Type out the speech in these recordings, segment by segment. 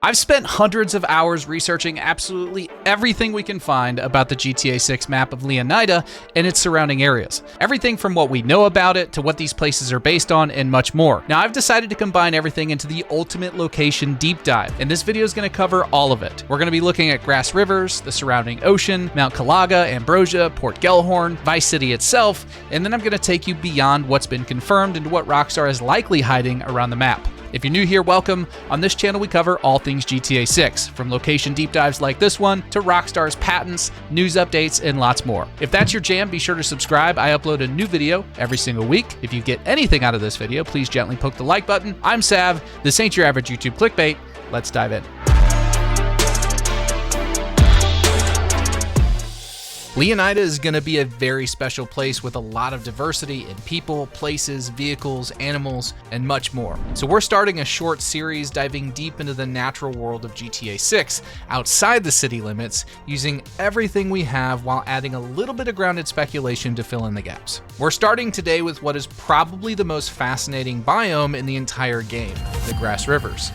I've spent hundreds of hours researching absolutely everything we can find about the GTA 6 map of Leonida and its surrounding areas. Everything from what we know about it to what these places are based on and much more. Now I've decided to combine everything into the ultimate location deep dive, and this video is going to cover all of it. We're going to be looking at grass rivers, the surrounding ocean, Mount Calaga, Ambrosia, Port Gelhorn, Vice City itself, and then I'm going to take you beyond what's been confirmed into what Rockstar is likely hiding around the map. If you're new here, welcome. On this channel, we cover all things GTA 6, from location deep dives like this one to Rockstar's patents, news updates, and lots more. If that's your jam, be sure to subscribe. I upload a new video every single week. If you get anything out of this video, please gently poke the like button. I'm Sav. This ain't your average YouTube clickbait. Let's dive in. Leonida is going to be a very special place with a lot of diversity in people, places, vehicles, animals, and much more. So we're starting a short series diving deep into the natural world of GTA 6 outside the city limits, using everything we have while adding a little bit of grounded speculation to fill in the gaps. We're starting today with what is probably the most fascinating biome in the entire game, the grass rivers.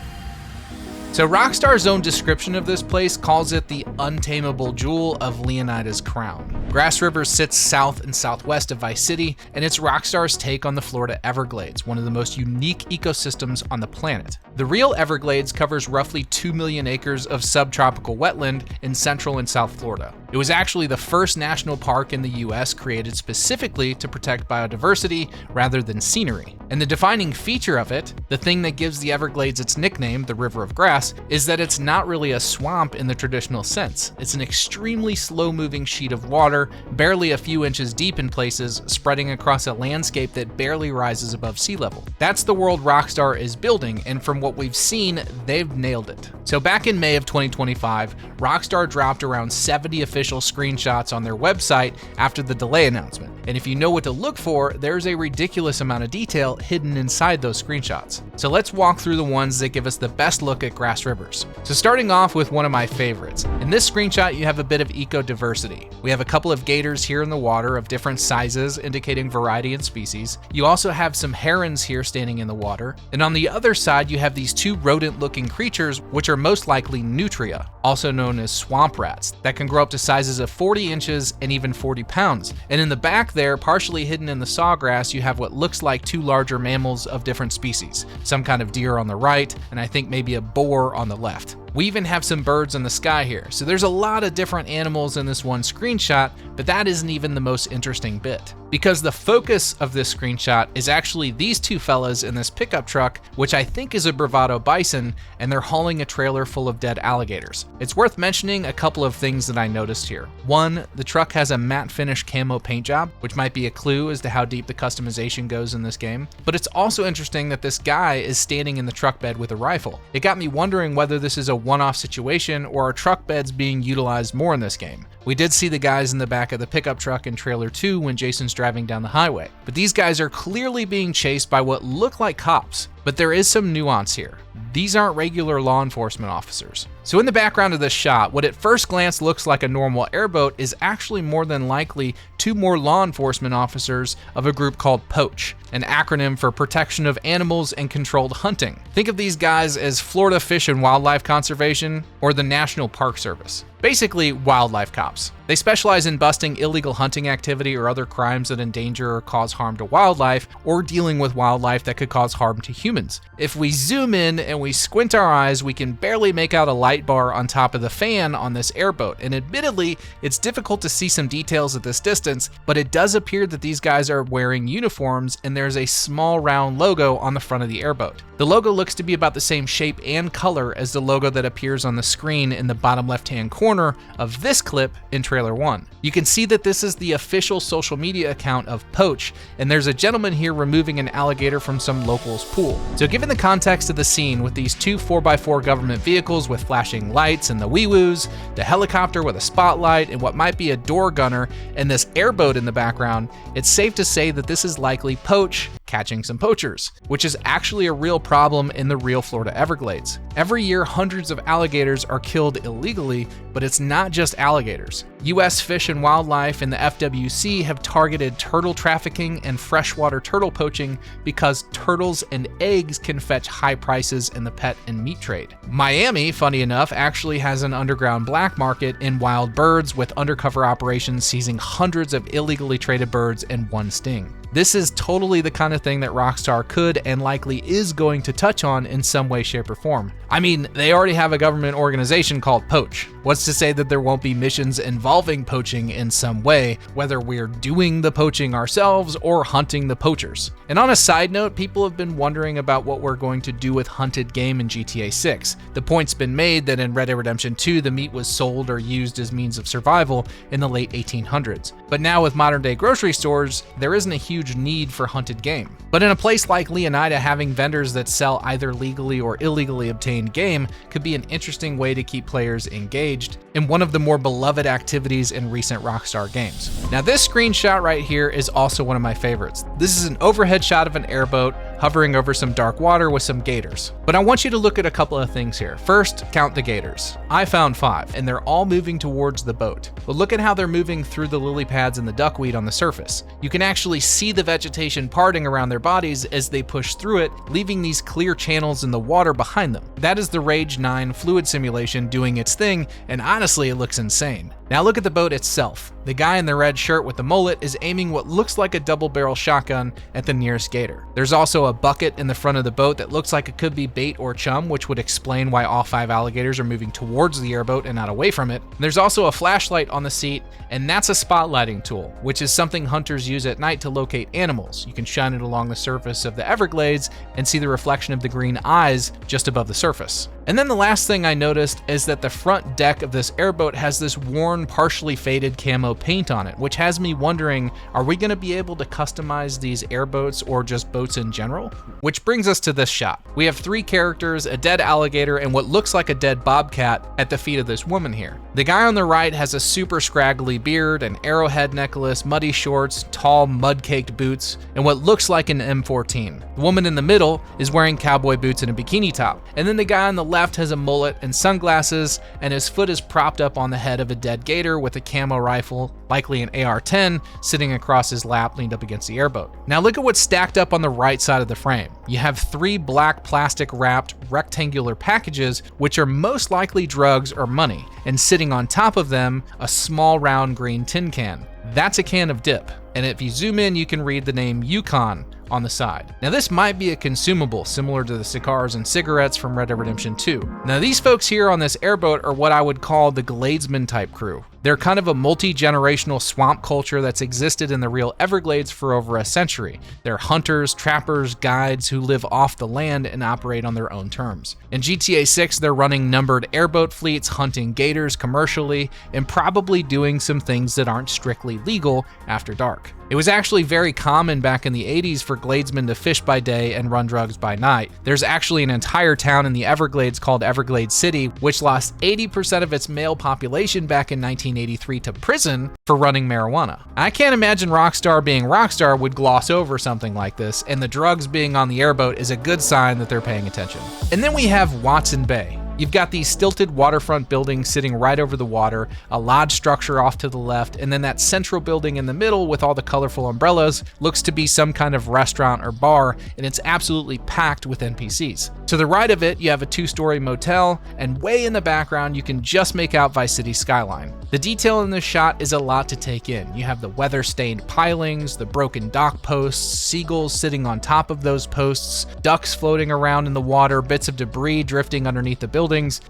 So Rockstar's own description of this place calls it the untamable jewel of Leonida's crown. Grass Rivers sits south and southwest of Vice City, and it's Rockstar's take on the Florida Everglades, one of the most unique ecosystems on the planet. The real Everglades covers roughly 2 million acres of subtropical wetland in central and south Florida. It was actually the first national park in the US created specifically to protect biodiversity rather than scenery. And the defining feature of it, the thing that gives the Everglades its nickname, the River of Grass, is that it's not really a swamp in the traditional sense. It's an extremely slow-moving sheet of water, barely a few inches deep in places, spreading across a landscape that barely rises above sea level. That's the world Rockstar is building, and from what we've seen, they've nailed it. So back in May of 2025, Rockstar dropped around 70 official screenshots on their website after the delay announcement. And if you know what to look for, there's a ridiculous amount of detail hidden inside those screenshots. So let's walk through the ones that give us the best look at grass rivers. So starting off with one of my favorites. In this screenshot, you have a bit of eco-diversity. We have a couple of gators here in the water of different sizes, indicating variety in species. You also have some herons here standing in the water. And on the other side, you have these two rodent-looking creatures, which are most likely nutria, also known as swamp rats, that can grow up to sizes of 40 inches and even 40 pounds. And in the back there, partially hidden in the sawgrass, you have what looks like two larger mammals of different species. Some kind of deer on the right, and I think maybe a boar on the left. We even have some birds in the sky here. So there's a lot of different animals in this one screenshot, but that isn't even the most interesting bit. Because the focus of this screenshot is actually these two fellas in this pickup truck, which I think is a bravado bison, and they're hauling a trailer full of dead alligators. It's worth mentioning a couple of things that I noticed here. One, the truck has a matte finish camo paint job, which might be a clue as to how deep the customization goes in this game. But it's also interesting that this guy is standing in the truck bed with a rifle. It got me wondering whether this is a one-off situation or are truck beds being utilized more in this game. We did see the guys in the back of the pickup truck in trailer 2 when Jason's driving down the highway, but these guys are clearly being chased by what look like cops. But there is some nuance here. These aren't regular law enforcement officers. So in the background of this shot, what at first glance looks like a normal airboat is actually more than likely two more law enforcement officers of a group called POACH, an acronym for Protection of Animals and Controlled Hunting. Think of these guys as Florida Fish and Wildlife Conservation or the National Park Service. Basically, wildlife cops. They specialize in busting illegal hunting activity or other crimes that endanger or cause harm to wildlife, or dealing with wildlife that could cause harm to humans. If we zoom in and we squint our eyes, we can barely make out a light bar on top of the fan on this airboat, and admittedly, it's difficult to see some details at this distance, but it does appear that these guys are wearing uniforms, and there's a small round logo on the front of the airboat. The logo looks to be about the same shape and color as the logo that appears on the screen in the bottom left-hand corner of this clip in trailer 1. You can see that this is the official social media account of POACH, and there's a gentleman here removing an alligator from some locals' pool. So given the context of the scene with these two 4x4 government vehicles with flashing lights and the wee-woos, the helicopter with a spotlight and what might be a door gunner, and this airboat in the background, it's safe to say that this is likely POACH catching some poachers, which is actually a real problem in the real Florida Everglades. Every year, hundreds of alligators are killed illegally, but it's not just alligators. U.S. Fish and Wildlife and the FWC have targeted turtle trafficking and freshwater turtle poaching because turtles and eggs can fetch high prices in the pet and meat trade. Miami, funny enough, actually has an underground black market in wild birds with undercover operations seizing hundreds of illegally traded birds in one sting. This is totally the kind of thing that Rockstar could and likely is going to touch on in some way, shape, or form. I mean, they already have a government organization called Poach. What's to say that there won't be missions involving poaching in some way, whether we're doing the poaching ourselves or hunting the poachers? And on a side note, people have been wondering about what we're going to do with hunted game in GTA 6. The point's been made that in Red Dead Redemption 2, the meat was sold or used as means of survival in the late 1800s. But now with modern day grocery stores, there isn't a huge need for hunted game. But in a place like Leonida, having vendors that sell either legally or illegally obtained game could be an interesting way to keep players engaged in one of the more beloved activities in recent Rockstar games. Now this screenshot right here is also one of my favorites. This is an overhead shot of an airboat hovering over some dark water with some gators. But I want you to look at a couple of things here. First, count the gators. I found 5, and they're all moving towards the boat. But look at how they're moving through the lily pads and the duckweed on the surface. You can actually see the vegetation parting around their bodies as they push through it, leaving these clear channels in the water behind them. That is the Rage 9 fluid simulation doing its thing, and honestly, it looks insane. Now look at the boat itself. The guy in the red shirt with the mullet is aiming what looks like a double-barrel shotgun at the nearest gator. There's also a bucket in the front of the boat that looks like it could be bait or chum, which would explain why all 5 alligators are moving towards the airboat and not away from it. There's also a flashlight on the seat, and that's a spotlighting tool, which is something hunters use at night to locate animals. You can shine it along the surface of the Everglades and see the reflection of the green eyes just above the surface. And then the last thing I noticed is that the front deck of this airboat has this worn, partially faded camo paint on it, which has me wondering, are we going to be able to customize these airboats or just boats in general? Which brings us to this shot. We have 3 characters, a dead alligator, and what looks like a dead bobcat at the feet of this woman here. The guy on the right has a super scraggly beard, an arrowhead necklace, muddy shorts, tall mud-caked boots, and what looks like an M14. The woman in the middle is wearing cowboy boots and a bikini top. And then the guy on the left has a mullet and sunglasses, and his foot is propped up on the head of a dead gator with a camo rifle, likely an AR-10, sitting across his lap leaned up against the airboat. Now look at what's stacked up on the right side of the frame. You have 3 black plastic wrapped rectangular packages, which are most likely drugs or money, and sitting on top of them, a small round green tin can. That's a can of dip, and if you zoom in, you can read the name Yukon on the side. Now this might be a consumable similar to the cigars and cigarettes from Red Dead Redemption 2. Now these folks here on this airboat are what I would call the Gladesman type crew. They're kind of a multi-generational swamp culture that's existed in the real Everglades for over a century. They're hunters, trappers, guides who live off the land and operate on their own terms. In GTA 6, they're running numbered airboat fleets, hunting gators commercially, and probably doing some things that aren't strictly legal after dark. It was actually very common back in the 80s for Gladesmen to fish by day and run drugs by night. There's actually an entire town in the Everglades called Everglades City, which lost 80% of its male population back in 1983 to prison for running marijuana. I can't imagine Rockstar being Rockstar would gloss over something like this, and the drugs being on the airboat is a good sign that they're paying attention. And then we have Watson Bay. You've got these stilted waterfront buildings sitting right over the water, a lodge structure off to the left, and then that central building in the middle with all the colorful umbrellas looks to be some kind of restaurant or bar, and it's absolutely packed with NPCs. To the right of it, you have a 2-story motel, and way in the background, you can just make out Vice City's skyline. The detail in this shot is a lot to take in. You have the weather-stained pilings, the broken dock posts, seagulls sitting on top of those posts, ducks floating around in the water, bits of debris drifting underneath the buildings,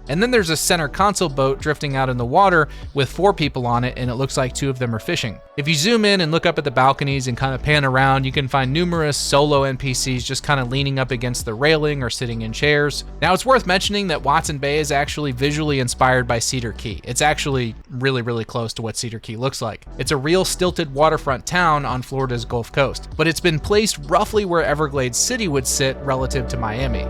and then there's a center console boat drifting out in the water with 4 people on it, and it looks like 2 of them are fishing. If you zoom in and look up at the balconies and kind of pan around, you can find numerous solo NPCs just kind of leaning up against the railing or sitting in chairs. Now, it's worth mentioning that Watson Bay is actually visually inspired by Cedar Key. It's actually really close to what Cedar Key looks like. It's a real stilted waterfront town on Florida's Gulf Coast, but it's been placed roughly where Everglades City would sit relative to Miami.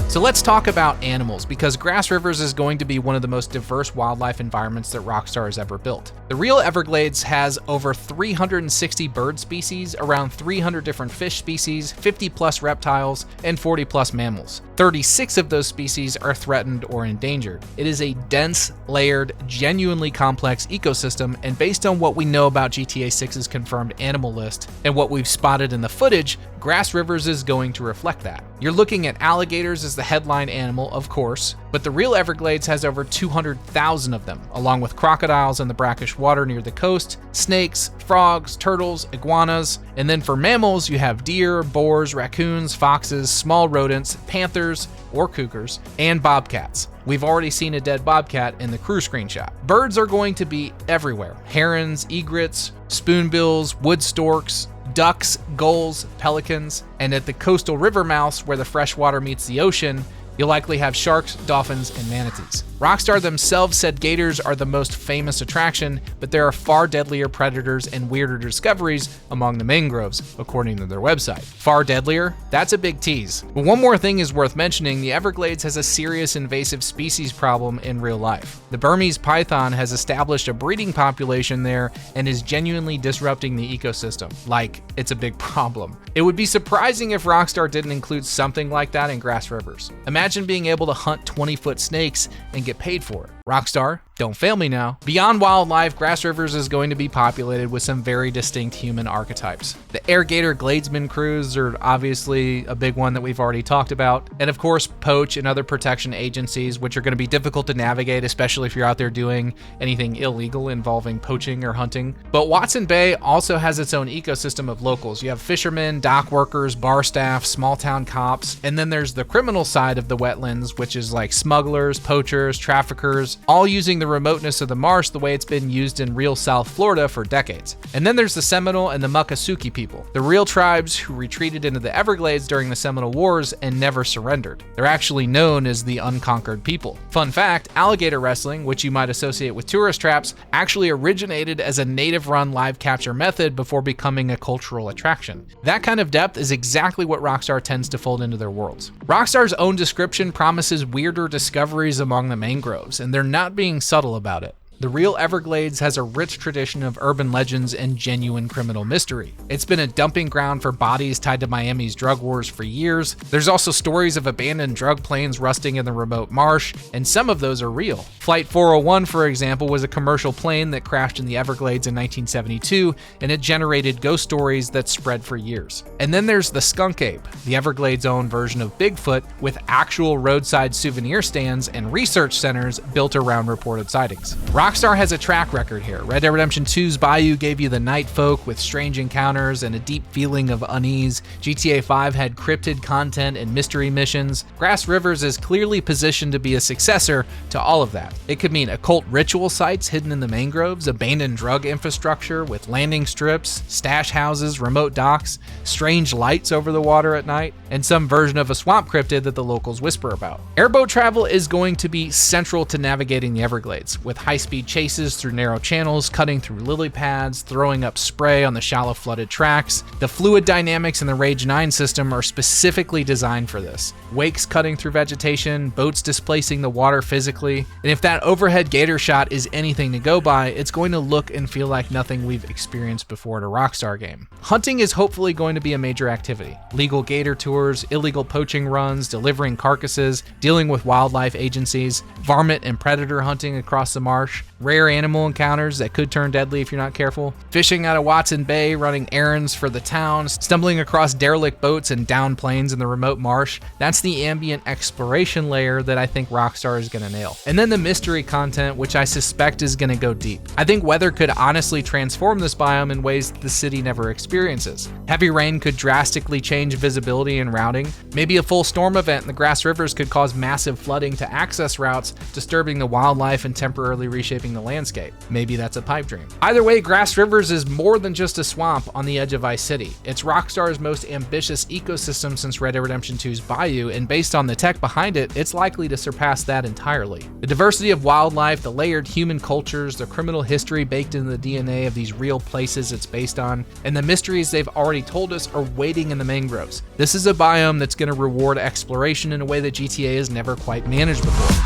So let's talk about animals, because Grass Rivers is going to be one of the most diverse wildlife environments that Rockstar has ever built. The real Everglades has over 360 bird species, around 300 different fish species, 50 plus reptiles, and 40 plus mammals. 36 of those species are threatened or endangered. It is a dense, layered, genuinely complex ecosystem, and based on what we know about GTA 6's confirmed animal list and what we've spotted in the footage, Grass Rivers is going to reflect that. You're looking at alligators as the headline animal, of course, but the real Everglades has over 200,000 of them, along with crocodiles in the brackish water near the coast, snakes, frogs, turtles, iguanas, and then for mammals, you have deer, boars, raccoons, foxes, small rodents, panthers, or cougars, and bobcats. We've already seen a dead bobcat in the crew screenshot. Birds are going to be everywhere. Herons, egrets, spoonbills, wood storks, ducks, gulls, pelicans, and at the coastal river mouths where the fresh water meets the ocean, you'll likely have sharks, dolphins, and manatees. Rockstar themselves said gators are the most famous attraction, but there are far deadlier predators and weirder discoveries among the mangroves, according to their website. Far deadlier? That's a big tease. But one more thing is worth mentioning: the Everglades has a serious invasive species problem in real life. The Burmese python has established a breeding population there and is genuinely disrupting the ecosystem. Like, it's a big problem. It would be surprising if Rockstar didn't include something like that in Grass Rivers. Imagine being able to hunt 20-foot snakes and get paid for it. Rockstar, don't fail me now. Beyond wildlife, Grass Rivers is going to be populated with some very distinct human archetypes. The Air Gator Gladesman crews are obviously a big one that we've already talked about. And of course, Poach and other protection agencies, which are going to be difficult to navigate, especially if you're out there doing anything illegal involving poaching or hunting. But Watson Bay also has its own ecosystem of locals. You have fishermen, dock workers, bar staff, small town cops, and then there's the criminal side of the wetlands, which is like smugglers, poachers, traffickers, all using the remoteness of the marsh the way it's been used in real South Florida for decades. And then there's the Seminole and the Muckasuki people, the real tribes who retreated into the Everglades during the Seminole Wars and never surrendered. They're actually known as the unconquered people. Fun fact, alligator wrestling, which you might associate with tourist traps, actually originated as a native-run live capture method before becoming a cultural attraction. That kind of depth is exactly what Rockstar tends to fold into their worlds. Rockstar's own description promises weirder discoveries among the mangroves, and they're not being subtle about it. The real Everglades has a rich tradition of urban legends and genuine criminal mystery. It's been a dumping ground for bodies tied to Miami's drug wars for years. There's also stories of abandoned drug planes rusting in the remote marsh, and some of those are real. Flight 401, for example, was a commercial plane that crashed in the Everglades in 1972, and it generated ghost stories that spread for years. And then there's the skunk ape, the Everglades' own version of Bigfoot, with actual roadside souvenir stands and research centers built around reported sightings. Rockstar has a track record here. Red Dead Redemption 2's Bayou gave you the night folk with strange encounters and a deep feeling of unease. GTA 5 had cryptid content and mystery missions. Grass Rivers is clearly positioned to be a successor to all of that. It could mean occult ritual sites hidden in the mangroves, abandoned drug infrastructure with landing strips, stash houses, remote docks, strange lights over the water at night, and some version of a swamp cryptid that the locals whisper about. Airboat travel is going to be central to navigating the Everglades, with high-speed chases through narrow channels, cutting through lily pads, throwing up spray on the shallow flooded tracks. The fluid dynamics in the Rage 9 system are specifically designed for this. Wakes cutting through vegetation, boats displacing the water physically, and if that overhead gator shot is anything to go by, it's going to look and feel like nothing we've experienced before in a Rockstar game. Hunting is hopefully going to be a major activity. Legal gator tours, illegal poaching runs, delivering carcasses, dealing with wildlife agencies, varmint and predator hunting across the marsh, rare animal encounters that could turn deadly if you're not careful, fishing out of Watson Bay, running errands for the town, stumbling across derelict boats and down planes in the remote marsh. That's the ambient exploration layer that I think Rockstar is going to nail. And then the mystery content, which I suspect is going to go deep. I think weather could honestly transform this biome in ways the city never experiences. Heavy rain could drastically change visibility and routing. Maybe a full storm event in the Grass Rivers could cause massive flooding to access routes, disturbing the wildlife and temporarily reshaping reshaping the landscape. Maybe that's a pipe dream. Either way, Grass Rivers is more than just a swamp on the edge of Vice City. It's Rockstar's most ambitious ecosystem since Red Dead Redemption 2's Bayou, and based on the tech behind it, it's likely to surpass that entirely. The diversity of wildlife, the layered human cultures, the criminal history baked into the DNA of these real places it's based on, and the mysteries they've already told us are waiting in the mangroves. This is a biome that's going to reward exploration in a way that GTA has never quite managed before.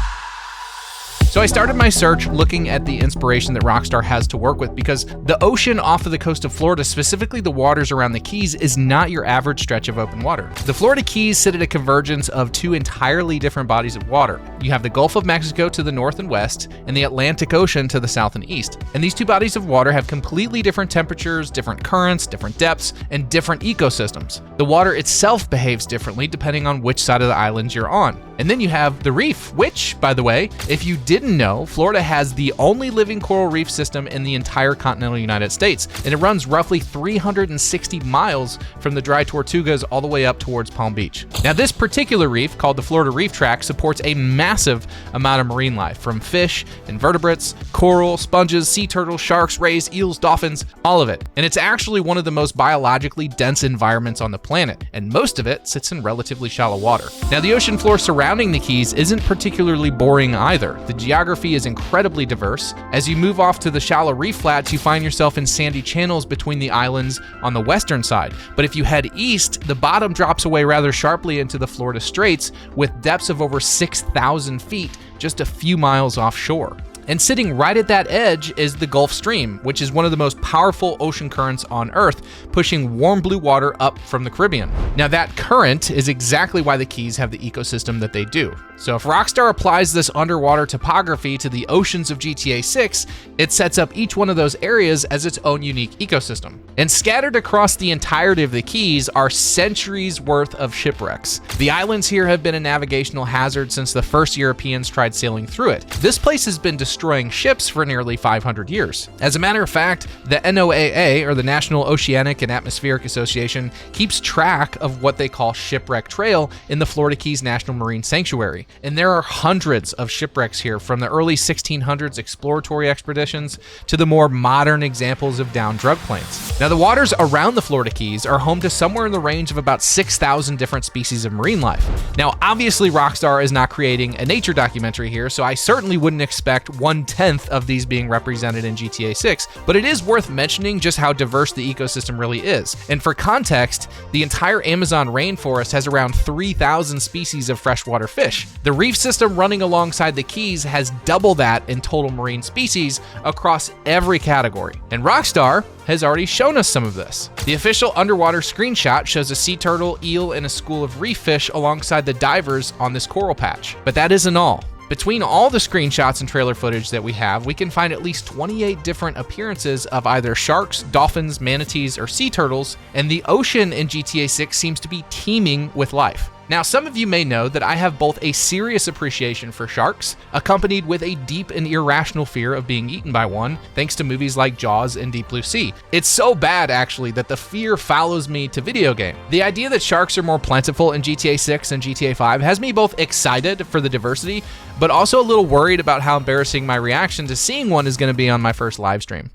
So I started my search looking at the inspiration that Rockstar has to work with, because the ocean off of the coast of Florida, specifically the waters around the Keys, is not your average stretch of open water. The Florida Keys sit at a convergence of two entirely different bodies of water. You have the Gulf of Mexico to the north and west, and the Atlantic Ocean to the south and east. And these two bodies of water have completely different temperatures, different currents, different depths, and different ecosystems. The water itself behaves differently depending on which side of the island you're on. And then you have the reef, which, by the way, if you didn't know, Florida has the only living coral reef system in the entire continental United States, and it runs roughly 360 miles from the dry Tortugas all the way up towards Palm Beach. Now, this particular reef, called the Florida Reef Tract, supports a massive amount of marine life, from fish, invertebrates, coral, sponges, sea turtles, sharks, rays, eels, dolphins, all of it. And it's actually one of the most biologically dense environments on the planet, and most of it sits in relatively shallow water. Now, the ocean floor surrounding the Keys isn't particularly boring either. The geography is incredibly diverse. As you move off to the shallow reef flats, you find yourself in sandy channels between the islands on the western side. But if you head east, the bottom drops away rather sharply into the Florida Straits with depths of over 6,000 feet just a few miles offshore. And sitting right at that edge is the Gulf Stream, which is one of the most powerful ocean currents on Earth, pushing warm blue water up from the Caribbean. Now, that current is exactly why the Keys have the ecosystem that they do. So if Rockstar applies this underwater topography to the oceans of GTA 6, it sets up each one of those areas as its own unique ecosystem. And scattered across the entirety of the Keys are centuries worth of shipwrecks. The islands here have been a navigational hazard since the first Europeans tried sailing through it. This place has been destroying ships for nearly 500 years. As a matter of fact, the NOAA, or the National Oceanic and Atmospheric Association, keeps track of what they call Shipwreck Trail in the Florida Keys National Marine Sanctuary. And there are hundreds of shipwrecks here, from the early 1600s exploratory expeditions to the more modern examples of downed drug planes. Now, the waters around the Florida Keys are home to somewhere in the range of about 6,000 different species of marine life. Now, obviously, Rockstar is not creating a nature documentary here, so I certainly wouldn't expect 1/10 of these being represented in GTA 6, but it is worth mentioning just how diverse the ecosystem really is. And for context, the entire Amazon rainforest has around 3,000 species of freshwater fish. The reef system running alongside the Keys has double that in total marine species across every category. And Rockstar has already shown us some of this. The official underwater screenshot shows a sea turtle, eel, and a school of reef fish alongside the divers on this coral patch. But that isn't all. Between all the screenshots and trailer footage that we have, we can find at least 28 different appearances of either sharks, dolphins, manatees, or sea turtles, and the ocean in GTA 6 seems to be teeming with life. Now, some of you may know that I have both a serious appreciation for sharks, accompanied with a deep and irrational fear of being eaten by one, thanks to movies like Jaws and Deep Blue Sea. It's so bad, actually, that the fear follows me to video game. The idea that sharks are more plentiful in GTA 6 and GTA 5 has me both excited for the diversity, but also a little worried about how embarrassing my reaction to seeing one is going to be on my first live stream.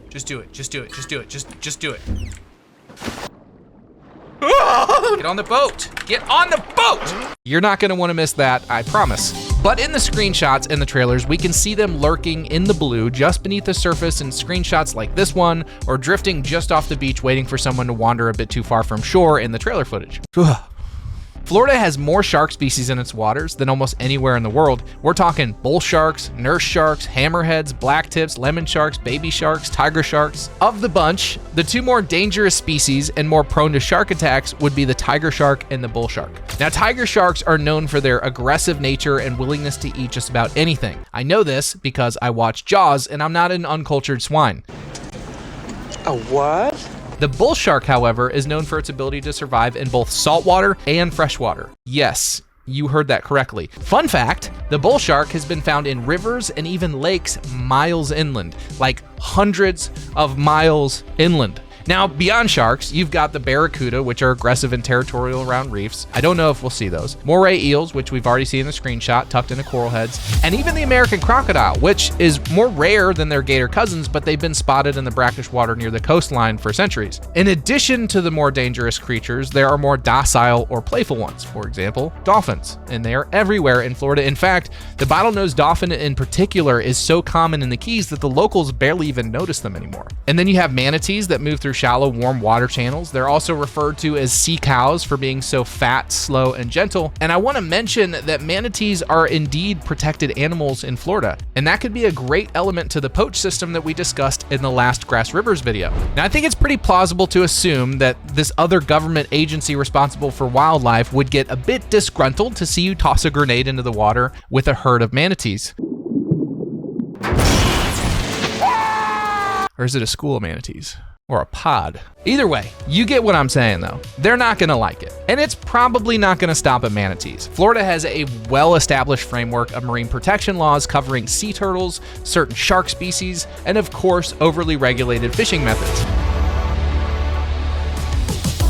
Just do it, just do it, just do it, just do it. Get on the boat! Get on the boat! You're not gonna wanna miss that, I promise. But in the screenshots and the trailers, we can see them lurking in the blue just beneath the surface in screenshots like this one, or drifting just off the beach waiting for someone to wander a bit too far from shore in the trailer footage. Florida has more shark species in its waters than almost anywhere in the world. We're talking bull sharks, nurse sharks, hammerheads, blacktips, lemon sharks, baby sharks, tiger sharks. Of the bunch, the two more dangerous species and more prone to shark attacks would be the tiger shark and the bull shark. Now, tiger sharks are known for their aggressive nature and willingness to eat just about anything. I know this because I watch Jaws and I'm not an uncultured swine. A what? The bull shark, however, is known for its ability to survive in both saltwater and freshwater. Yes, you heard that correctly. Fun fact, the bull shark has been found in rivers and even lakes miles inland, like hundreds of miles inland. Now, beyond sharks, you've got the barracuda, which are aggressive and territorial around reefs. I don't know if we'll see those. Moray eels, which we've already seen in the screenshot, tucked into coral heads. And even the American crocodile, which is more rare than their gator cousins, but they've been spotted in the brackish water near the coastline for centuries. In addition to the more dangerous creatures, there are more docile or playful ones. For example, dolphins, and they are everywhere in Florida. In fact, the bottlenose dolphin in particular is so common in the Keys that the locals barely even notice them anymore. And then you have manatees that move through shallow, warm water channels. They're also referred to as sea cows for being so fat, slow, and gentle. And I want to mention that manatees are indeed protected animals in Florida, and that could be a great element to the poach system that we discussed in the last Grass Rivers video. Now, I think it's pretty plausible to assume that this other government agency responsible for wildlife would get a bit disgruntled to see you toss a grenade into the water with a herd of manatees. Or is it a school of manatees? Or a pod? Either way, you get what I'm saying though. They're not gonna like it. And it's probably not gonna stop at manatees. Florida has a well-established framework of marine protection laws covering sea turtles, certain shark species, and of course, overly regulated fishing methods.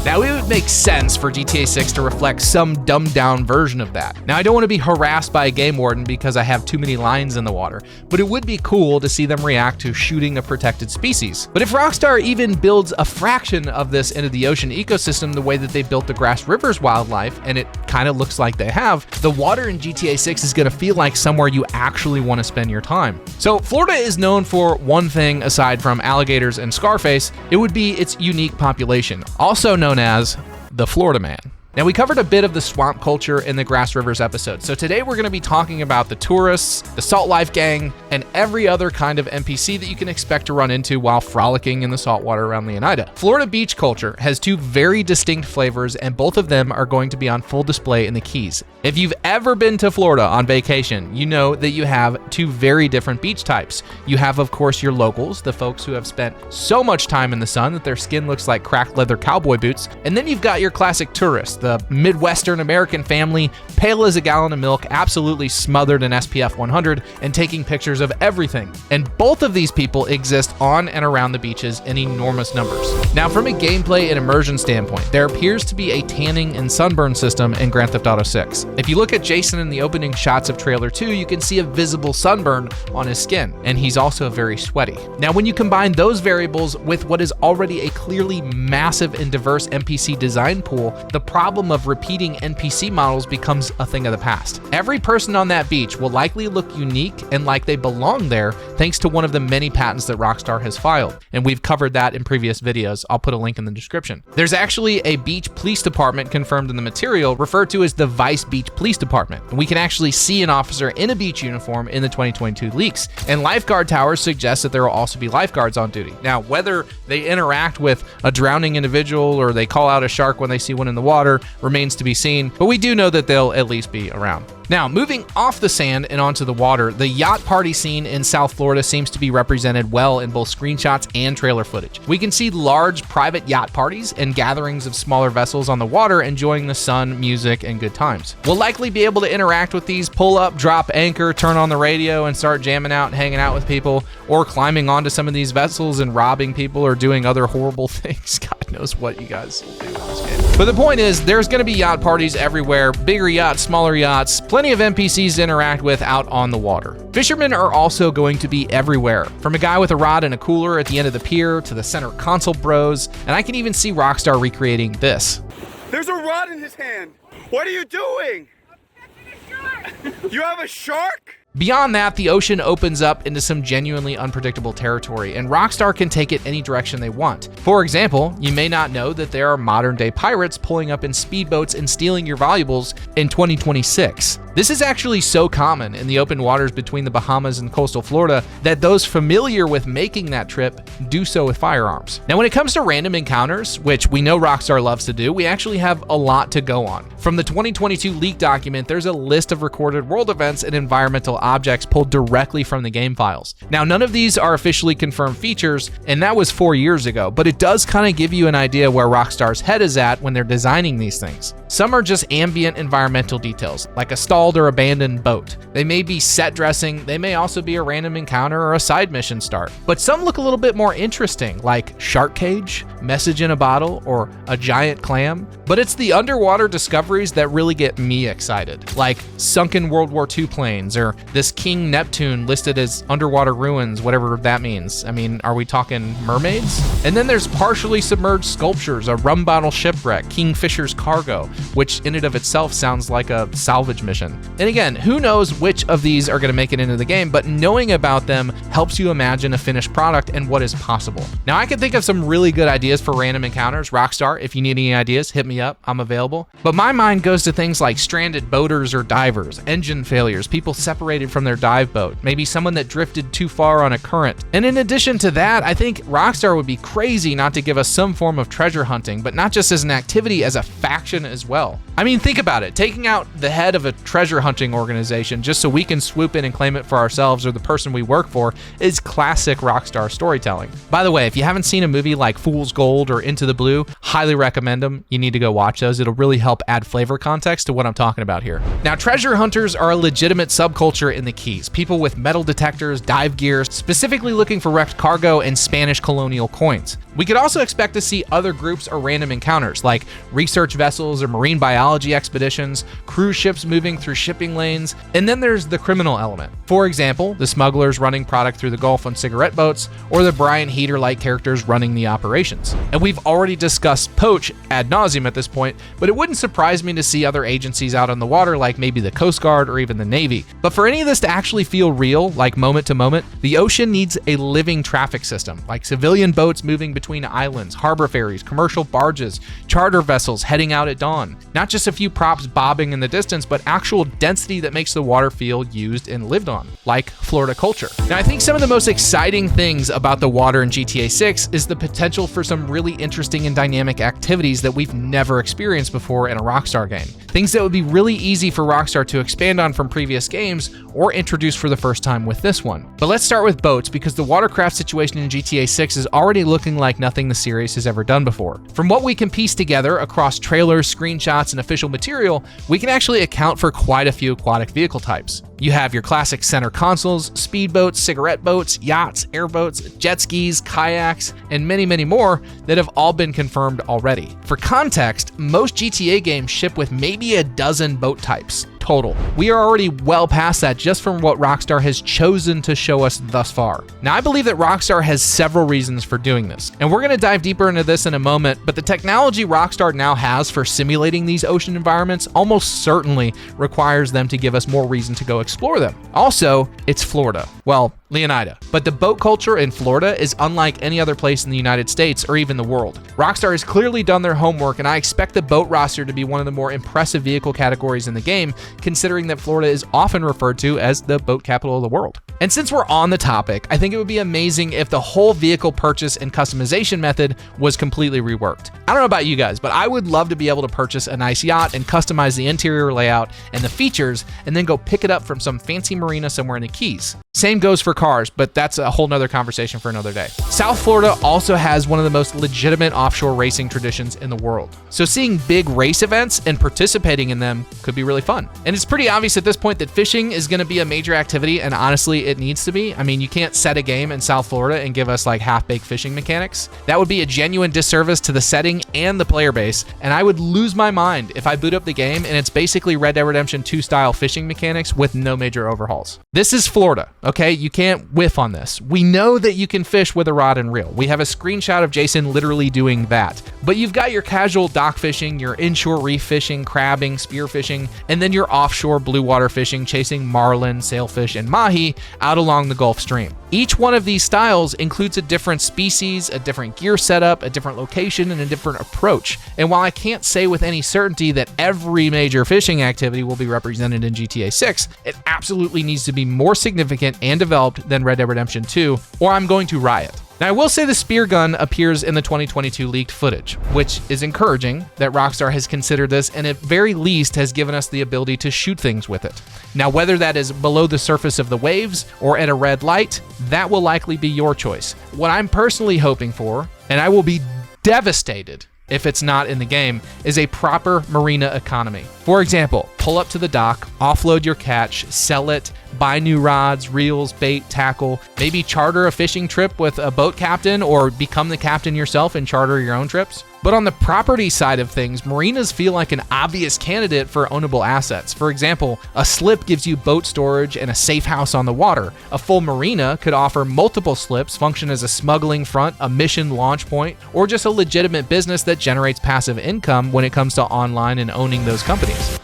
Now, it would make sense for GTA 6 to reflect some dumbed-down version of that. Now, I don't want to be harassed by a game warden because I have too many lines in the water, but it would be cool to see them react to shooting a protected species. But if Rockstar even builds a fraction of this into the ocean ecosystem the way that they built the Grass Rivers wildlife, and it kind of looks like they have, the water in GTA 6 is going to feel like somewhere you actually want to spend your time. So, Florida is known for one thing aside from alligators and Scarface. It would be its unique population, also known as the Florida Man. Now, we covered a bit of the swamp culture in the Grass Rivers episode, so today we're going to be talking about the tourists, the salt life gang, and every other kind of NPC that you can expect to run into while frolicking in the saltwater around Leonida. Florida beach culture has two very distinct flavors, and both of them are going to be on full display in the Keys. If you've ever been to Florida on vacation, you know that you have two very different beach types. You have, of course, your locals, the folks who have spent so much time in the sun that their skin looks like cracked leather cowboy boots, and then you've got your classic tourists, the Midwestern American family, pale as a gallon of milk, absolutely smothered in SPF 100, and taking pictures of everything. And both of these people exist on and around the beaches in enormous numbers. Now, from a gameplay and immersion standpoint, there appears to be a tanning and sunburn system in Grand Theft Auto 6. If you look at Jason in the opening shots of Trailer 2, you can see a visible sunburn on his skin, and he's also very sweaty. Now, when you combine those variables with what is already a clearly massive and diverse NPC design pool, the problem of repeating NPC models becomes a thing of the past. Every person on that beach will likely look unique and like they belong there thanks to one of the many patents that Rockstar has filed, and we've covered that in previous videos. I'll put a link in the description. There's actually a beach police department confirmed in the material referred to as the Vice Beach Police Department, and we can actually see an officer in a beach uniform in the 2022 leaks, and lifeguard towers suggest that there will also be lifeguards on duty. Now, whether they interact with a drowning individual or they call out a shark when they see one in the water remains to be seen, but we do know that they'll at least be around. Now, moving off the sand and onto the water, the yacht party scene in South Florida seems to be represented well in both screenshots and trailer footage. We can see large private yacht parties and gatherings of smaller vessels on the water enjoying the sun, music, and good times. We'll likely be able to interact with these, pull up, drop anchor, turn on the radio, and start jamming out and hanging out with people, or climbing onto some of these vessels and robbing people or doing other horrible things. God knows what you guys will do in this game. But the point is, there's going to be yacht parties everywhere, bigger yachts, smaller yachts, plenty of NPCs to interact with out on the water. Fishermen are also going to be everywhere, from a guy with a rod and a cooler at the end of the pier to the center console bros, and I can even see Rockstar recreating this. There's a rod in his hand. What are you doing? You have a shark? Beyond that, the ocean opens up into some genuinely unpredictable territory, and Rockstar can take it any direction they want. For example, you may not know that there are modern-day pirates pulling up in speedboats and stealing your valuables in 2026. This is actually so common in the open waters between the Bahamas and coastal Florida that those familiar with making that trip do so with firearms. Now, when it comes to random encounters, which we know Rockstar loves to do, we actually have a lot to go on. From the 2022 leak document, there's a list of recorded world events and environmental objects pulled directly from the game files. Now, none of these are officially confirmed features, and that was 4 years ago, but it does kind of give you an idea where Rockstar's head is at when they're designing these things. Some are just ambient environmental details, like a stall stalled or abandoned boat. They may be set dressing, they may also be a random encounter or a side mission start. But some look a little bit more interesting, like Shark Cage, Message in a Bottle, or a giant clam. But it's the underwater discoveries that really get me excited, like sunken World War II planes, or this King Neptune listed as underwater ruins, whatever that means. I mean, are we talking mermaids? And then there's partially submerged sculptures, a rum bottle shipwreck, Kingfisher's cargo, which in and of itself sounds like a salvage mission. And again, who knows which of these are going to make it into the game, but knowing about them helps you imagine a finished product and what is possible. Now, I can think of some really good ideas for random encounters. Rockstar, if you need any ideas, hit me up. I'm available. But my mind goes to things like stranded boaters or divers, engine failures, people separated from their dive boat, maybe someone that drifted too far on a current. And in addition to that, I think Rockstar would be crazy not to give us some form of treasure hunting, but not just as an activity, as a faction as well. I mean, think about it. Taking out the head of a treasure hunting organization just so we can swoop in and claim it for ourselves or the person we work for is classic Rockstar storytelling. By the way, if you haven't seen a movie like Fool's Gold or Into the Blue, highly recommend them. You need to go watch those. It'll really help add flavor context to what I'm talking about here. Now, treasure hunters are a legitimate subculture in the Keys. People with metal detectors, dive gear, specifically looking for wrecked cargo and Spanish colonial coins. We could also expect to see other groups or random encounters like research vessels or marine biology expeditions, cruise ships moving through shipping lanes, and then there's the criminal element. For example, the smugglers running product through the Gulf on cigarette boats, or the Brian Heater-like characters running the operations. And we've already discussed poach ad nauseum at this point, but it wouldn't surprise me to see other agencies out on the water like maybe the Coast Guard or even the Navy. But for any of this to actually feel real, like moment to moment, the ocean needs a living traffic system, like civilian boats moving between islands, harbor ferries, commercial barges, charter vessels heading out at dawn. Not just a few props bobbing in the distance, but actual density that makes the water feel used and lived on, like Florida culture. Now, I think some of the most exciting things about the water in GTA 6 is the potential for some really interesting and dynamic activities that we've never experienced before in a Rockstar game. Things that would be really easy for Rockstar to expand on from previous games or introduce for the first time with this one. But let's start with boats, because the watercraft situation in GTA 6 is already looking like nothing the series has ever done before. From what we can piece together across trailers, screenshots, and official material, we can actually account for quite a few aquatic vehicle types. You have your classic center consoles, speedboats, cigarette boats, yachts, airboats, jet skis, kayaks, and many, many more that have all been confirmed already. For context, most GTA games ship with maybe a dozen boat types total. We are already well past that just from what Rockstar has chosen to show us thus far. Now, I believe that Rockstar has several reasons for doing this, and we're going to dive deeper into this in a moment, but the technology Rockstar now has for simulating these ocean environments almost certainly requires them to give us more reason to go explore them. Also, it's Florida. Well, Leonida. But the boat culture in Florida is unlike any other place in the United States or even the world. Rockstar has clearly done their homework, and I expect the boat roster to be one of the more impressive vehicle categories in the game, considering that Florida is often referred to as the boat capital of the world. And since we're on the topic, I think it would be amazing if the whole vehicle purchase and customization method was completely reworked. I don't know about you guys, but I would love to be able to purchase a nice yacht and customize the interior layout and the features, and then go pick it up from some fancy marina somewhere in the Keys. Same goes for cars, but that's a whole nother conversation for another day. South Florida also has one of the most legitimate offshore racing traditions in the world. So seeing big race events and participating in them could be really fun. And it's pretty obvious at this point that fishing is going to be a major activity, and honestly, it needs to be. I mean, you can't set a game in South Florida and give us like half-baked fishing mechanics. That would be a genuine disservice to the setting and the player base, and I would lose my mind if I boot up the game and it's basically Red Dead Redemption 2 style fishing mechanics with no major overhauls. This is Florida. Okay, you can't whiff on this. We know that you can fish with a rod and reel. We have a screenshot of Jason literally doing that. But you've got your casual dock fishing, your inshore reef fishing, crabbing, spear fishing, and then your offshore blue water fishing, chasing marlin, sailfish, and mahi out along the Gulf Stream. Each one of these styles includes a different species, a different gear setup, a different location, and a different approach. And while I can't say with any certainty that every major fishing activity will be represented in GTA 6, it absolutely needs to be more significant and developed than Red Dead Redemption 2, or I'm going to riot. Now, I will say the spear gun appears in the 2022 leaked footage, which is encouraging that Rockstar has considered this and at very least has given us the ability to shoot things with it. Now, whether that is below the surface of the waves or at a red light, that will likely be your choice. What I'm personally hoping for, and I will be devastated if it's not in the game, is a proper marina economy. For example, pull up to the dock, offload your catch, sell it, buy new rods, reels, bait, tackle, maybe charter a fishing trip with a boat captain or become the captain yourself and charter your own trips. But on the property side of things, marinas feel like an obvious candidate for ownable assets. For example, a slip gives you boat storage and a safe house on the water. A full marina could offer multiple slips, function as a smuggling front, a mission launch point, or just a legitimate business that generates passive income when it comes to online and owning those companies.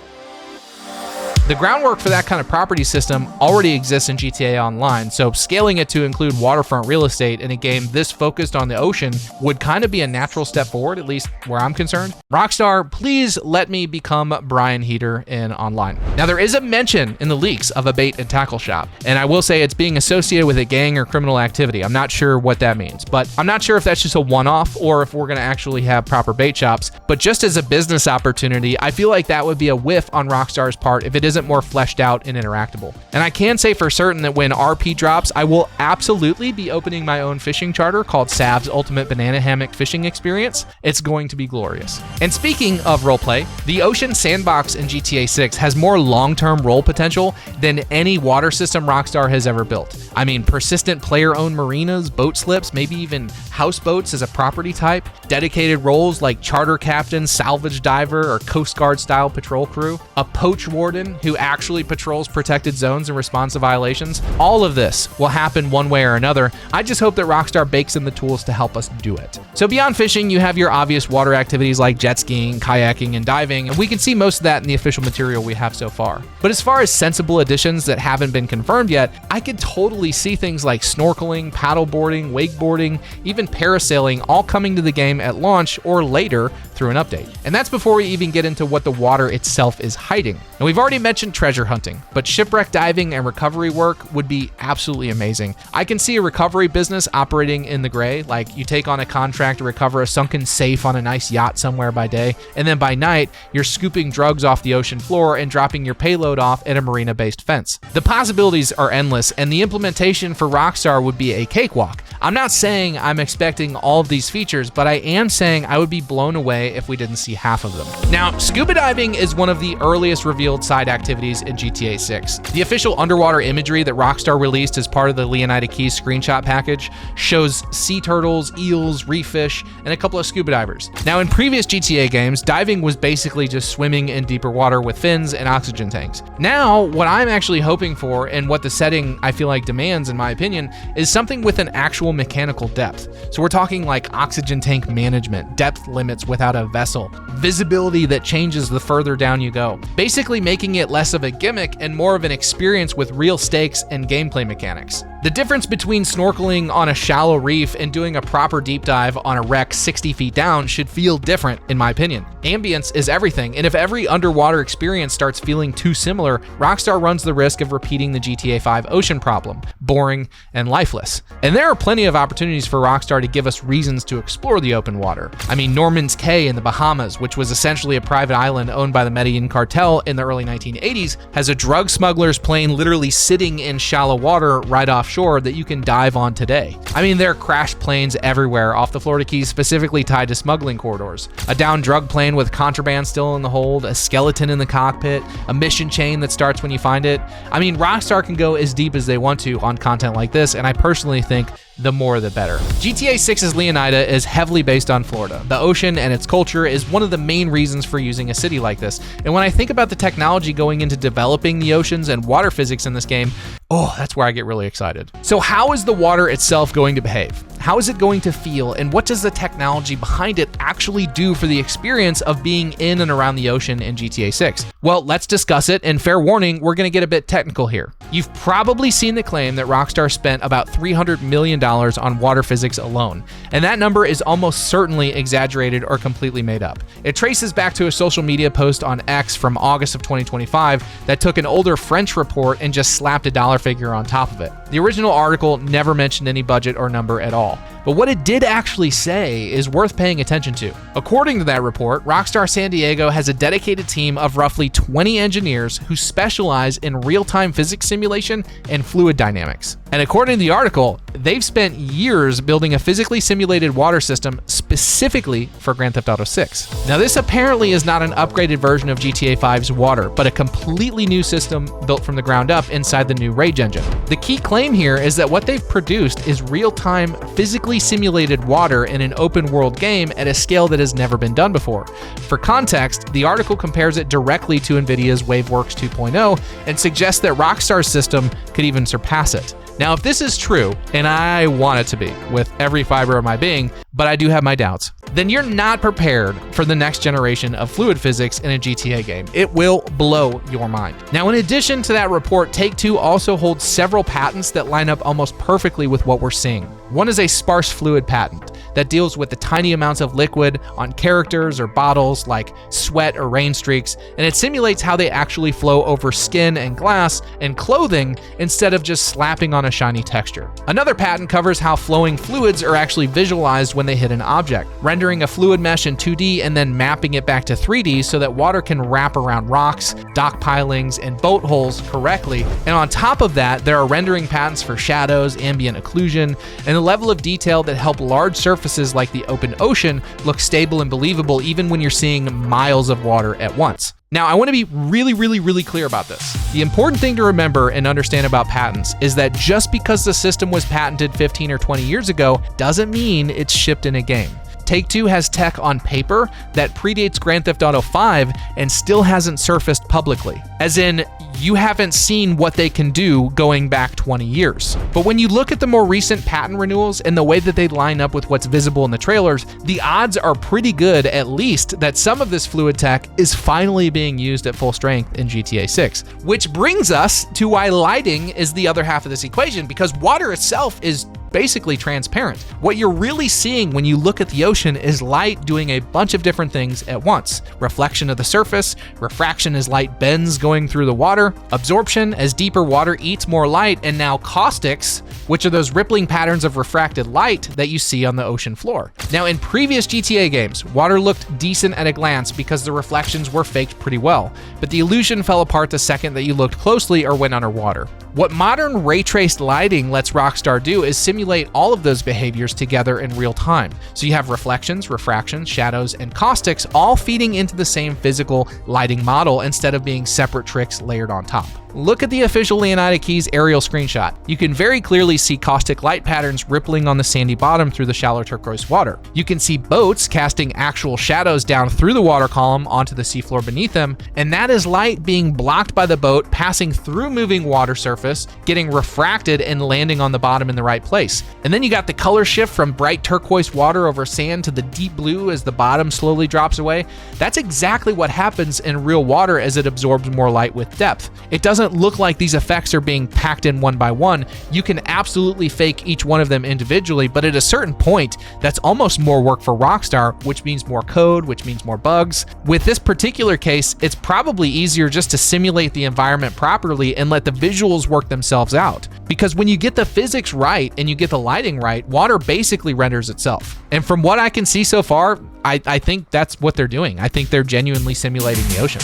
The groundwork for that kind of property system already exists in GTA Online, so scaling it to include waterfront real estate in a game this focused on the ocean would kind of be a natural step forward, at least where I'm concerned. Rockstar, please let me become Brian Heater in Online. Now, there is a mention in the leaks of a bait and tackle shop, and I will say it's being associated with a gang or criminal activity. I'm not sure what that means, but I'm not sure if that's just a one-off or if we're going to actually have proper bait shops. But just as a business opportunity, I feel like that would be a whiff on Rockstar's part if it isn't more fleshed out and interactable. And I can say for certain that when RP drops, I will absolutely be opening my own fishing charter called Sav's Ultimate Banana Hammock Fishing Experience. It's going to be glorious. And speaking of roleplay, the Ocean Sandbox in GTA 6 has more long-term role potential than any water system Rockstar has ever built. I mean, persistent player-owned marinas, boat slips, maybe even houseboats as a property type, dedicated roles like charter captain, salvage diver, or Coast Guard-style patrol crew, a poach warden who actually patrols protected zones and responds to violations. All of this will happen one way or another. I just hope that Rockstar bakes in the tools to help us do it. So beyond fishing, you have your obvious water activities like jet skiing, kayaking, and diving, and we can see most of that in the official material we have so far. But as far as sensible additions that haven't been confirmed yet, I could totally see things like snorkeling, paddleboarding, wakeboarding, even parasailing all coming to the game at launch or later through an update. And that's before we even get into what the water itself is hiding. Now, we've already mentioned treasure hunting, but shipwreck diving and recovery work would be absolutely amazing. I can see a recovery business operating in the gray, like you take on a contract to recover a sunken safe on a nice yacht somewhere by day, and then by night, you're scooping drugs off the ocean floor and dropping your payload off at a marina-based fence. The possibilities are endless, and the implementation for Rockstar would be a cakewalk. I'm not saying I'm expecting all of these features, but I am saying I would be blown away if we didn't see half of them. Now, scuba diving is one of the earliest revealed side activities in GTA 6. The official underwater imagery that Rockstar released as part of the Leonida Keys screenshot package shows sea turtles, eels, reef fish, and a couple of scuba divers. Now, in previous GTA games, diving was basically just swimming in deeper water with fins and oxygen tanks. Now, what I'm actually hoping for, and what the setting I feel like demands in my opinion, is something with an actual mechanical depth. So we're talking like oxygen tank management, depth limits without a vessel, visibility that changes the further down you go, basically making it less of a gimmick and more of an experience with real stakes and gameplay mechanics. The difference between snorkeling on a shallow reef and doing a proper deep dive on a wreck 60 feet down should feel different, in my opinion. Ambience is everything, and if every underwater experience starts feeling too similar, Rockstar runs the risk of repeating the GTA 5 ocean problem, boring and lifeless. And there are plenty of opportunities for Rockstar to give us reasons to explore the open water. I mean, Norman's Cay in the Bahamas, which was essentially a private island owned by the Medellin cartel in the early 1980s, has a drug smuggler's plane literally sitting in shallow water right offshore that you can dive on today. I mean, there are crashed planes everywhere off the Florida Keys specifically tied to smuggling corridors. A downed drug plane with contraband still in the hold, a skeleton in the cockpit, a mission chain that starts when you find it. I mean, Rockstar can go as deep as they want to on content like this, and I personally think the more the better. GTA 6's Leonida is heavily based on Florida. The ocean and its culture is one of the main reasons for using a city like this. And when I think about the technology going into developing the oceans and water physics in this game, oh, that's where I get really excited. So how is the water itself going to behave? How is it going to feel? And what does the technology behind it actually do for the experience of being in and around the ocean in GTA 6? Well, let's discuss it, and fair warning, we're going to get a bit technical here. You've probably seen the claim that Rockstar spent about $300 million on water physics alone, and that number is almost certainly exaggerated or completely made up. It traces back to a social media post on X from August of 2025 that took an older French report and just slapped a dollar figure on top of it. The original article never mentioned any budget or number at all. But what it did actually say is worth paying attention to. According to that report, Rockstar San Diego has a dedicated team of roughly 20 engineers who specialize in real-time physics simulation and fluid dynamics. And according to the article, they've spent years building a physically simulated water system specifically for Grand Theft Auto 6. Now, this apparently is not an upgraded version of GTA 5's water, but a completely new system built from the ground up inside the new Rage engine. The key claim here is that what they've produced is real-time, physically simulated water in an open-world game at a scale that has never been done before. For context, the article compares it directly to NVIDIA's WaveWorks 2.0 and suggests that Rockstar's system could even surpass it. Now, if this is true, and I want it to be with every fiber of my being, but I do have my doubts, then you're not prepared for the next generation of fluid physics in a GTA game. It will blow your mind. Now, in addition to that report, Take-Two also holds several patents that line up almost perfectly with what we're seeing. One is a sparse fluid patent that deals with the tiny amounts of liquid on characters or bottles like sweat or rain streaks, and it simulates how they actually flow over skin and glass and clothing instead of just slapping on a shiny texture. Another patent covers how flowing fluids are actually visualized when they hit an object, rendering a fluid mesh in 2D and then mapping it back to 3D so that water can wrap around rocks, dock pilings, and boat holes correctly. And on top of that, there are rendering patents for shadows, ambient occlusion, and the level of detail that help large surfaces like the open ocean look stable and believable even when you're seeing miles of water at once. Now, I want to be really clear about this. The important thing to remember and understand about patents is that just because the system was patented 15 or 20 years ago doesn't mean it's shipped in a game. Take-Two has tech on paper that predates Grand Theft Auto 5 and still hasn't surfaced publicly. As in, you haven't seen what they can do going back 20 years. But when you look at the more recent patent renewals and the way that they line up with what's visible in the trailers, the odds are pretty good, at least, that some of this fluid tech is finally being used at full strength in GTA 6. Which brings us to why lighting is the other half of this equation, because water itself is basically transparent. What you're really seeing when you look at the ocean is light doing a bunch of different things at once. Reflection of the surface, refraction as light bends going through the water, absorption as deeper water eats more light, and now caustics, which are those rippling patterns of refracted light that you see on the ocean floor. Now, in previous GTA games, water looked decent at a glance because the reflections were faked pretty well, but the illusion fell apart the second that you looked closely or went underwater. What modern ray-traced lighting lets Rockstar do is simulate all of those behaviors together in real time. So you have reflections, refractions, shadows, and caustics all feeding into the same physical lighting model instead of being separate tricks layered on top. Look at the official Leonida Keys aerial screenshot. You can very clearly see caustic light patterns rippling on the sandy bottom through the shallow turquoise water. You can see boats casting actual shadows down through the water column onto the seafloor beneath them, and that is light being blocked by the boat passing through moving water surface, getting refracted and landing on the bottom in the right place. And then you got the color shift from bright turquoise water over sand to the deep blue as the bottom slowly drops away. That's exactly what happens in real water as it absorbs more light with depth. It doesn't look like these effects are being packed in one by one. You can absolutely fake each one of them individually, but at a certain point, that's almost more work for Rockstar, which means more code, which means more bugs. With this particular case, it's probably easier just to simulate the environment properly and let the visuals work themselves out. Because when you get the physics right and you get the lighting right, water basically renders itself. And from what I can see so far, I think that's what they're doing. I think they're genuinely simulating the ocean.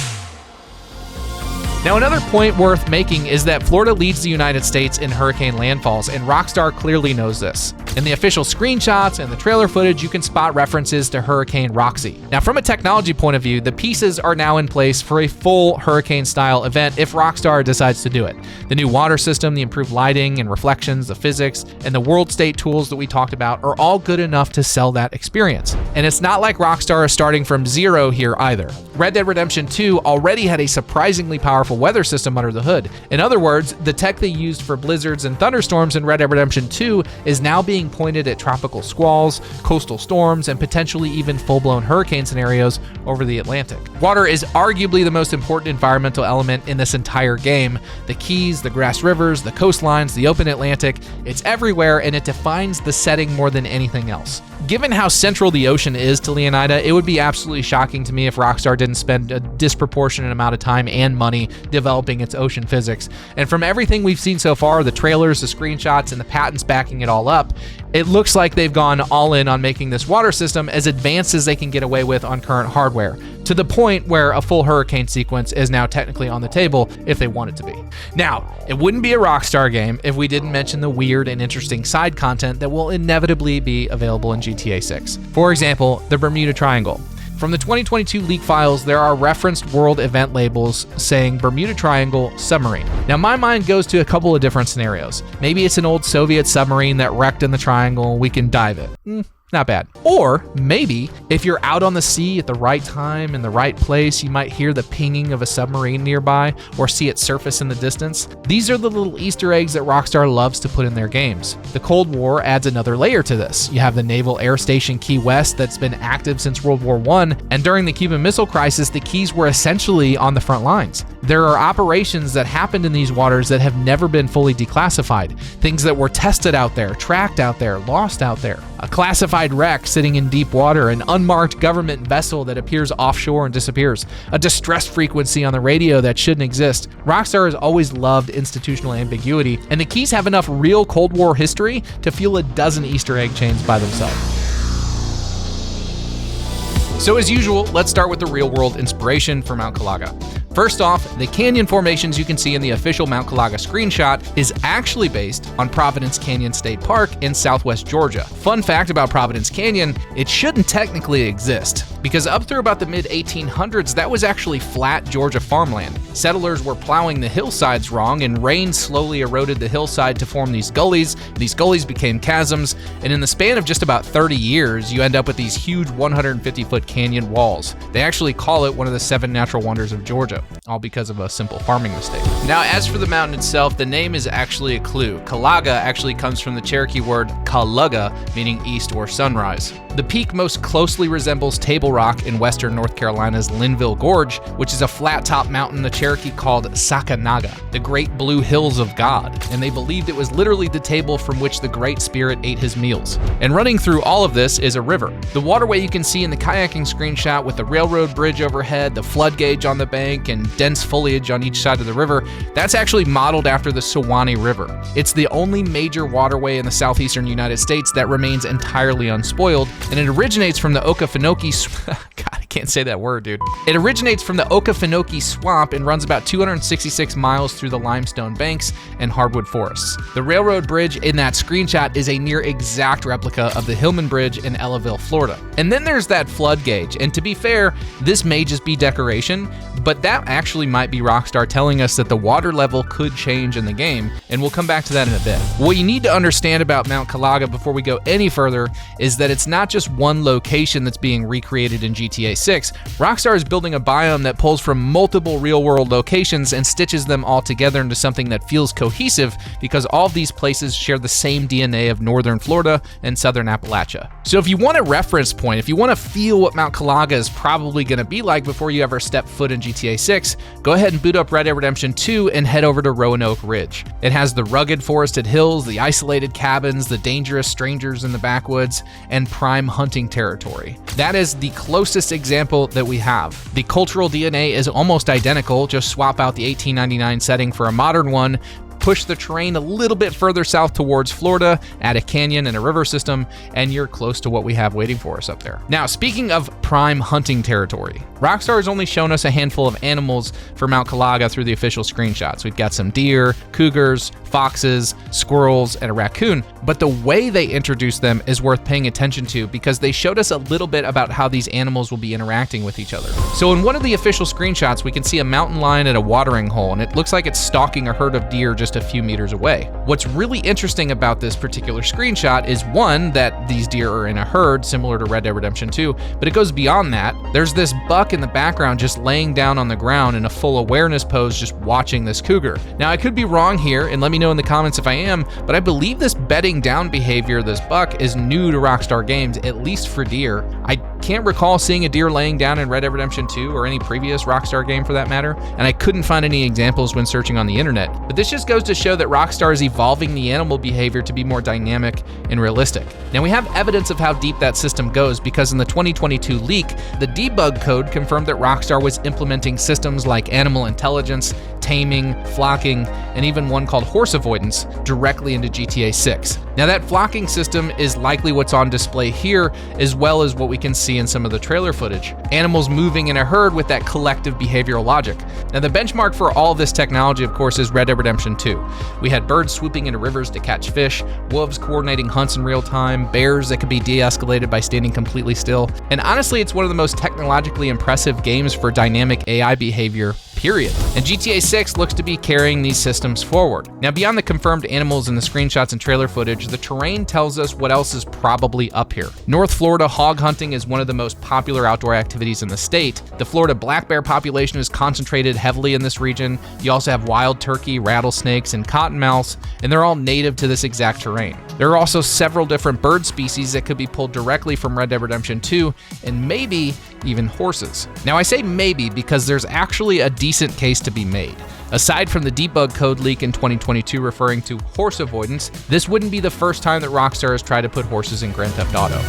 Now, another point worth making is that Florida leads the United States in hurricane landfalls, and Rockstar clearly knows this. In the official screenshots and the trailer footage, you can spot references to Hurricane Roxy. Now, from a technology point of view, the pieces are now in place for a full hurricane-style event if Rockstar decides to do it. The new water system, the improved lighting and reflections, the physics, and the world state tools that we talked about are all good enough to sell that experience. And it's not like Rockstar is starting from zero here either. Red Dead Redemption 2 already had a surprisingly powerful weather system under the hood. In other words, the tech they used for blizzards and thunderstorms in Red Dead Redemption 2 is now being pointed at tropical squalls, coastal storms, and potentially even full-blown hurricane scenarios over the Atlantic. Water is arguably the most important environmental element in this entire game. The Keys, the grass rivers, the coastlines, the open Atlantic, it's everywhere, and it defines the setting more than anything else. Given how central the ocean is to Leonida, it would be absolutely shocking to me if Rockstar didn't spend a disproportionate amount of time and money developing its ocean physics. And from everything we've seen so far, the trailers, the screenshots, and the patents backing it all up, it looks like they've gone all in on making this water system as advanced as they can get away with on current hardware, to the point where a full hurricane sequence is now technically on the table if they want it to be. Now, it wouldn't be a Rockstar game if we didn't mention the weird and interesting side content that will inevitably be available in GTA 6. For example, the Bermuda Triangle. From the 2022 leak files, there are referenced world event labels saying Bermuda Triangle submarine. Now, my mind goes to a couple of different scenarios. Maybe it's an old Soviet submarine that wrecked in the triangle, we can dive it. Not bad. Or maybe if you're out on the sea at the right time in the right place, you might hear the pinging of a submarine nearby or see it surface in the distance. These are the little Easter eggs that Rockstar loves to put in their games. The Cold War adds another layer to this. You have the Naval Air Station Key West that's been active since World War I, and during the Cuban Missile Crisis, the Keys were essentially on the front lines. There are operations that happened in these waters that have never been fully declassified. Things that were tested out there, tracked out there, lost out there. A classified wreck sitting in deep water, an unmarked government vessel that appears offshore and disappears, a distress frequency on the radio that shouldn't exist. Rockstar has always loved institutional ambiguity, and the Keys have enough real Cold War history to fuel a dozen Easter egg chains by themselves. So as usual, let's start with the real-world inspiration for Mount Calaga. First off, the canyon formations you can see in the official Mount Calaga screenshot is actually based on Providence Canyon State Park in southwest Georgia. Fun fact about Providence Canyon, it shouldn't technically exist, because up through about the mid-1800s, that was actually flat Georgia farmland. Settlers were plowing the hillsides wrong, and rain slowly eroded the hillside to form these gullies. These gullies became chasms, and in the span of just about 30 years, you end up with these huge 150-foot canyon walls. They actually call it one of the 7 natural wonders of Georgia, all because of a simple farming mistake. Now, as for the mountain itself, the name is actually a clue. Calaga actually comes from the Cherokee word Calaga, meaning east or sunrise. The peak most closely resembles Table Rock in western North Carolina's Linville Gorge, which is a flat-top mountain the Cherokee called Sakanaga, the Great Blue Hills of God, and they believed it was literally the table from which the Great Spirit ate his meals. And running through all of this is a river. The waterway you can see in the kayaking screenshot with the railroad bridge overhead, the flood gauge on the bank, and dense foliage on each side of the river, that's actually modeled after the Suwannee River. It's the only major waterway in the southeastern United States that remains entirely unspoiled, and it originates from the Okefenokee God, I can't say that word, dude. It originates from the Okefenokee Swamp and runs about 266 miles through the limestone banks and hardwood forests. The railroad bridge in that screenshot is a near exact replica of the Hillman Bridge in Ellaville, Florida. And then there's that flood gauge, and to be fair, this may just be decoration, but that actually might be Rockstar telling us that the water level could change in the game, and we'll come back to that in a bit. What you need to understand about Mount Calaga before we go any further is that it's not just one location that's being recreated in GTA 6. Rockstar is building a biome that pulls from multiple real-world locations and stitches them all together into something that feels cohesive, because all of these places share the same DNA of northern Florida and southern Appalachia. So if you want a reference point, if you want to feel what Mount Calaga is probably going to be like before you ever step foot in GTA 6, go ahead and boot up Red Dead Redemption 2 and head over to Roanoke Ridge. It has the rugged forested hills, the isolated cabins, the dangerous strangers in the backwoods, and prime hunting territory. That is the closest example that we have. The cultural DNA is almost identical, just swap out the 1899 setting for a modern one, push the terrain a little bit further south towards Florida, add a canyon and a river system, and you're close to what we have waiting for us up there. Now, speaking of prime hunting territory, Rockstar has only shown us a handful of animals for Mount Calaga through the official screenshots. We've got some deer, cougars, foxes, squirrels, and a raccoon, but the way they introduced them is worth paying attention to because they showed us a little bit about how these animals will be interacting with each other. So in one of the official screenshots, we can see a mountain lion at a watering hole, and it looks like it's stalking a herd of deer just a few meters away. What's really interesting about this particular screenshot is, one, that these deer are in a herd similar to Red Dead Redemption 2, but it goes beyond that. There's this buck in the background just laying down on the ground in a full awareness pose just watching this cougar. Now, I could be wrong here, and let me know in the comments if I am, but I believe this bedding down behavior, this buck, is new to Rockstar games, at least for deer. I can't recall seeing a deer laying down in Red Dead Redemption 2 or any previous Rockstar game for that matter, and I couldn't find any examples when searching on the internet. But this just goes goes to show that Rockstar is evolving the animal behavior to be more dynamic and realistic. Now, we have evidence of how deep that system goes because in the 2022 leak, the debug code confirmed that Rockstar was implementing systems like animal intelligence, taming, flocking, and even one called horse avoidance directly into GTA 6. Now, that flocking system is likely what's on display here, as well as what we can see in some of the trailer footage. Animals moving in a herd with that collective behavioral logic. Now, the benchmark for all of this technology, of course, is Red Dead Redemption 2. We had birds swooping into rivers to catch fish, wolves coordinating hunts in real time, bears that could be de-escalated by standing completely still. And honestly, it's one of the most technologically impressive games for dynamic AI behavior, period. And GTA 6 looks to be carrying these systems forward. Now, beyond the confirmed animals in the screenshots and trailer footage, the terrain tells us what else is probably up here. North Florida hog hunting is one of the most popular outdoor activities in the state. The Florida black bear population is concentrated heavily in this region. You also have wild turkey, rattlesnakes, and cottonmouths, and they're all native to this exact terrain. There are also several different bird species that could be pulled directly from Red Dead Redemption 2, and maybe even horses. Now, I say maybe because there's actually a decent case to be made. Aside from the debug code leak in 2022 referring to horse avoidance, this wouldn't be the first time that Rockstar has tried to put horses in Grand Theft Auto.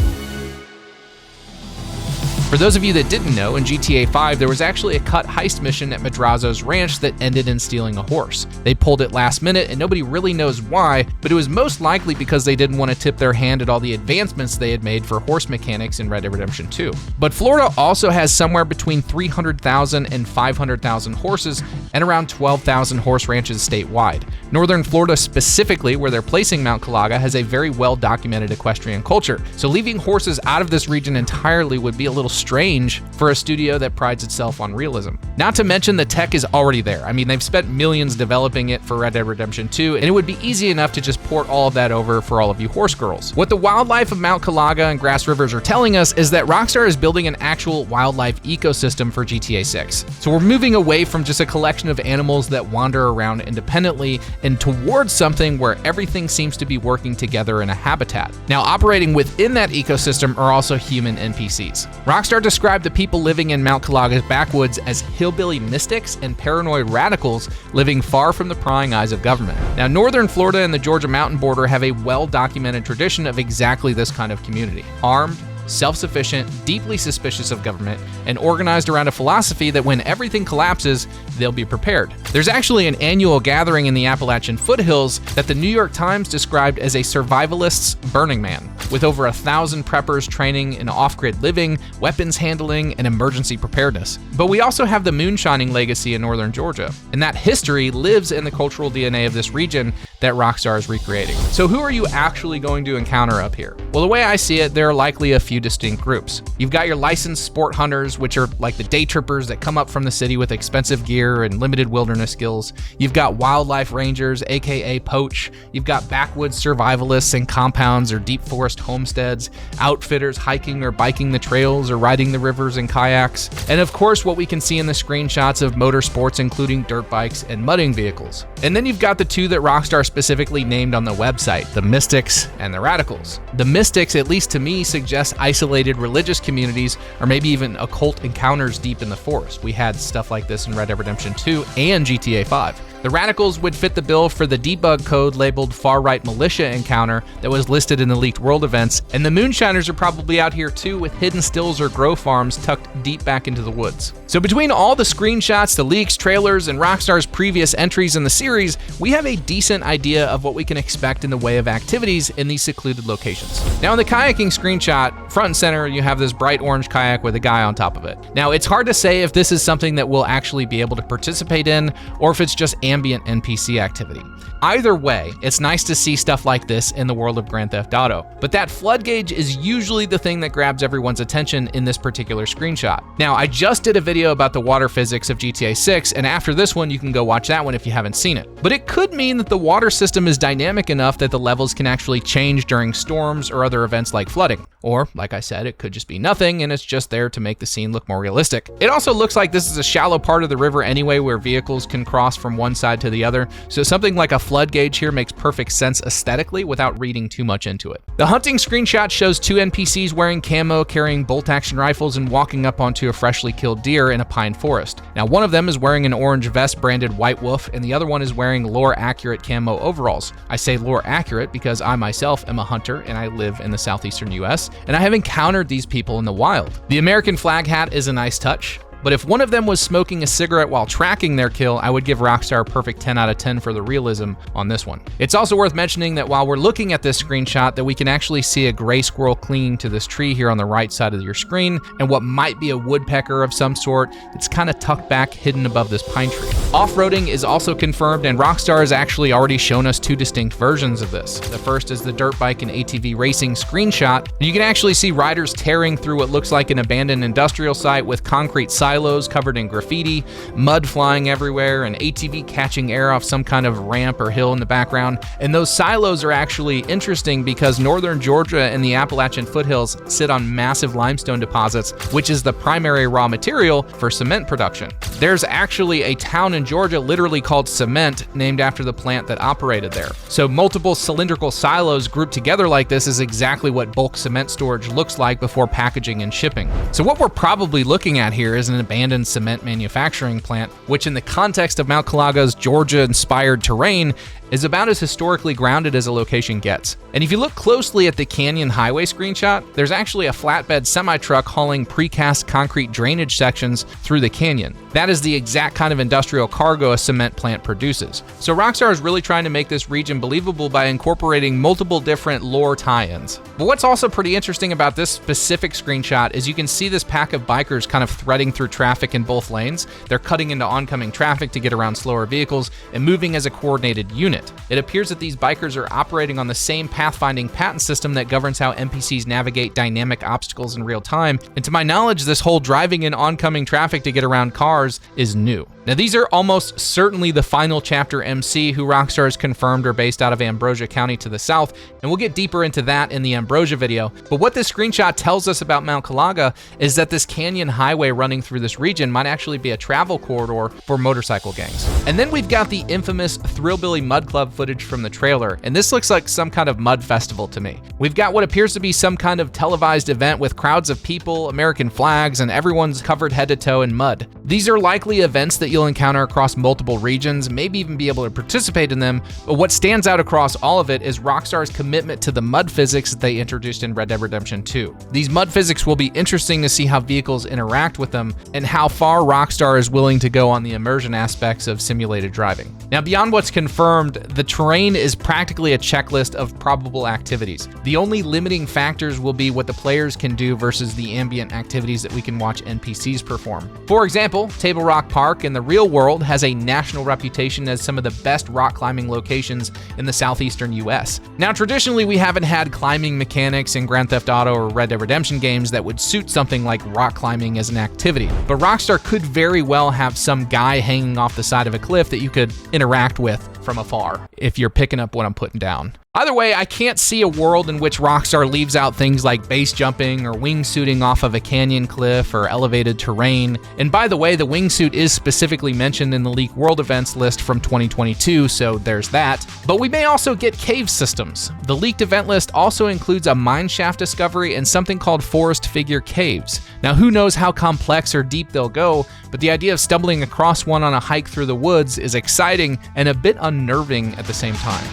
For those of you that didn't know, in GTA 5, there was actually a cut heist mission at Madrazo's ranch that ended in stealing a horse. They pulled it last minute, and nobody really knows why, but it was most likely because they didn't want to tip their hand at all the advancements they had made for horse mechanics in Red Dead Redemption 2. But Florida also has somewhere between 300,000 and 500,000 horses, and around 12,000 horse ranches statewide. Northern Florida specifically, where they're placing Mount Calaga, has a very well-documented equestrian culture, so leaving horses out of this region entirely would be a little strange for a studio that prides itself on realism. Not to mention the tech is already there. I mean, they've spent millions developing it for Red Dead Redemption 2, and it would be easy enough to just port all of that over for all of you horse girls. What the wildlife of Mount Calaga and Grass Rivers are telling us is that Rockstar is building an actual wildlife ecosystem for GTA 6. So we're moving away from just a collection of animals that wander around independently and towards something where everything seems to be working together in a habitat. Now, operating within that ecosystem are also human NPCs. Rockstar described the people living in Mount Calaga's backwoods as hillbilly mystics and paranoid radicals living far from the prying eyes of government. Now, northern Florida and the Georgia mountain border have a well-documented tradition of exactly this kind of community. Armed, self-sufficient, deeply suspicious of government, and organized around a philosophy that when everything collapses, they'll be prepared. There's actually an annual gathering in the Appalachian foothills that the New York Times described as a survivalist's Burning Man, with over 1,000 preppers training in off-grid living, weapons handling, and emergency preparedness. But we also have the moonshining legacy in northern Georgia, and that history lives in the cultural DNA of this region that Rockstar is recreating. So who are you actually going to encounter up here? Well, the way I see it, there are likely a few distinct groups. You've got your licensed sport hunters, which are like the day trippers that come up from the city with expensive gear and limited wilderness skills. You've got wildlife rangers, aka poach. You've got backwoods survivalists in compounds or deep forest homesteads, outfitters hiking or biking the trails or riding the rivers in kayaks, and of course what we can see in the screenshots of motorsports, including dirt bikes and mudding vehicles. And then you've got the two that Rockstar specifically named on the website, the mystics and the radicals. The mystics, at least to me, suggest isolated religious communities or maybe even occult encounters deep in the forest. We had stuff like this in Red Dead Redemption 2 and GTA 5. The radicals would fit the bill for the debug code labeled far-right militia encounter that was listed in the leaked world events, and the Moonshiners are probably out here too with hidden stills or grow farms tucked deep back into the woods. So between all the screenshots, the leaks, trailers, and Rockstar's previous entries in the series, we have a decent idea of what we can expect in the way of activities in these secluded locations. Now in the kayaking screenshot, front and center, you have this bright orange kayak with a guy on top of it. Now it's hard to say if this is something that we'll actually be able to participate in or if it's just ambient NPC activity. Either way, it's nice to see stuff like this in the world of Grand Theft Auto, but that flood gauge is usually the thing that grabs everyone's attention in this particular screenshot. Now, I just did a video about the water physics of GTA 6, and after this one, you can go watch that one if you haven't seen it. But it could mean that the water system is dynamic enough that the levels can actually change during storms or other events like flooding. Or, like I said, it could just be nothing, and it's just there to make the scene look more realistic. It also looks like this is a shallow part of the river anyway where vehicles can cross from one side side to the other, so something like a flood gauge here makes perfect sense aesthetically without reading too much into it. The hunting screenshot shows 2 NPCs wearing camo, carrying bolt-action rifles, and walking up onto a freshly killed deer in a pine forest. Now, one of them is wearing an orange vest branded White Wolf, and the other one is wearing lore-accurate camo overalls. I say lore-accurate because I myself am a hunter and I live in the southeastern US, and I have encountered these people in the wild. The American flag hat is a nice touch, but if one of them was smoking a cigarette while tracking their kill, I would give Rockstar a perfect 10 out of 10 for the realism on this one. It's also worth mentioning that while we're looking at this screenshot, that we can actually see a gray squirrel clinging to this tree here on the right side of your screen, and what might be a woodpecker of some sort. It's kind of tucked back, hidden above this pine tree. Off-roading is also confirmed, and Rockstar has actually already shown us 2 distinct versions of this. The first is the dirt bike and ATV racing screenshot. You can actually see riders tearing through what looks like an abandoned industrial site with concrete silos covered in graffiti, mud flying everywhere, an ATV catching air off some kind of ramp or hill in the background. And those silos are actually interesting because northern Georgia and the Appalachian foothills sit on massive limestone deposits, which is the primary raw material for cement production. There's actually a town in Georgia literally called Cement, named after the plant that operated there. So multiple cylindrical silos grouped together like this is exactly what bulk cement storage looks like before packaging and shipping. So what we're probably looking at here is an abandoned cement manufacturing plant, which in the context of Mount Calaga's Georgia-inspired terrain is about as historically grounded as a location gets. And if you look closely at the Canyon Highway screenshot, there's actually a flatbed semi-truck hauling precast concrete drainage sections through the canyon. That is the exact kind of industrial cargo a cement plant produces. So Rockstar is really trying to make this region believable by incorporating multiple different lore tie-ins. But what's also pretty interesting about this specific screenshot is you can see this pack of bikers kind of threading through traffic in both lanes. They're cutting into oncoming traffic to get around slower vehicles and moving as a coordinated unit. It appears that these bikers are operating on the same pathfinding patent system that governs how NPCs navigate dynamic obstacles in real time, and to my knowledge, this whole driving in oncoming traffic to get around cars is new. Now, these are almost certainly the final chapter MC, who Rockstar has confirmed are based out of Ambrosia County to the south, and we'll get deeper into that in the Ambrosia video. But what this screenshot tells us about Mount Calaga is that this canyon highway running through this region might actually be a travel corridor for motorcycle gangs. And then we've got the infamous Thrillbilly Mud Club footage from the trailer, and this looks like some kind of mud festival to me. We've got what appears to be some kind of televised event with crowds of people, American flags, and everyone's covered head to toe in mud. These are likely events that you'll encounter across multiple regions, maybe even be able to participate in them, but what stands out across all of it is Rockstar's commitment to the mud physics that they introduced in Red Dead Redemption 2. These mud physics will be interesting to see how vehicles interact with them and how far Rockstar is willing to go on the immersion aspects of simulated driving. Now, beyond what's confirmed, the terrain is practically a checklist of probable activities. The only limiting factors will be what the players can do versus the ambient activities that we can watch NPCs perform. For example, Table Rock Park in the real world has a national reputation as some of the best rock climbing locations in the southeastern US. Now, traditionally, we haven't had climbing mechanics in Grand Theft Auto or Red Dead Redemption games that would suit something like rock climbing as an activity, but Rockstar could very well have some guy hanging off the side of a cliff that you could interact with from afar, if you're picking up what I'm putting down. Either way, I can't see a world in which Rockstar leaves out things like base jumping or wingsuiting off of a canyon cliff or elevated terrain. And by the way, the wingsuit is specifically mentioned in the leaked world events list from 2022, so there's that. But we may also get cave systems. The leaked event list also includes a mineshaft discovery and something called forest figure caves. Now, who knows how complex or deep they'll go, but the idea of stumbling across one on a hike through the woods is exciting and a bit unnerving at the same time.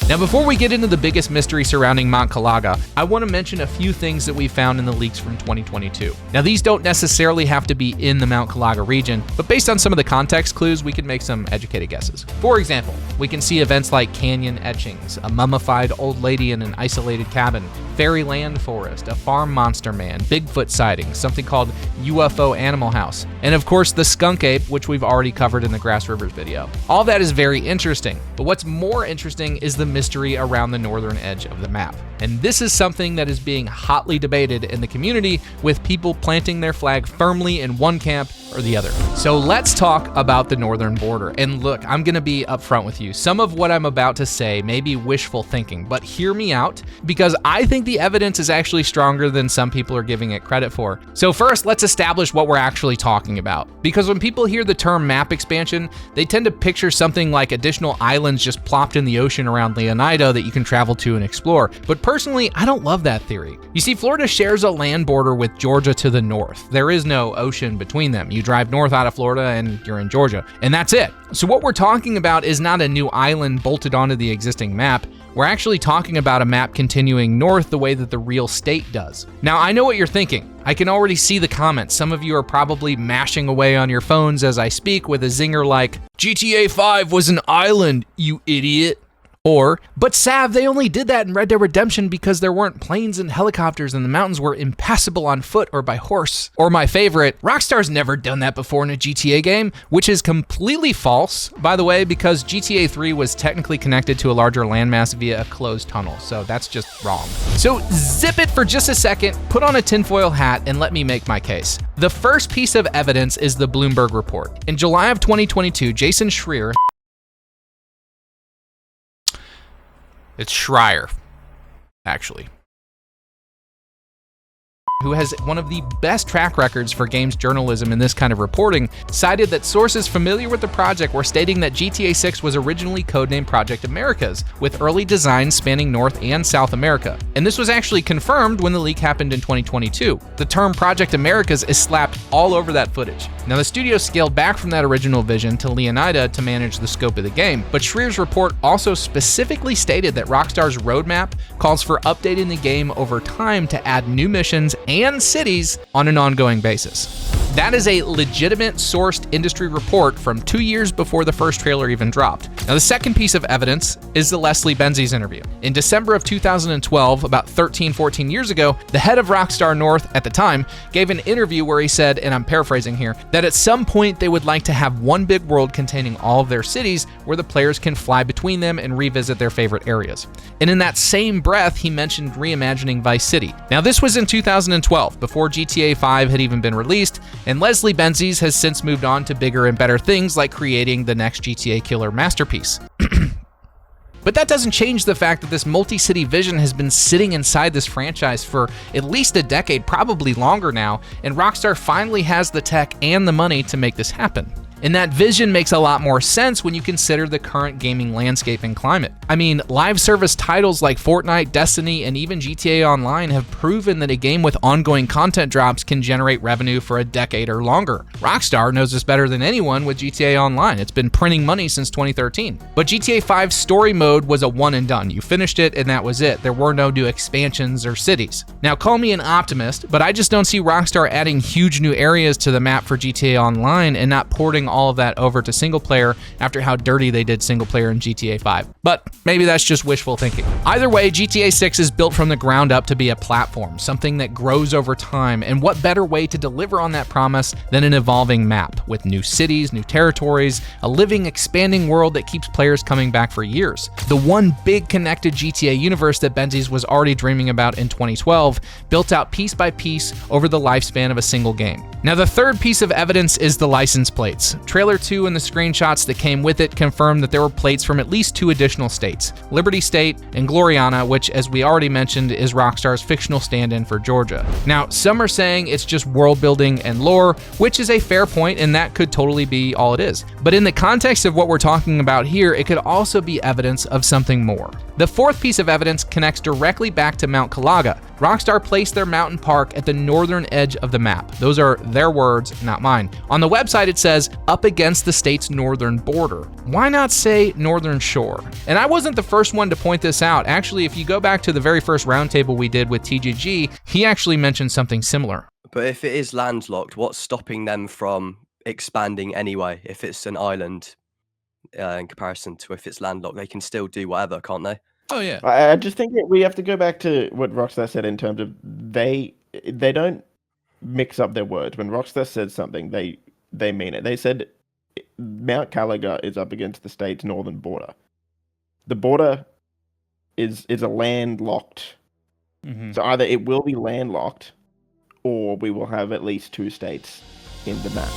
Now, before we get into the biggest mystery surrounding Mount Calaga, I want to mention a few things that we found in the leaks from 2022. Now, these don't necessarily have to be in the Mount Calaga region, but based on some of the context clues, we can make some educated guesses. For example, we can see events like canyon etchings, a mummified old lady in an isolated cabin, fairyland forest, a farm monster man, Bigfoot sightings, something called UFO Animal House, and of course the skunk ape, which we've already covered in the Grass Rivers video. All that is very interesting, but what's more interesting is the mystery around the northern edge of the map. And this is something that is being hotly debated in the community, with people planting their flag firmly in one camp or the other. So let's talk about the northern border. And look, I'm gonna be upfront with you. Some of what I'm about to say may be wishful thinking, but hear me out, because I think the evidence is actually stronger than some people are giving it credit for. So first, let's establish what we're actually talking about. Because when people hear the term map expansion, they tend to picture something like additional islands just plopped in the ocean around Leonida that you can travel to and explore. But personally, I don't love that theory. You see, Florida shares a land border with Georgia to the north. There is no ocean between them. You drive north out of Florida and you're in Georgia, and that's it. So what we're talking about is not a new island bolted onto the existing map. We're actually talking about a map continuing north the way that the real state does. Now, I know what you're thinking. I can already see the comments. Some of you are probably mashing away on your phones as I speak with a zinger like, GTA 5 was an island, you idiot. Or, but Sav, they only did that in Red Dead Redemption because there weren't planes and helicopters and the mountains were impassable on foot or by horse. Or my favorite, Rockstar's never done that before in a GTA game, which is completely false, by the way, because GTA 3 was technically connected to a larger landmass via a closed tunnel, so that's just wrong. So zip it for just a second, put on a tinfoil hat, and let me make my case. The first piece of evidence is the Bloomberg report. In July of 2022, Jason Schreier, it's Schreier, actually, who has one of the best track records for games journalism in this kind of reporting, cited that sources familiar with the project were stating that GTA 6 was originally codenamed Project Americas, with early designs spanning North and South America. And this was actually confirmed when the leak happened in 2022. The term Project Americas is slapped all over that footage. Now, the studio scaled back from that original vision to Leonida to manage the scope of the game, but Schreier's report also specifically stated that Rockstar's roadmap calls for updating the game over time to add new missions and cities on an ongoing basis. That is a legitimate sourced industry report from 2 years before the first trailer even dropped. Now, the second piece of evidence is the Leslie Benzies interview. In December of 2012, about 14 years ago, the head of Rockstar North at the time gave an interview where he said, and I'm paraphrasing here, that at some point they would like to have one big world containing all of their cities where the players can fly between them and revisit their favorite areas. And in that same breath, he mentioned reimagining Vice City. Now, this was in 2012, before GTA 5 had even been released, and Leslie Benzies has since moved on to bigger and better things like creating the next GTA killer masterpiece. But that doesn't change the fact that this multi-city vision has been sitting inside this franchise for at least a decade, probably longer now, and Rockstar finally has the tech and the money to make this happen. And that vision makes a lot more sense when you consider the current gaming landscape and climate. I mean, live service titles like Fortnite, Destiny, and even GTA Online have proven that a game with ongoing content drops can generate revenue for a decade or longer. Rockstar knows this better than anyone with GTA Online. It's been printing money since 2013. But GTA 5's story mode was a one and done. You finished it and that was it. There were no new expansions or cities. Now, call me an optimist, but I just don't see Rockstar adding huge new areas to the map for GTA Online and not porting all of that over to single player after how dirty they did single player in GTA 5. But maybe that's just wishful thinking. Either way, GTA 6 is built from the ground up to be a platform, something that grows over time, and what better way to deliver on that promise than an evolving map with new cities, new territories, a living, expanding world that keeps players coming back for years. The one big connected GTA universe that Benzies was already dreaming about in 2012, built out piece by piece over the lifespan of a single game. Now, the third piece of evidence is the license plates. Trailer 2 and the screenshots that came with it confirmed that there were plates from at least 2 additional states, Liberty State and Gloriana, which, as we already mentioned, is Rockstar's fictional stand-in for Georgia. Now, some are saying it's just world building and lore, which is a fair point, and that could totally be all it is. But in the context of what we're talking about here, it could also be evidence of something more. The fourth piece of evidence connects directly back to Mount Calaga. Rockstar placed their mountain park at the northern edge of the map. Those are their words, not mine. On the website, it says, up against the state's northern border. Why not say northern shore? And I wasn't the first one to point this out. Actually, if you go back to the very first roundtable we did with TGG, he actually mentioned something similar. But if it is landlocked, what's stopping them from expanding anyway? If it's an island, in comparison to if it's landlocked, they can still do whatever, can't they? Oh, yeah. I just think that we have to go back to what Rockstar said in terms of they don't mix up their words. When Rockstar said something, they mean it. They said Mount Calaga is up against the state's northern border. The border is a landlocked. Mm-hmm. So either it will be landlocked, or we will have at least 2 states in the map.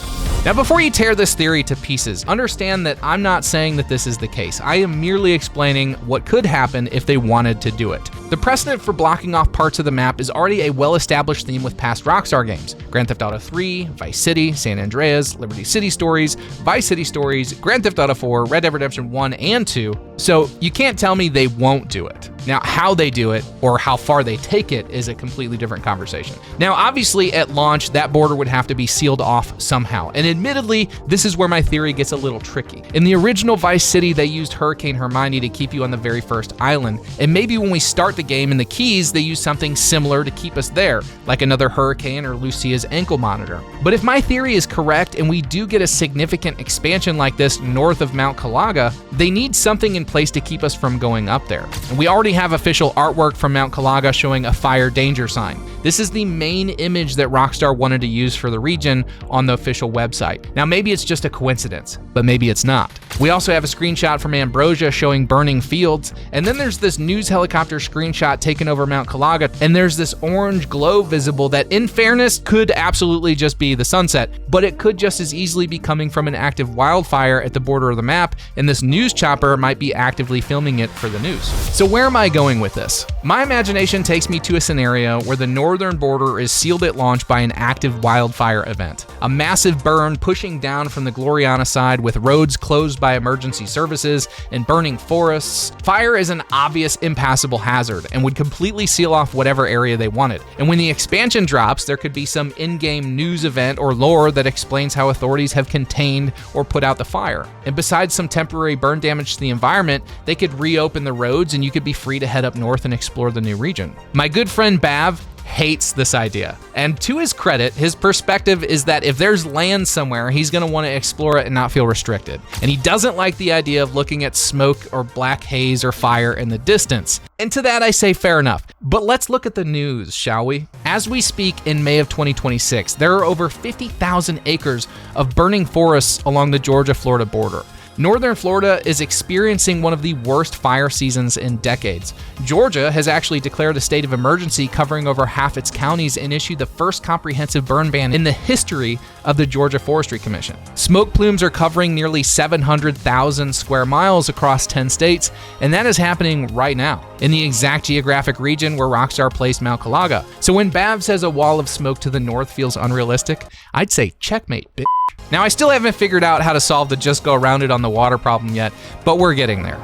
Now, before you tear this theory to pieces, understand that I'm not saying that this is the case. I am merely explaining what could happen if they wanted to do it. The precedent for blocking off parts of the map is already a well-established theme with past Rockstar games. Grand Theft Auto 3, Vice City, San Andreas, Liberty City Stories, Vice City Stories, Grand Theft Auto 4, Red Dead Redemption 1 and 2. So you can't tell me they won't do it. Now, how they do it or how far they take it is a completely different conversation. Now, obviously, at launch, that border would have to be sealed off somehow. And admittedly, this is where my theory gets a little tricky. In the original Vice City, they used Hurricane Hermione to keep you on the very first island. And maybe when we start the game in the Keys, they use something similar to keep us there, like another hurricane or Lucia's ankle monitor. But if my theory is correct and we do get a significant expansion like this north of Mount Calaga, they need something in place to keep us from going up there. And we already have official artwork from Mount Calaga showing a fire danger sign. This is the main image that Rockstar wanted to use for the region on the official website. Now, maybe it's just a coincidence, but maybe it's not. We also have a screenshot from Ambrosia showing burning fields, and then there's this news helicopter screenshot taken over Mount Calaga, and there's this orange glow visible that, in fairness, could absolutely just be the sunset, but it could just as easily be coming from an active wildfire at the border of the map, and this news chopper might be actively filming it for the news. So where am I going with this? My imagination takes me to a scenario where the northern border is sealed at launch by an active wildfire event. A massive burn pushing down from the Gloriana side with roads closed by emergency services and burning forests. Fire is an obvious impassable hazard and would completely seal off whatever area they wanted. And when the expansion drops, there could be some in-game news event or lore that explains how authorities have contained or put out the fire. And besides some temporary burn damage to the environment, they could reopen the roads and you could be free to head up north and explore the new region. My good friend Bav hates this idea. And to his credit, his perspective is that if there's land somewhere, he's going to want to explore it and not feel restricted. And he doesn't like the idea of looking at smoke or black haze or fire in the distance. And to that I say fair enough. But let's look at the news, shall we? As we speak in May of 2026, there are over 50,000 acres of burning forests along the Georgia-Florida border. Northern Florida is experiencing one of the worst fire seasons in decades. Georgia has actually declared a state of emergency covering over half its counties and issued the first comprehensive burn ban in the history of the Georgia Forestry Commission. Smoke plumes are covering nearly 700,000 square miles across 10 states, and that is happening right now in the exact geographic region where Rockstar placed Mount Calaga. So when Bav says a wall of smoke to the north feels unrealistic, I'd say checkmate, bitch. Now, I still haven't figured out how to solve the just go around it on the water problem yet, but we're getting there.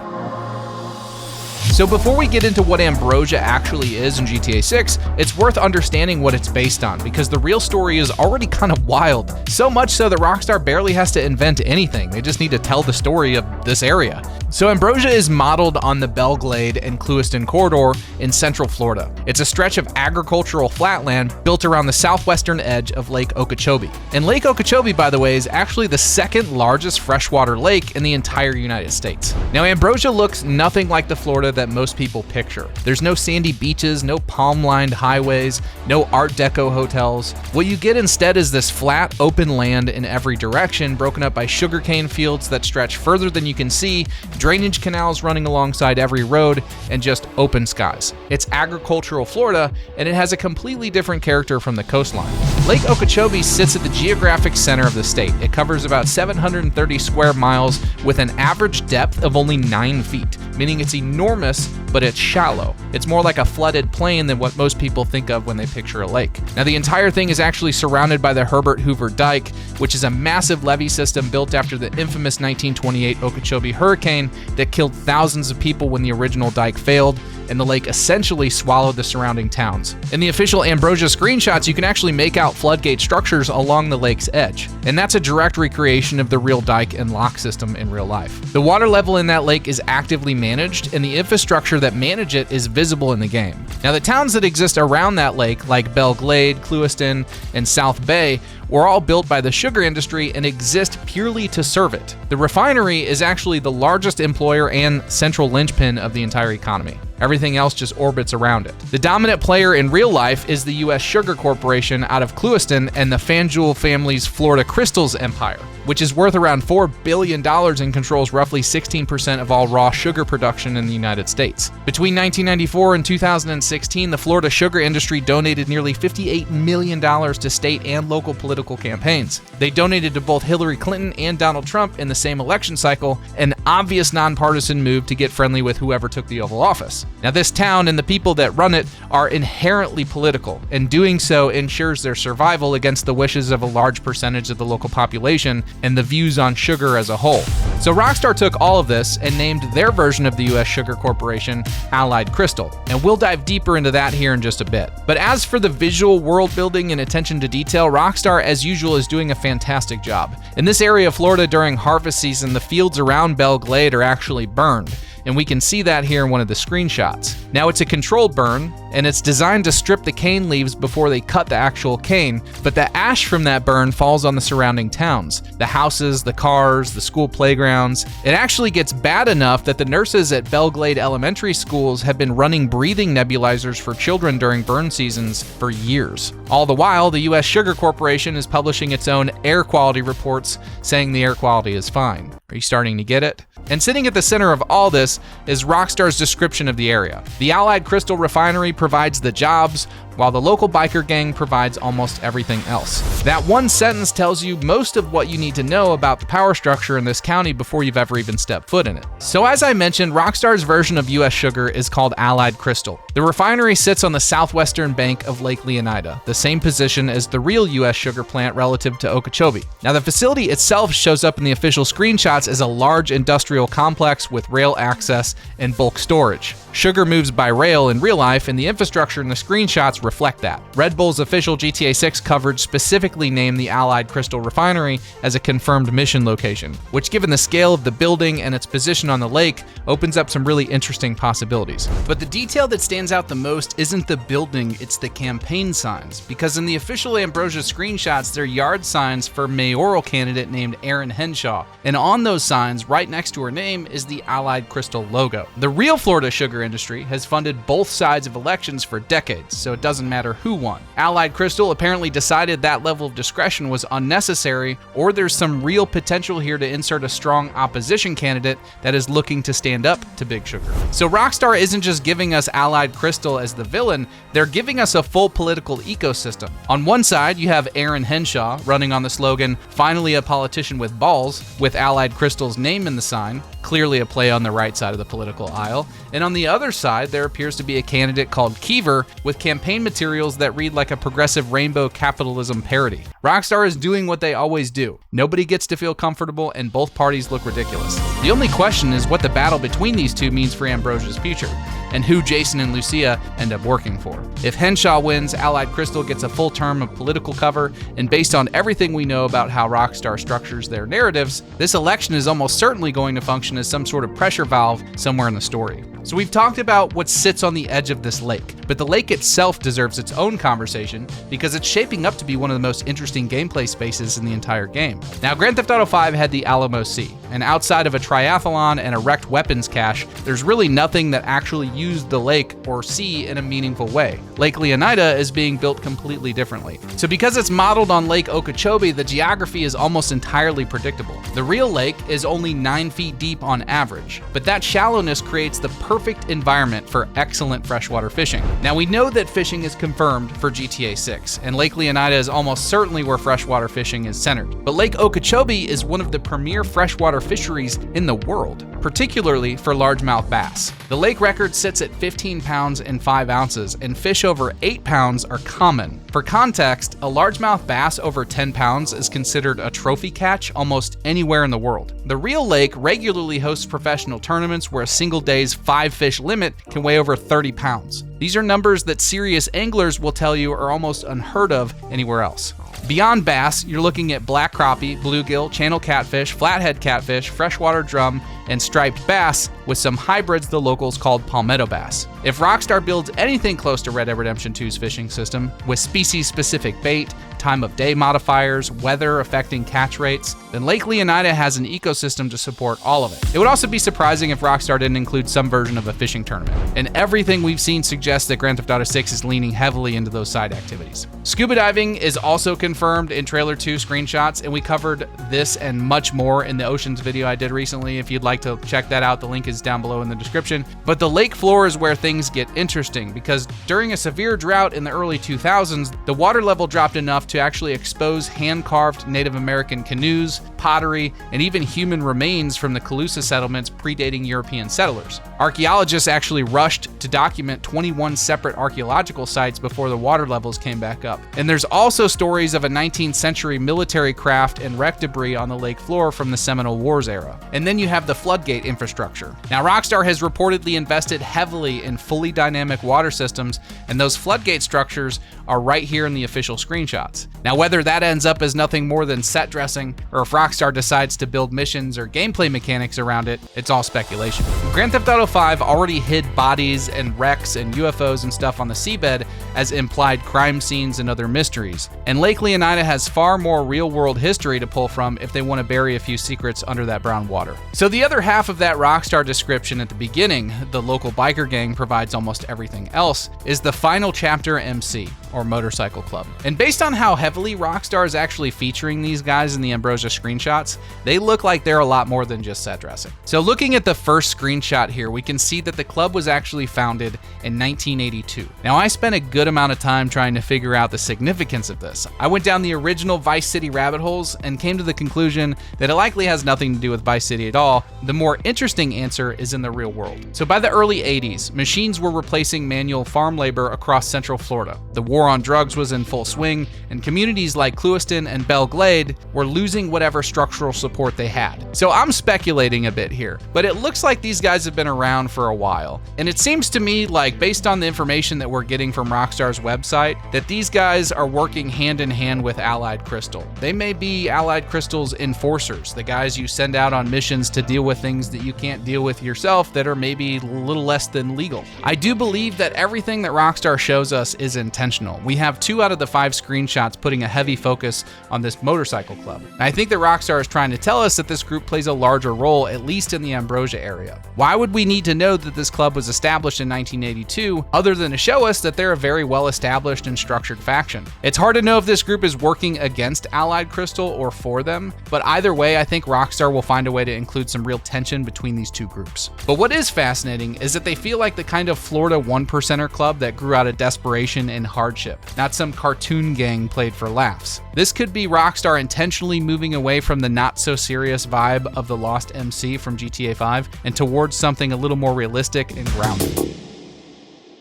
So before we get into what Ambrosia actually is in GTA 6, it's worth understanding what it's based on, because the real story is already kind of wild. So much so that Rockstar barely has to invent anything. They just need to tell the story of this area. So Ambrosia is modeled on the Everglades and Clewiston corridor in central Florida. It's a stretch of agricultural flatland built around the southwestern edge of Lake Okeechobee. And Lake Okeechobee, by the way, is actually the second largest freshwater lake in the entire United States. Now, Ambrosia looks nothing like the Florida that most people picture. There's no sandy beaches, no palm-lined highways, no Art Deco hotels. What you get instead is this flat, open land in every direction, broken up by sugarcane fields that stretch further than you can see, drainage canals running alongside every road, and just open skies. It's agricultural Florida, and it has a completely different character from the coastline. Lake Okeechobee sits at the geographic center of the state. It covers about 730 square miles with an average depth of only 9 feet, meaning it's enormous, but it's shallow. It's more like a flooded plain than what most people think of when they picture a lake. Now, the entire thing is actually surrounded by the Herbert Hoover Dike, which is a massive levee system built after the infamous 1928 Okeechobee hurricane that killed thousands of people when the original dike failed, and the lake essentially swallowed the surrounding towns. In the official Ambrosia screenshots, you can actually make out floodgate structures along the lake's edge, and that's a direct recreation of the real dike and lock system in real life. The water level in that lake is actively managed, and the infrastructure that manage it is visible in the game. Now, the towns that exist around that lake, like Everglades, Clewiston, and South Bay, were all built by the sugar industry and exist purely to serve it. The refinery is actually the largest employer and central linchpin of the entire economy. Everything else just orbits around it. The dominant player in real life is the U.S. Sugar Corporation out of Clewiston and the Fanjul family's Florida Crystals empire. which is worth around $4 billion and controls roughly 16% of all raw sugar production in the United States. Between 1994 and 2016, the Florida sugar industry donated nearly $58 million to state and local political campaigns. They donated to both Hillary Clinton and Donald Trump in the same election cycle, an obvious nonpartisan move to get friendly with whoever took the Oval Office. Now, this town and the people that run it are inherently political, and doing so ensures their survival against the wishes of a large percentage of the local population and the views on sugar as a whole. So Rockstar took all of this and named their version of the US Sugar Corporation Allied Crystal, and we'll dive deeper into that here in just a bit. But as for the visual world building and attention to detail, Rockstar, as usual, is doing a fantastic job. In this area of Florida during harvest season, the fields around Belglade are actually burned, and we can see that here in one of the screenshots. Now, it's a controlled burn, and it's designed to strip the cane leaves before they cut the actual cane, but the ash from that burn falls on the surrounding towns, the houses, the cars, the school playgrounds. It actually gets bad enough that the nurses at Belglade elementary schools have been running breathing nebulizers for children during burn seasons for years. All the while, the US Sugar Corporation is publishing its own air quality reports saying the air quality is fine. Are you starting to get it? And sitting at the center of all this is Rockstar's description of the area. The Allied Crystal Refinery provides the jobs, while the local biker gang provides almost everything else. That one sentence tells you most of what you need to know about the power structure in this county before you've ever even stepped foot in it. So as I mentioned, Rockstar's version of US Sugar is called Allied Crystal. The refinery sits on the southwestern bank of Lake Leonida, the same position as the real US Sugar plant relative to Okeechobee. Now, the facility itself shows up in the official screenshots as a large industrial complex with rail access and bulk storage. Sugar moves by rail in real life, and the infrastructure in the screenshots reflect that. Red Bull's official GTA 6 coverage specifically named the Allied Crystal Refinery as a confirmed mission location, which, given the scale of the building and its position on the lake, opens up some really interesting possibilities. But the detail that stands out the most isn't the building, it's the campaign signs, because in the official Ambrosia screenshots, they're yard signs for mayoral candidate named Erin Henshaw, and on those signs, right next to her name, is the Allied Crystal logo. The real Florida sugar industry has funded both sides of elections for decades, so it doesn't matter who won. Allied Crystal apparently decided that level of discretion was unnecessary, or there's some real potential here to insert a strong opposition candidate that is looking to stand up to Big Sugar. So Rockstar isn't just giving us Allied Crystal as the villain, they're giving us a full political ecosystem. On one side, you have Erin Henshaw running on the slogan, "Finally a politician with balls," with Allied Crystal's name in the sign, clearly a play on the right side of the political aisle. And on the other side, there appears to be a candidate called Kiever with campaign materials that read like a progressive rainbow capitalism parody. Rockstar is doing what they always do. Nobody gets to feel comfortable, and both parties look ridiculous. The only question is what the battle between these two means for Ambrosia's future, and who Jason and Lucia end up working for. If Henshaw wins, Allied Crystal gets a full term of political cover, and based on everything we know about how Rockstar structures their narratives, this election is almost certainly going to function as some sort of pressure valve somewhere in the story. So we've talked about what sits on the edge of this lake, but the lake itself deserves its own conversation because it's shaping up to be one of the most interesting gameplay spaces in the entire game. Now, Grand Theft Auto 5 had the Alamo Sea, and outside of a triathlon and a wrecked weapons cache, there's really nothing that actually used the lake or sea in a meaningful way. Lake Leonida is being built completely differently. So because it's modeled on Lake Okeechobee, the geography is almost entirely predictable. The real lake is only 9 feet deep on average, but that shallowness creates the perfect environment for excellent freshwater fishing. Now, we know that fishing is confirmed for GTA 6, and Lake Leonida is almost certainly where freshwater fishing is centered. But Lake Okeechobee is one of the premier freshwater fisheries in the world, particularly for largemouth bass. The lake record sits at 15 pounds and 5 ounces, and fish over 8 pounds are common. For context, a largemouth bass over 10 pounds is considered a trophy catch almost anywhere in the world. The real lake regularly hosts professional tournaments where a single day's 5-fish limit can weigh over 30 pounds. These are numbers that serious anglers will tell you are almost unheard of anywhere else. Beyond bass, you're looking at black crappie, bluegill, channel catfish, flathead catfish, freshwater drum, and striped bass, with some hybrids the locals called palmetto bass. If Rockstar builds anything close to Red Dead Redemption 2's fishing system, with species-specific bait, time of day modifiers, weather affecting catch rates, then Lake Leonida has an ecosystem to support all of it. It would also be surprising if Rockstar didn't include some version of a fishing tournament, and everything we've seen suggests that Grand Theft Auto 6 is leaning heavily into those side activities. Scuba diving is also confirmed in Trailer 2 screenshots, and we covered this and much more in the oceans video I did recently. If you'd like to check that out, the link is down below in the description. But the lake floor is where things get interesting, because during a severe drought in the early 2000s, the water level dropped enough to actually expose hand-carved Native American canoes, pottery, and even human remains from the Calusa settlements predating European settlers. Archaeologists actually rushed to document 21 separate archaeological sites before the water levels came back up. And there's also stories of a 19th century military craft and wreck debris on the lake floor from the Seminole Wars era. And then you have the floodgate infrastructure. Now, Rockstar has reportedly invested heavily in fully dynamic water systems, and those floodgate structures are right here in the official screenshots. Now, whether that ends up as nothing more than set dressing, or if Rockstar decides to build missions or gameplay mechanics around it, it's all speculation. Grand Theft Auto 5 already hid bodies and wrecks and UFOs and stuff on the seabed as implied crime scenes and other mysteries. And Lake Leonida has far more real-world history to pull from if they want to bury a few secrets under that brown water. So the other half of that Rockstar description at the beginning, the local biker gang provides almost everything else, is the final chapter MC, or motorcycle club. And based on how heavily Rockstar is actually featuring these guys in the Ambrosia screenshots, they look like they're a lot more than just set dressing. So looking at the first screenshot here, we can see that the club was actually founded in 1982. Now, I spent a good amount of time trying to figure out the significance of this. I went down the original Vice City rabbit holes and came to the conclusion that it likely has nothing to do with Vice City at all. The more interesting answer is in the real world. So by the early 80s, machines were replacing manual farm labor across Central Florida. The war on drugs was in full swing, and communities like Clewiston and Belglade were losing whatever structural support they had. So I'm speculating a bit here, but it looks like these guys have been around for a while. And it seems to me like, based on the information that we're getting from Rockstar's website, that these guys are working hand in hand with Allied Crystal. They may be Allied Crystal's enforcers, the guys you send out on missions to deal with things that you can't deal with yourself that are maybe a little less than legal. I do believe that everything that Rockstar shows us is intentional. We have 2 out of the 5 screenshots putting a heavy focus on this motorcycle club. And I think that Rockstar is trying to tell us that this group plays a larger role, at least in the Ambrosia area. Why would we need to know that this club was established in 1982, other than to show us that they're a very well-established and structured faction? It's hard to know if this group is working against Allied Crystal or for them, but either way, I think Rockstar will find a way to include some real tension between these 2 groups. But what is fascinating is that they feel like the kind of Florida 1%er club that grew out of desperation and hardship, not some cartoon gang played for laughs. This could be Rockstar intentionally moving away from the not-so-serious vibe of the Lost MC from GTA 5 and towards something a little more realistic and grounded.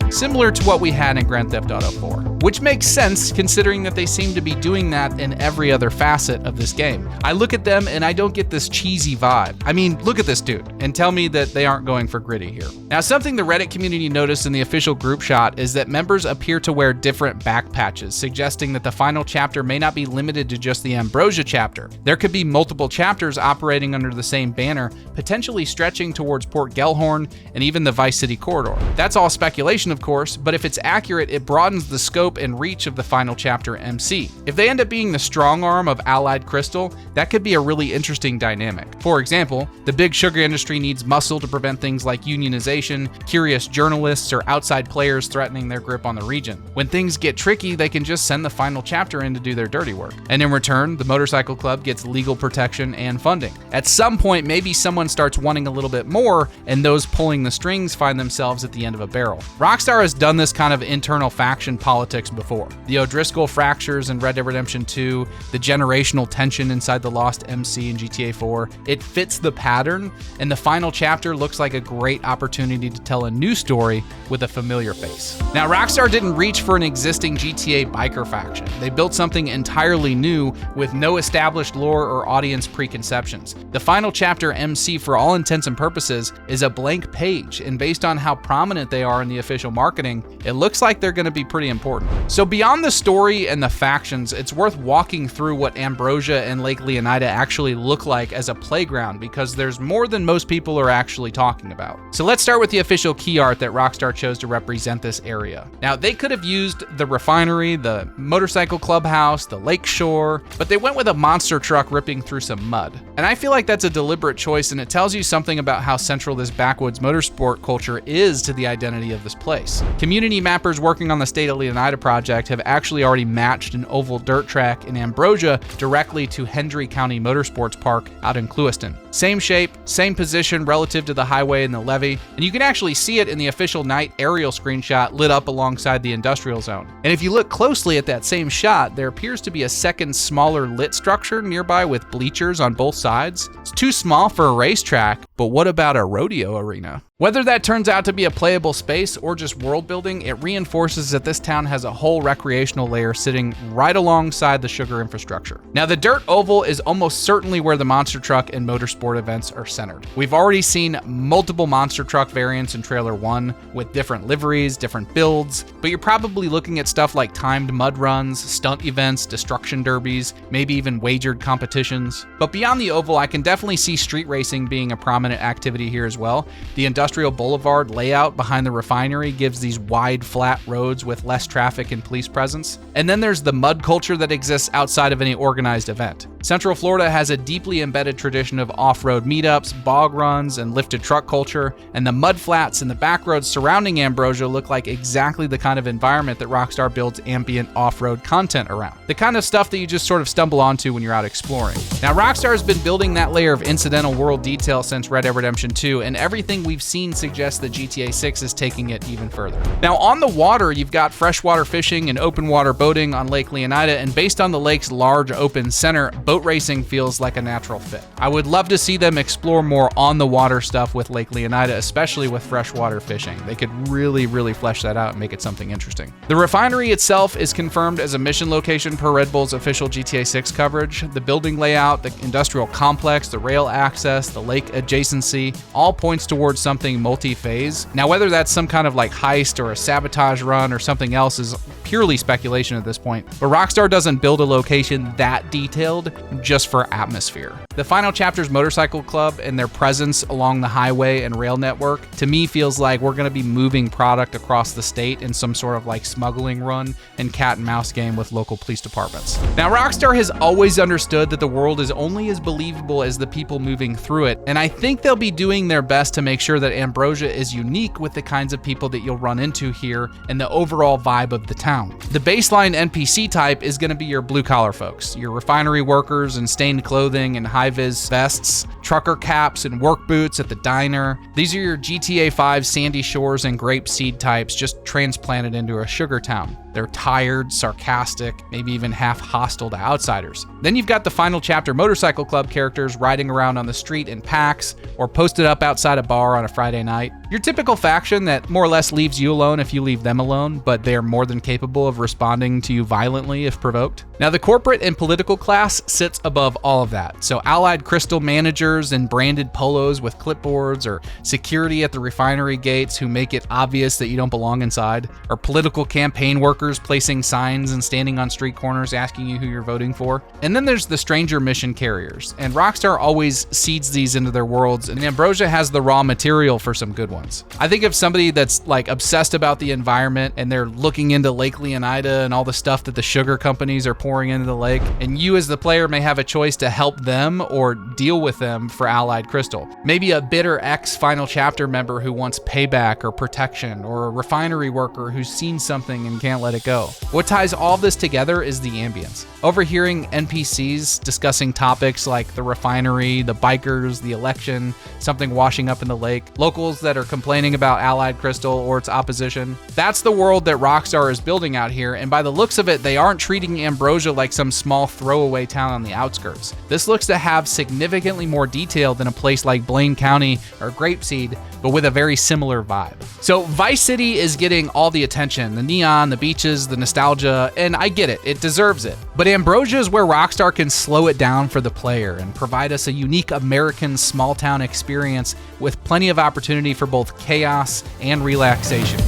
Similar to what we had in Grand Theft Auto 4, which makes sense considering that they seem to be doing that in every other facet of this game. I look at them and I don't get this cheesy vibe. I mean, look at this dude and tell me that they aren't going for gritty here. Now, something the Reddit community noticed in the official group shot is that members appear to wear different back patches, suggesting that the final chapter may not be limited to just the Ambrosia chapter. There could be multiple chapters operating under the same banner, potentially stretching towards Port Gelhorn and even the Vice City corridor. That's all speculation, of course, but if it's accurate, it broadens the scope and reach of the final chapter MC. If they end up being the strong arm of Allied Crystal, that could be a really interesting dynamic. For example, the big sugar industry needs muscle to prevent things like unionization, curious journalists, or outside players threatening their grip on the region. When things get tricky, they can just send the final chapter in to do their dirty work. And in return, the motorcycle club gets legal protection and funding. At some point, maybe someone starts wanting a little bit more, and those pulling the strings find themselves at the end of a barrel. Rockstar has done this kind of internal faction politics before. The O'Driscoll fractures in Red Dead Redemption 2, the generational tension inside the Lost MC in GTA 4. It fits the pattern, and the final chapter looks like a great opportunity to tell a new story with a familiar face. Now, Rockstar didn't reach for an existing GTA biker faction. They built something entirely new with no established lore or audience preconceptions. The final chapter MC, for all intents and purposes, is a blank page, and based on how prominent they are in the official marketing, it looks like they're going to be pretty important. So beyond the story and the factions, it's worth walking through what Ambrosia and Lake Leonida actually look like as a playground, because there's more than most people are actually talking about. So let's start with the official key art that Rockstar chose to represent this area. Now, they could have used the refinery, the motorcycle clubhouse, the lake shore, but they went with a monster truck ripping through some mud. And I feel like that's a deliberate choice, and it tells you something about how central this backwoods motorsport culture is to the identity of this place. place. Community mappers working on the State of Leonida project have actually already matched an oval dirt track in Ambrosia directly to Hendry County Motorsports Park out in Clewiston. Same shape, same position relative to the highway and the levee, and you can actually see it in the official night aerial screenshot lit up alongside the industrial zone. And if you look closely at that same shot, there appears to be a second smaller lit structure nearby with bleachers on both sides. It's too small for a racetrack, but what about a rodeo arena? Whether that turns out to be a playable space or just world building, it reinforces that this town has a whole recreational layer sitting right alongside the sugar infrastructure. Now, the dirt oval is almost certainly where the monster truck and motorsport events are centered. We've already seen multiple monster truck variants in Trailer 1 with different liveries, different builds, but you're probably looking at stuff like timed mud runs, stunt events, destruction derbies, maybe even wagered competitions. But beyond the oval, I can definitely see street racing being a prominent activity here as well. The industrial boulevard layout behind the refinery gives these wide, flat roads with less traffic and police presence. And then there's the mud culture that exists outside of any organized event. Central Florida has a deeply embedded tradition of off-road meetups, bog runs, and lifted truck culture, and the mud flats and the back roads surrounding Ambrosia look like exactly the kind of environment that Rockstar builds ambient off-road content around. The kind of stuff that you just sort of stumble onto when you're out exploring. Now, Rockstar has been building that layer of incidental world detail since Red Dead Redemption 2, and everything we've seen suggests that GTA 6 is taking it even further. Now, on the water, you've got freshwater fishing and open water boating on Lake Leonida, and based on the lake's large open center, boat racing feels like a natural fit. I would love to see them explore more on the water stuff with Lake Leonida, especially with freshwater fishing. They could really flesh that out and make it something interesting. The refinery itself is confirmed as a mission location per Red Bull's official GTA 6 coverage. The building layout, the industrial complex, the rail access, the lake adjacency, all points towards something multi-phase. Now, whether that's some kind of like heist or a sabotage run or something else is purely speculation at this point, but Rockstar doesn't build a location that detailed just for atmosphere. The final chapter's motorcycle club and their presence along the highway and rail network to me feels like we're going to be moving product across the state in some sort of like smuggling run and cat and mouse game with local police departments. Now, Rockstar has always understood that the world is only as believable as the people moving through it, and I think they'll be doing their best to make sure that Ambrosia is unique with the kinds of people that you'll run into here and the overall vibe of the town. The baseline NPC type is going to be your blue-collar folks, your refinery workers in stained clothing and high-vis vests, trucker caps and work boots at the diner. These are your GTA 5 Sandy Shores and Grapeseed types just transplanted into a sugar town. They're tired, sarcastic, maybe even half hostile to outsiders. Then you've got the final chapter motorcycle club characters riding around on the street in packs or posted up outside a bar on a Friday night. Your typical faction that more or less leaves you alone if you leave them alone, but they're more than capable of responding to you violently if provoked. Now, the corporate and political class sits above all of that. So Allied Crystal managers in branded polos with clipboards, or security at the refinery gates who make it obvious that you don't belong inside, or political campaign workers placing signs and standing on street corners asking you who you're voting for. And then there's the stranger mission carriers, and Rockstar always seeds these into their worlds, and Ambrosia has the raw material for some good ones. I think of somebody that's like obsessed about the environment and they're looking into Lake Leonida and all the stuff that the sugar companies are pouring into the lake, and you as the player may have a choice to help them or deal with them for Allied Crystal. Maybe a bitter ex-final chapter member who wants payback or protection, or a refinery worker who's seen something and can't let it go. What ties all this together is the ambience. Overhearing NPCs discussing topics like the refinery, the bikers, the election, something washing up in the lake, locals that are complaining about Allied Crystal or its opposition. That's the world that Rockstar is building out here, and by the looks of it, they aren't treating Ambrosia like some small throwaway town on the outskirts. This looks to have significantly more detail than a place like Blaine County or Grapeseed, but with a very similar vibe. So Vice City is getting all the attention, the neon, the beaches, the nostalgia, and I get it, it deserves it. But Ambrosia is where Rockstar can slow it down for the player and provide us a unique American small town experience with plenty of opportunity for both chaos and relaxation.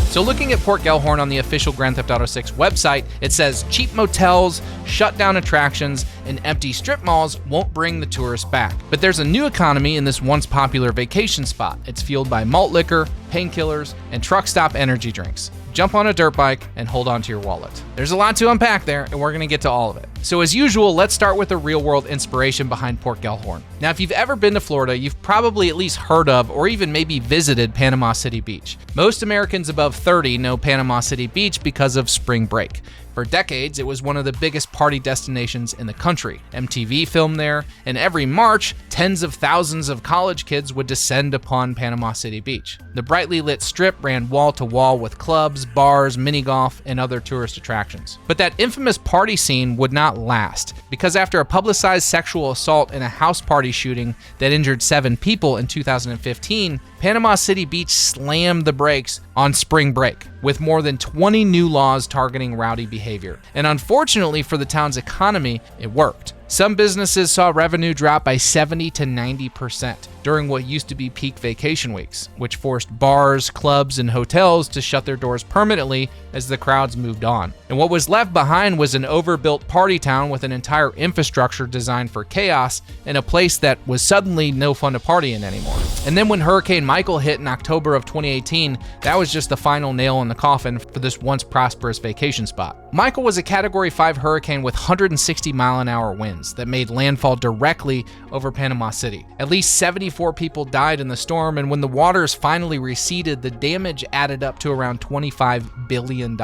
So looking at Port Gelhorn on the official Grand Theft Auto 6 website, it says cheap motels, shut down attractions, and empty strip malls won't bring the tourists back. But there's a new economy in this once popular vacation spot. It's fueled by malt liquor, painkillers, and truck stop energy drinks. jump on a dirt bike, and hold on to your wallet. There's a lot to unpack there, and we're going to get to all of it. So as usual, let's start with the real-world inspiration behind Port Gelhorn. Now, if you've ever been to Florida, you've probably at least heard of or even maybe visited Panama City Beach. Most Americans above 30 know Panama City Beach because of spring break. For decades, it was one of the biggest party destinations in the country. MTV filmed there, and every March, tens of thousands of college kids would descend upon Panama City Beach. The brightly lit strip ran wall to wall with clubs, bars, mini golf, and other tourist attractions. But that infamous party scene would not last, because after a publicized sexual assault in a house party shooting that injured 7 people in 2015, Panama City Beach slammed the brakes on spring break, with more than 20 new laws targeting rowdy behavior. And unfortunately for the town's economy, it worked. Some businesses saw revenue drop by 70 to 90% during what used to be peak vacation weeks, which forced bars, clubs, and hotels to shut their doors permanently as the crowds moved on. And what was left behind was an overbuilt party town with an entire infrastructure designed for chaos and a place that was suddenly no fun to party in anymore. And then when Hurricane Michael hit in October of 2018, that was just the final nail in the coffin for this once prosperous vacation spot. Michael was a Category 5 hurricane with 160-mile-an-hour winds that made landfall directly over Panama City. At least 74 people died in the storm, and when the waters finally receded, the damage added up to around $25 billion.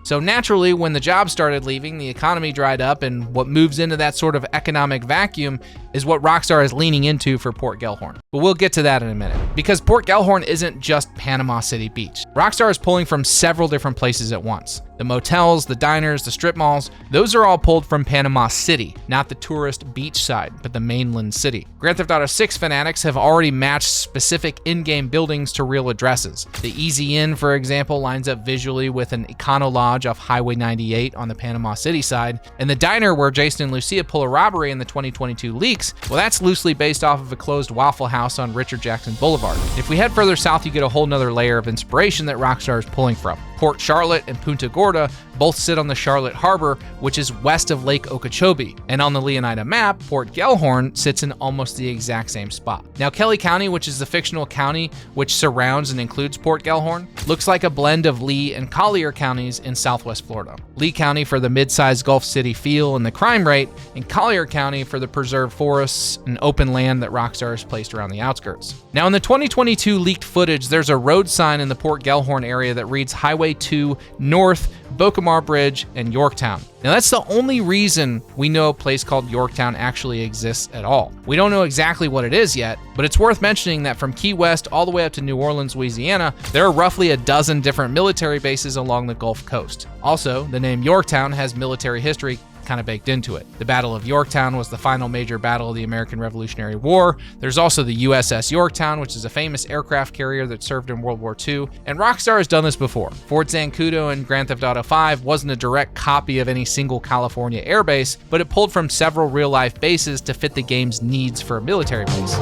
So naturally, when the jobs started leaving, the economy dried up, and what moves into that sort of economic vacuum is what Rockstar is leaning into for Port Gelhorn. But we'll get to that in a minute, because Port Gelhorn isn't just Panama City Beach. Rockstar is pulling from several different places at once. The motels, the diners, the strip malls, those are all pulled from Panama City, not the tourist beach side, but the mainland city. Grand Theft Auto 6 fanatics have already matched specific in-game buildings to real addresses. The Easy Inn, for example, lines up visually with an Econo Lodge off Highway 98 on the Panama City side, and the diner where Jason and Lucia pull a robbery in the 2022 leaks, well, that's loosely based off of a closed Waffle House on Richard Jackson Boulevard. If we head further south, you get a whole nother layer of inspiration that Rockstar is pulling from. Port Charlotte and Punta Gorda both sit on the Charlotte Harbor, which is west of Lake Okeechobee. And on the Leonida map, Port Gelhorn sits in almost the exact same spot. Now, Kelly County, which is the fictional county which surrounds and includes Port Gelhorn, looks like a blend of Lee and Collier counties in southwest Florida. Lee County for the mid-sized Gulf City feel and the crime rate, and Collier County for the preserved forests and open land that Rockstar has placed around the outskirts. Now, in the 2022 leaked footage, there's a road sign in the Port Gelhorn area that reads Highway 2 North, Bocamar Bridge, and Yorktown. Now, that's the only reason we know a place called Yorktown actually exists at all. We don't know exactly what it is yet, but it's worth mentioning that from Key West all the way up to New Orleans, Louisiana, there are roughly a dozen different military bases along the Gulf Coast. Also, the name Yorktown has military history kind of baked into it. The Battle of Yorktown was the final major battle of the American Revolutionary War. There's also the USS Yorktown, which is a famous aircraft carrier that served in World War II. And Rockstar has done this before. Fort Zancudo in Grand Theft Auto 5 wasn't a direct copy of any single California airbase, but it pulled from several real-life bases to fit the game's needs for a military base.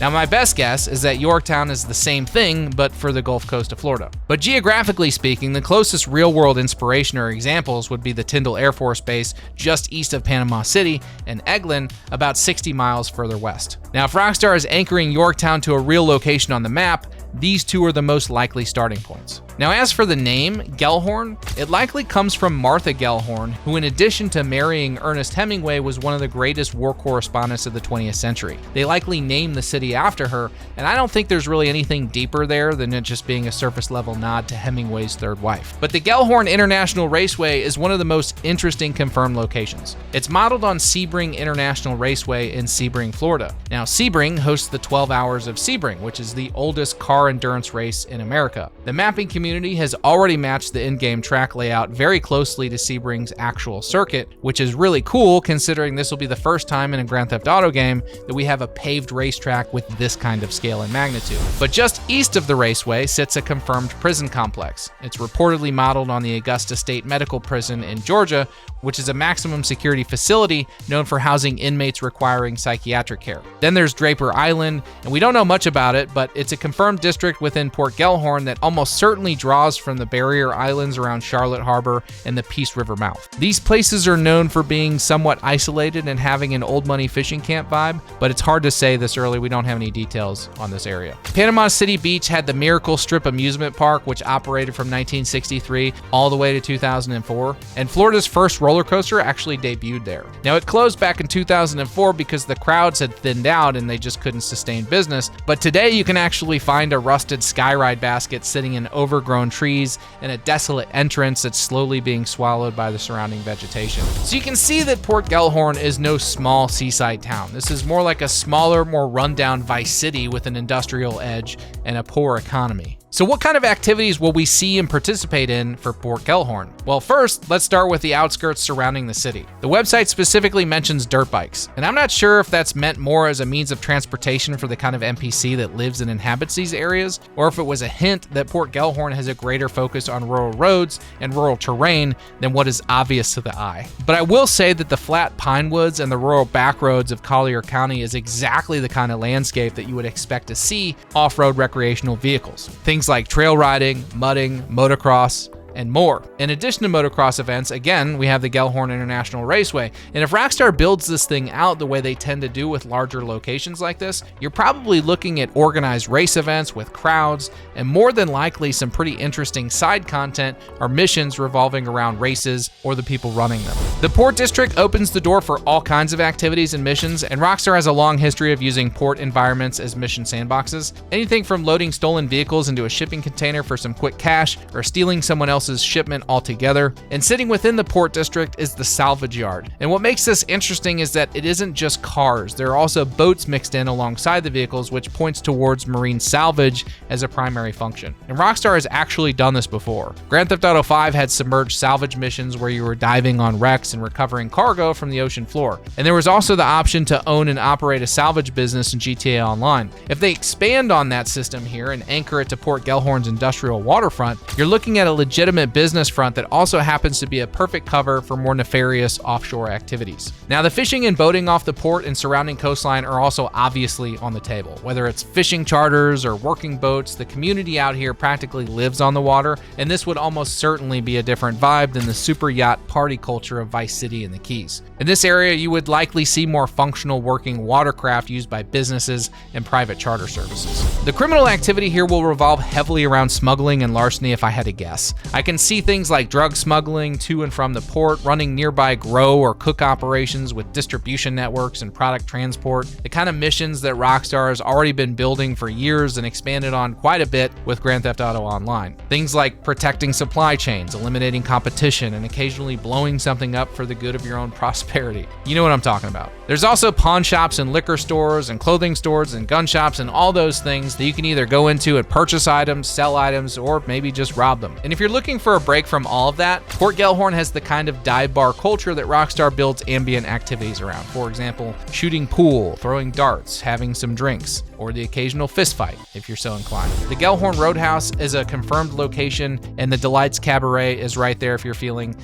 Now, my best guess is that Yorktown is the same thing, but for the Gulf Coast of Florida. But geographically speaking, the closest real-world inspiration or examples would be the Tyndall Air Force Base just east of Panama City and Eglin about 60 miles further west. Now, if Rockstar is anchoring Yorktown to a real location on the map, these two are the most likely starting points. Now, as for the name, Gelhorn, it likely comes from Martha Gelhorn, who in addition to marrying Ernest Hemingway was one of the greatest war correspondents of the 20th century. They likely named the city after her, and I don't think there's really anything deeper there than it just being a surface level nod to Hemingway's third wife. But the Gelhorn International Raceway is one of the most interesting confirmed locations. It's modeled on Sebring International Raceway in Sebring, Florida. Now, Sebring hosts the 12 Hours of Sebring, which is the oldest car endurance race in America. The mapping community has already matched the in-game track layout very closely to Sebring's actual circuit, which is really cool considering this will be the first time in a Grand Theft Auto game that we have a paved racetrack with this kind of scale and magnitude. But just east of the raceway sits a confirmed prison complex. It's reportedly modeled on the Augusta State Medical Prison in Georgia, which is a maximum security facility known for housing inmates requiring psychiatric care. Then there's Draper Island, and we don't know much about it, but it's a confirmed district within Port Gelhorn that almost certainly draws from the barrier islands around Charlotte Harbor and the Peace River mouth. These places are known for being somewhat isolated and having an old money fishing camp vibe, but it's hard to say this early. We don't have any details on this area. Panama City Beach had the Miracle Strip amusement park, which operated from 1963 all the way to 2004, and Florida's first roller coaster actually debuted there. Now, it closed back in 2004 because the crowds had thinned out and they just couldn't sustain business, but today you can actually find a rusted skyride basket sitting in overgrown trees and a desolate entrance that's slowly being swallowed by the surrounding vegetation. So you can see that Port Gelhorn is no small seaside town. This is more like a smaller, more rundown Vice City with an industrial edge and a poor economy. So what kind of activities will we see and participate in for Port Gelhorn? Well, first, let's start with the outskirts surrounding the city. The website specifically mentions dirt bikes, and I'm not sure if that's meant more as a means of transportation for the kind of NPC that lives and inhabits these areas, or if it was a hint that Port Gelhorn has a greater focus on rural roads and rural terrain than what is obvious to the eye. But I will say that the flat pine woods and the rural backroads of Collier County is exactly the kind of landscape that you would expect to see off-road recreational vehicles. Things like trail riding, mudding, motocross, and more. In addition to motocross events, again, we have the Gelhorn International Raceway. And if Rockstar builds this thing out the way they tend to do with larger locations like this, you're probably looking at organized race events with crowds, and more than likely some pretty interesting side content or missions revolving around races or the people running them. The Port District opens the door for all kinds of activities and missions, and Rockstar has a long history of using port environments as mission sandboxes. Anything from loading stolen vehicles into a shipping container for some quick cash, or stealing someone else's shipment altogether. And sitting within the Port District is the Salvage Yard. And what makes this interesting is that it isn't just cars. There are also boats mixed in alongside the vehicles, which points towards marine salvage as a primary function. And Rockstar has actually done this before. Grand Theft Auto 5 had submerged salvage missions where you were diving on wrecks and recovering cargo from the ocean floor. And there was also the option to own and operate a salvage business in GTA Online. If they expand on that system here and anchor it to Port Gelhorn's industrial waterfront, you're looking at a legitimate business front that also happens to be a perfect cover for more nefarious offshore activities. Now, the fishing and boating off the port and surrounding coastline are also obviously on the table. Whether it's fishing charters or working boats, the community out here practically lives on the water, and this would almost certainly be a different vibe than the super yacht party culture of Vice City and the Keys. In this area, you would likely see more functional working watercraft used by businesses and private charter services. The criminal activity here will revolve heavily around smuggling and larceny if I had to guess. I can see things like drug smuggling to and from the port, running nearby grow or cook operations with distribution networks and product transport, the kind of missions that Rockstar has already been building for years and expanded on quite a bit with Grand Theft Auto Online. Things like protecting supply chains, eliminating competition, and occasionally blowing something up for the good of your own prosperity. You know what I'm talking about. There's also pawn shops and liquor stores and clothing stores and gun shops and all those things that you can either go into and purchase items, sell items, or maybe just rob them. And if you're looking for a break from all of that, Port Gelhorn has the kind of dive bar culture that Rockstar builds ambient activities around. For example, shooting pool, throwing darts, having some drinks, or the occasional fist fight if you're so inclined. The Gelhorn Roadhouse is a confirmed location, and the Delights Cabaret is right there if you're feeling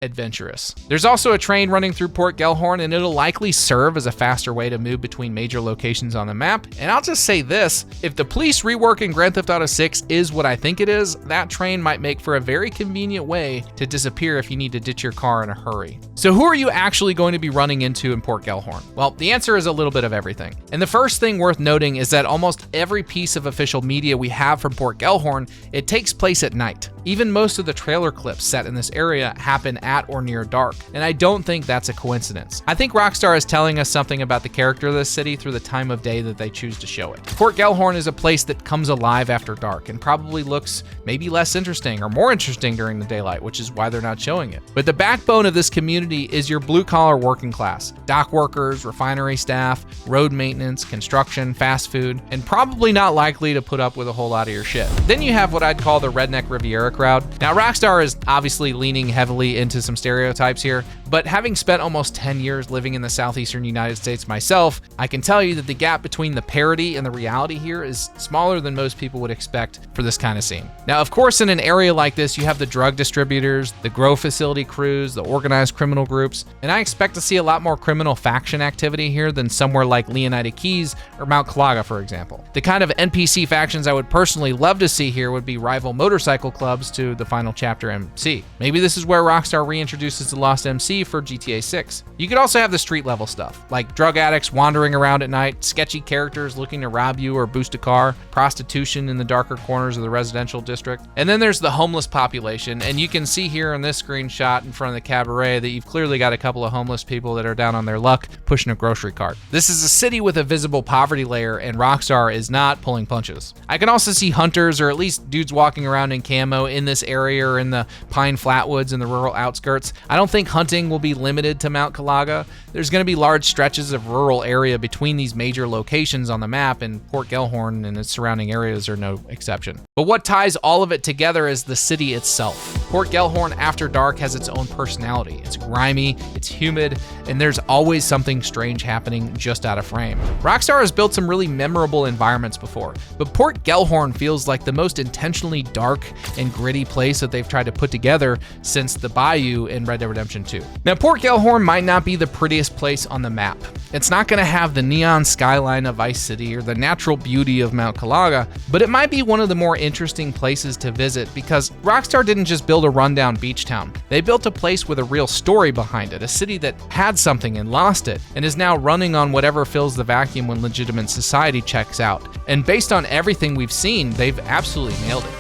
adventurous. There's also a train running through Port Gelhorn, and it'll likely serve as a faster way to move between major locations on the map. And I'll just say this, if the police rework in Grand Theft Auto 6 is what I think it is, that train might make for a very convenient way to disappear if you need to ditch your car in a hurry. So who are you actually going to be running into in Port Gelhorn? Well, the answer is a little bit of everything. And the first thing worth noting is that almost every piece of official media we have from Port Gelhorn, it takes place at night. Even most of the trailer clips set in this area happen at or near dark, and I don't think that's a coincidence. I think Rockstar is telling us something about the character of this city through the time of day that they choose to show it. Port Gelhorn is a place that comes alive after dark and probably looks maybe less interesting or more interesting during the daylight, which is why they're not showing it. But the backbone of this community is your blue-collar working class. Dock workers, refinery staff, road maintenance, construction, fast food, and probably not likely to put up with a whole lot of your shit. Then you have what I'd call the redneck Riviera crowd. Now, Rockstar is obviously leaning heavily into into some stereotypes here, but having spent almost 10 years living in the southeastern United States myself, I can tell you that the gap between the parody and the reality here is smaller than most people would expect for this kind of scene. Now, of course, in an area like this, you have the drug distributors, the grow facility crews, the organized criminal groups, and I expect to see a lot more criminal faction activity here than somewhere like Leonida Keys or Mount Calaga, for example. The kind of NPC factions I would personally love to see here would be rival motorcycle clubs to the final chapter MC. Maybe this is where Rockstar reintroduces the Lost MC for GTA 6. You could also have the street level stuff, like drug addicts wandering around at night, sketchy characters looking to rob you or boost a car, prostitution in the darker corners of the residential district. And then there's the homeless population, and you can see here in this screenshot in front of the cabaret that you've clearly got a couple of homeless people that are down on their luck pushing a grocery cart. This is a city with a visible poverty layer, and Rockstar is not pulling punches. I can also see hunters, or at least dudes walking around in camo in this area or in the Pine Flatwoods and the rural outskirts. I don't think hunting will be limited to Mount Calaga. There's going to be large stretches of rural area between these major locations on the map, and Port Gelhorn and its surrounding areas are no exception. But what ties all of it together is the city itself. Port Gelhorn after dark has its own personality. It's grimy, it's humid, and there's always something strange happening just out of frame. Rockstar has built some really memorable environments before, but Port Gelhorn feels like the most intentionally dark and gritty place that they've tried to put together since the Bayou in Red Dead Redemption 2. Now, Port Gelhorn might not be the prettiest place on the map. It's not going to have the neon skyline of Vice City or the natural beauty of Mount Calaga, but it might be one of the more interesting places to visit because Rockstar didn't just build a rundown beach town. They built a place with a real story behind it, a city that had something and lost it, and is now running on whatever fills the vacuum when legitimate society checks out. And based on everything we've seen, they've absolutely nailed it.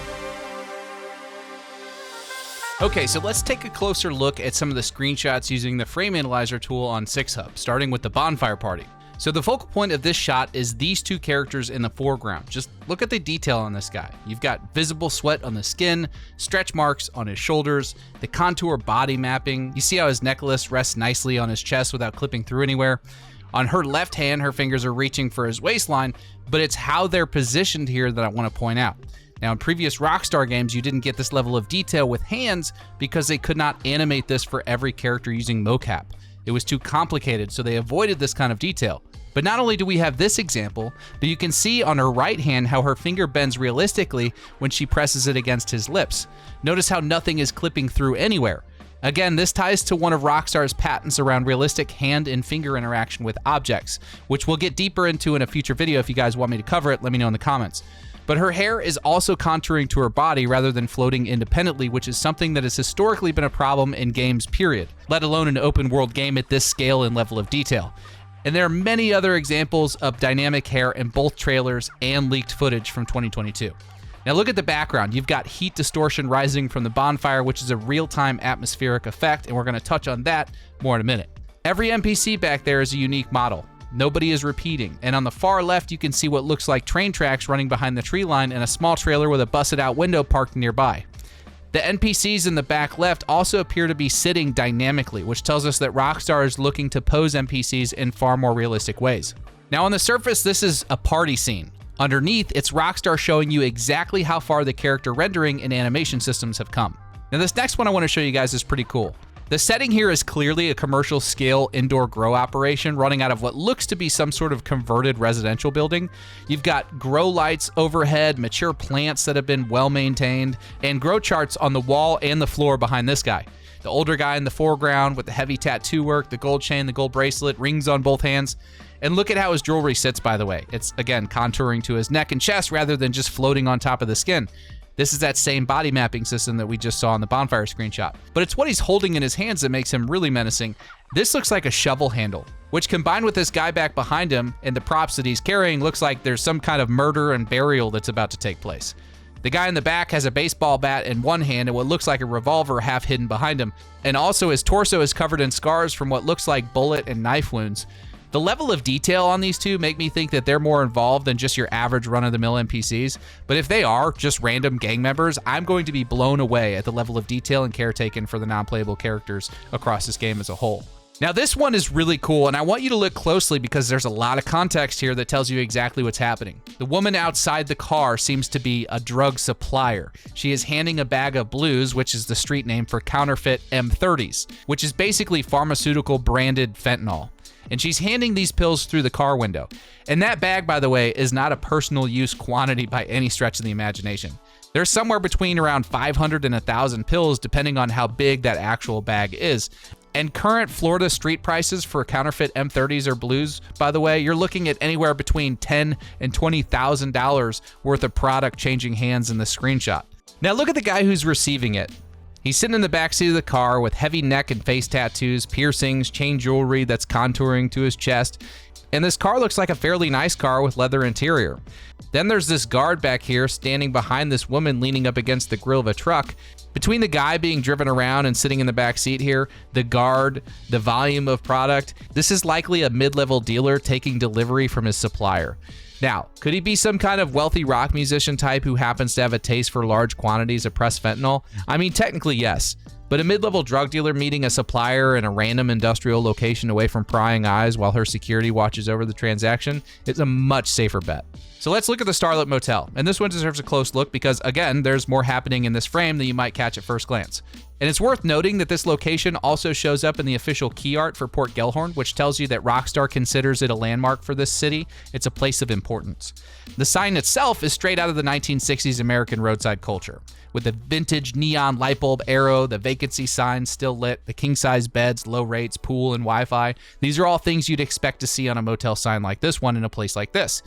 Okay, so let's take a closer look at some of the screenshots using the frame analyzer tool on 6Hub, starting with the bonfire party. So the focal point of this shot is these two characters in the foreground. Just look at the detail on this guy. You've got visible sweat on the skin, stretch marks on his shoulders, the contour body mapping. You see how his necklace rests nicely on his chest without clipping through anywhere. On her left hand, her fingers are reaching for his waistline, but it's how they're positioned here that I want to point out. Now, in previous Rockstar games, you didn't get this level of detail with hands because they could not animate this for every character using mocap. It was too complicated, so they avoided this kind of detail. But not only do we have this example, but you can see on her right hand how her finger bends realistically when she presses it against his lips. Notice how nothing is clipping through anywhere. Again, this ties to one of Rockstar's patents around realistic hand and finger interaction with objects, which we'll get deeper into in a future video. If you guys want me to cover it, let me know in the comments. But her hair is also contouring to her body rather than floating independently, which is something that has historically been a problem in games, period, let alone an open world game at this scale and level of detail. And there are many other examples of dynamic hair in both trailers and leaked footage from 2022. Now look at the background. You've got heat distortion rising from the bonfire, which is a real-time atmospheric effect, and we're going to touch on that more in a minute. Every NPC back there is a unique model. Nobody is repeating. And on the far left, you can see what looks like train tracks running behind the tree line and a small trailer with a busted-out window parked nearby. The NPCs in the back left also appear to be sitting dynamically, which tells us that Rockstar is looking to pose NPCs in far more realistic ways. Now on the surface, this is a party scene. Underneath, it's Rockstar showing you exactly how far the character rendering and animation systems have come. Now this next one I want to show you guys is pretty cool. The setting here is clearly a commercial scale indoor grow operation running out of what looks to be some sort of converted residential building. You've got grow lights overhead, mature plants that have been well maintained, and grow charts on the wall and the floor behind this guy. The older guy in the foreground with the heavy tattoo work, the gold chain, the gold bracelet, rings on both hands. And look at how his jewelry sits, by the way. It's, again, contouring to his neck and chest rather than just floating on top of the skin. This is that same body mapping system that we just saw in the bonfire screenshot. But it's what he's holding in his hands that makes him really menacing. This looks like a shovel handle, which combined with this guy back behind him and the props that he's carrying looks like there's some kind of murder and burial that's about to take place. The guy in the back has a baseball bat in one hand and what looks like a revolver half hidden behind him. And also his torso is covered in scars from what looks like bullet and knife wounds. The level of detail on these two make me think that they're more involved than just your average run-of-the-mill NPCs, but if they are just random gang members, I'm going to be blown away at the level of detail and care taken for the non-playable characters across this game as a whole. Now this one is really cool, and I want you to look closely because there's a lot of context here that tells you exactly what's happening. The woman outside the car seems to be a drug supplier. She is handing a bag of blues, which is the street name for counterfeit M30s, which is basically pharmaceutical branded fentanyl. And she's handing these pills through the car window. And that bag, by the way, is not a personal use quantity by any stretch of the imagination. There's somewhere between around 500 and 1,000 pills, depending on how big that actual bag is. And current Florida street prices for counterfeit M30s or blues, by the way, you're looking at anywhere between $10,000 and $20,000 worth of product changing hands in the screenshot. Now look at the guy who's receiving it. He's sitting in the backseat of the car with heavy neck and face tattoos, piercings, chain jewelry that's contouring to his chest. And this car looks like a fairly nice car with leather interior. Then there's this guard back here standing behind this woman leaning up against the grill of a truck. Between the guy being driven around and sitting in the back seat here, the guard, the volume of product, this is likely a mid-level dealer taking delivery from his supplier. Now, could he be some kind of wealthy rock musician type who happens to have a taste for large quantities of pressed fentanyl? I mean, technically, yes. But a mid-level drug dealer meeting a supplier in a random industrial location away from prying eyes while her security watches over the transaction is a much safer bet. So let's look at the Starlet Motel. And this one deserves a close look because, again, there's more happening in this frame than you might catch at first glance. And it's worth noting that this location also shows up in the official key art for Port Gelhorn, which tells you that Rockstar considers it a landmark for this city. It's a place of importance. The sign itself is straight out of the 1960s American roadside culture, with the vintage neon light bulb arrow, the vacancy sign still lit, the king-size beds, low rates, pool, and Wi-Fi. These are all things you'd expect to see on a motel sign like this one in a place like this.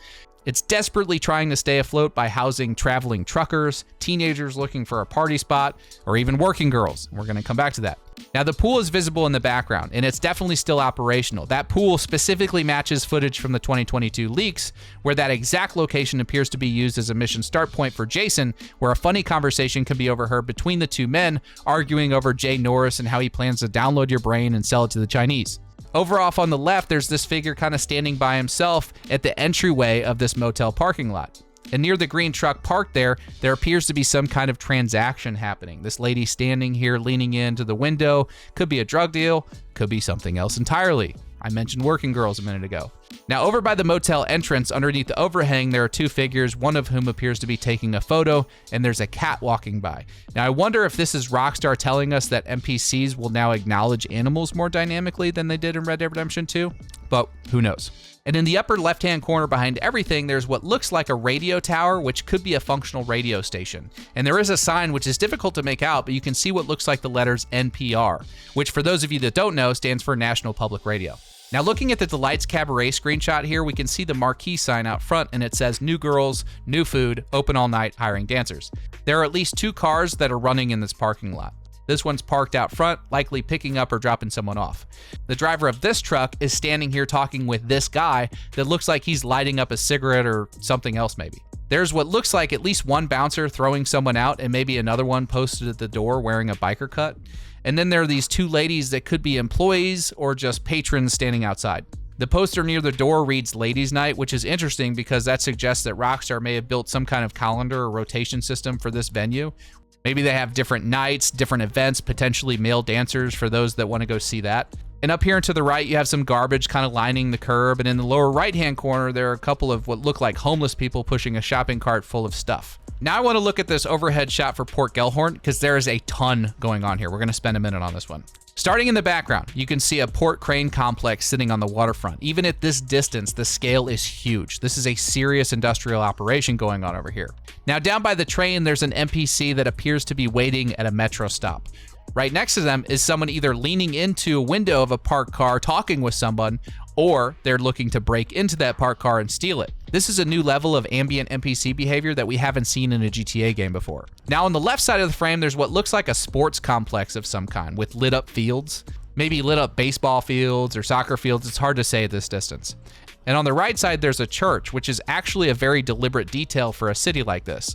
It's desperately trying to stay afloat by housing traveling truckers, teenagers looking for a party spot, or even working girls. We're going to come back to that. Now, the pool is visible in the background, and it's definitely still operational. That pool specifically matches footage from the 2022 leaks, where that exact location appears to be used as a mission start point for Jason, where a funny conversation can be overheard between the two men arguing over Jay Norris and how he plans to download your brain and sell it to the Chinese. Over off on the left, there's this figure kind of standing by himself at the entryway of this motel parking lot. And near the green truck parked there appears to be some kind of transaction happening. This lady standing here leaning into the window could be a drug deal, could be something else entirely. I mentioned working girls a minute ago. Now, over by the motel entrance, underneath the overhang, there are two figures, one of whom appears to be taking a photo, and there's a cat walking by. Now, I wonder if this is Rockstar telling us that NPCs will now acknowledge animals more dynamically than they did in Red Dead Redemption 2, but who knows? And in the upper left-hand corner behind everything, there's what looks like a radio tower, which could be a functional radio station. And there is a sign which is difficult to make out, but you can see what looks like the letters NPR, which for those of you that don't know, stands for National Public Radio. Now, looking at the Delights Cabaret screenshot here, we can see the marquee sign out front, and it says new girls, new food, open all night, hiring dancers. There are at least two cars that are running in this parking lot. This one's parked out front, likely picking up or dropping someone off. The driver of this truck is standing here talking with this guy that looks like he's lighting up a cigarette or something else maybe. There's what looks like at least one bouncer throwing someone out and maybe another one posted at the door wearing a biker cut. And then there are these two ladies that could be employees or just patrons standing outside. The poster near the door reads Ladies Night, which is interesting because that suggests that Rockstar may have built some kind of calendar or rotation system for this venue. Maybe they have different nights, different events, potentially male dancers for those that want to go see that. And up here and to the right, you have some garbage kind of lining the curb. And in the lower right-hand corner, there are a couple of what look like homeless people pushing a shopping cart full of stuff. Now I want to look at this overhead shot for Port Gelhorn because there is a ton going on here. We're going to spend a minute on this one. Starting in the background, you can see a port crane complex sitting on the waterfront. Even at this distance, the scale is huge. This is a serious industrial operation going on over here. Now down by the train, there's an NPC that appears to be waiting at a metro stop. Right next to them is someone either leaning into a window of a parked car talking with someone, or they're looking to break into that parked car and steal it. This is a new level of ambient NPC behavior that we haven't seen in a GTA game before. Now on the left side of the frame, there's what looks like a sports complex of some kind with lit up fields, maybe lit up baseball fields or soccer fields. It's hard to say at this distance. And on the right side, there's a church, which is actually a very deliberate detail for a city like this.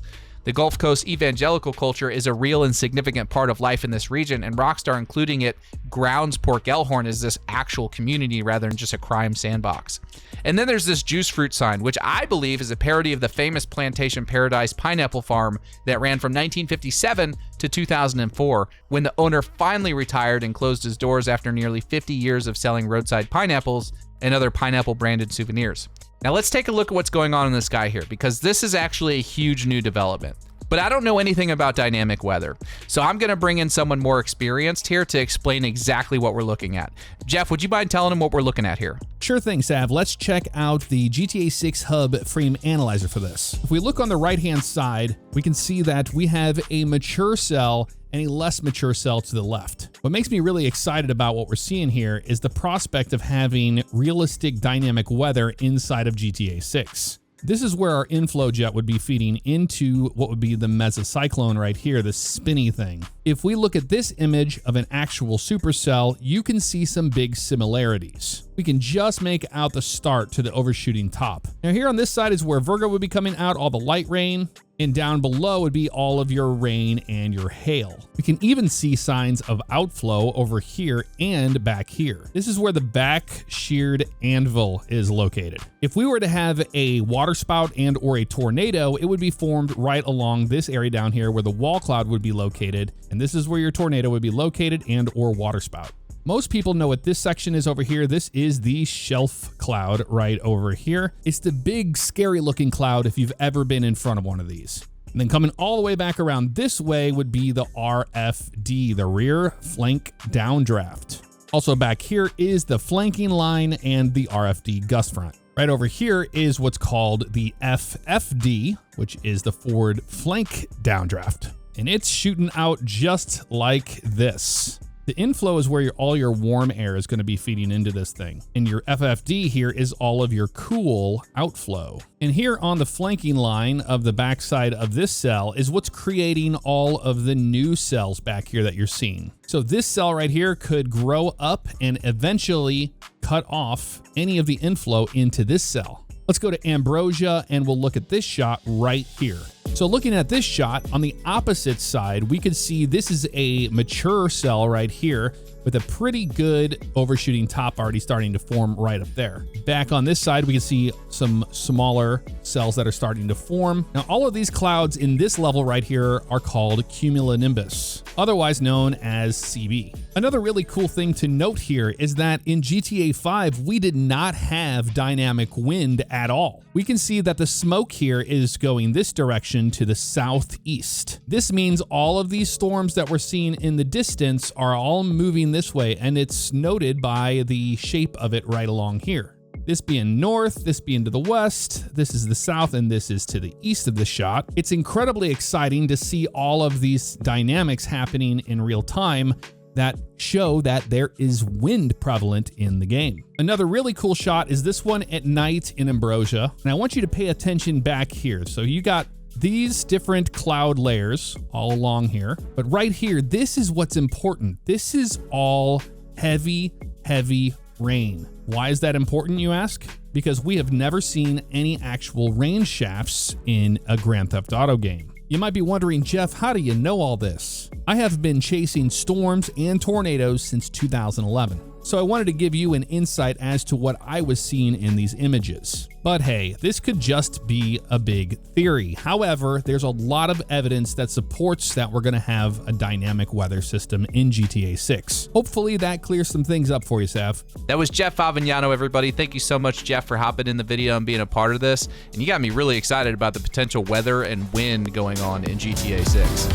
The Gulf Coast evangelical culture is a real and significant part of life in this region, and Rockstar including it grounds Port Gelhorn as this actual community rather than just a crime sandbox. And then there's this juice fruit sign, which I believe is a parody of the famous Plantation Paradise pineapple farm that ran from 1957 to 2004, when the owner finally retired and closed his doors after nearly 50 years of selling roadside pineapples and other pineapple-branded souvenirs. Now let's take a look at what's going on in the sky here, because this is actually a huge new development. But I don't know anything about dynamic weather, so I'm gonna bring in someone more experienced here to explain exactly what we're looking at. Jeff, would you mind telling him what we're looking at here? Sure thing, Sav. Let's check out the GTA 6 Hub frame analyzer for this. If we look on the right-hand side, we can see that we have a mature cell and a less mature cell to the left. What makes me really excited about what we're seeing here is the prospect of having realistic dynamic weather inside of GTA 6. This is where our inflow jet would be feeding into what would be the mesocyclone right here, the spinny thing. If we look at this image of an actual supercell, you can see some big similarities. We can just make out the start to the overshooting top. Now here on this side is where Virgo would be coming out, all the light rain, and down below would be all of your rain and your hail. We can even see signs of outflow over here and back here. This is where the back sheared anvil is located. If we were to have a waterspout and or a tornado, it would be formed right along this area down here where the wall cloud would be located, and this is where your tornado would be located and or waterspout. Most people know what this section is over here. This is the shelf cloud right over here. It's the big, scary looking cloud if you've ever been in front of one of these. And then coming all the way back around this way would be the RFD, the rear flank downdraft. Also back here is the flanking line and the RFD gust front. Right over here is what's called the FFD, which is the forward flank downdraft. And it's shooting out just like this. The inflow is where all your warm air is going to be feeding into this thing. And your FFD here is all of your cool outflow. And here on the flanking line of the backside of this cell is what's creating all of the new cells back here that you're seeing. So this cell right here could grow up and eventually cut off any of the inflow into this cell. Let's go to Ambrosia and we'll look at this shot right here. So looking at this shot, on the opposite side, we can see this is a mature cell right here with a pretty good overshooting top already starting to form right up there. Back on this side, we can see some smaller cells that are starting to form. Now, all of these clouds in this level right here are called cumulonimbus, otherwise known as CB. Another really cool thing to note here is that in GTA 5, we did not have dynamic wind at all. We can see that the smoke here is going this direction to the southeast. This means all of these storms that we're seeing in the distance are all moving this way, and it's noted by the shape of it right along here. This being north, this being to the west, this is the south, and this is to the east of the shot. It's incredibly exciting to see all of these dynamics happening in real time that show that there is wind prevalent in the game. Another really cool shot is this one at night in Ambrosia, and I want you to pay attention back here. So you got these different cloud layers all along here, but right here, this is what's important. This is all heavy, heavy rain. Why is that important, you ask? Because we have never seen any actual rain shafts in a Grand Theft Auto game. You might be wondering, Jeff, how do you know all this? I have been chasing storms and tornadoes since 2011. So I wanted to give you an insight as to what I was seeing in these images. But hey, this could just be a big theory. However, there's a lot of evidence that supports that we're gonna have a dynamic weather system in GTA 6. Hopefully that clears some things up for you, Sav. That was Jeff Favignano, everybody. Thank you so much, Jeff, for hopping in the video and being a part of this. And you got me really excited about the potential weather and wind going on in GTA 6.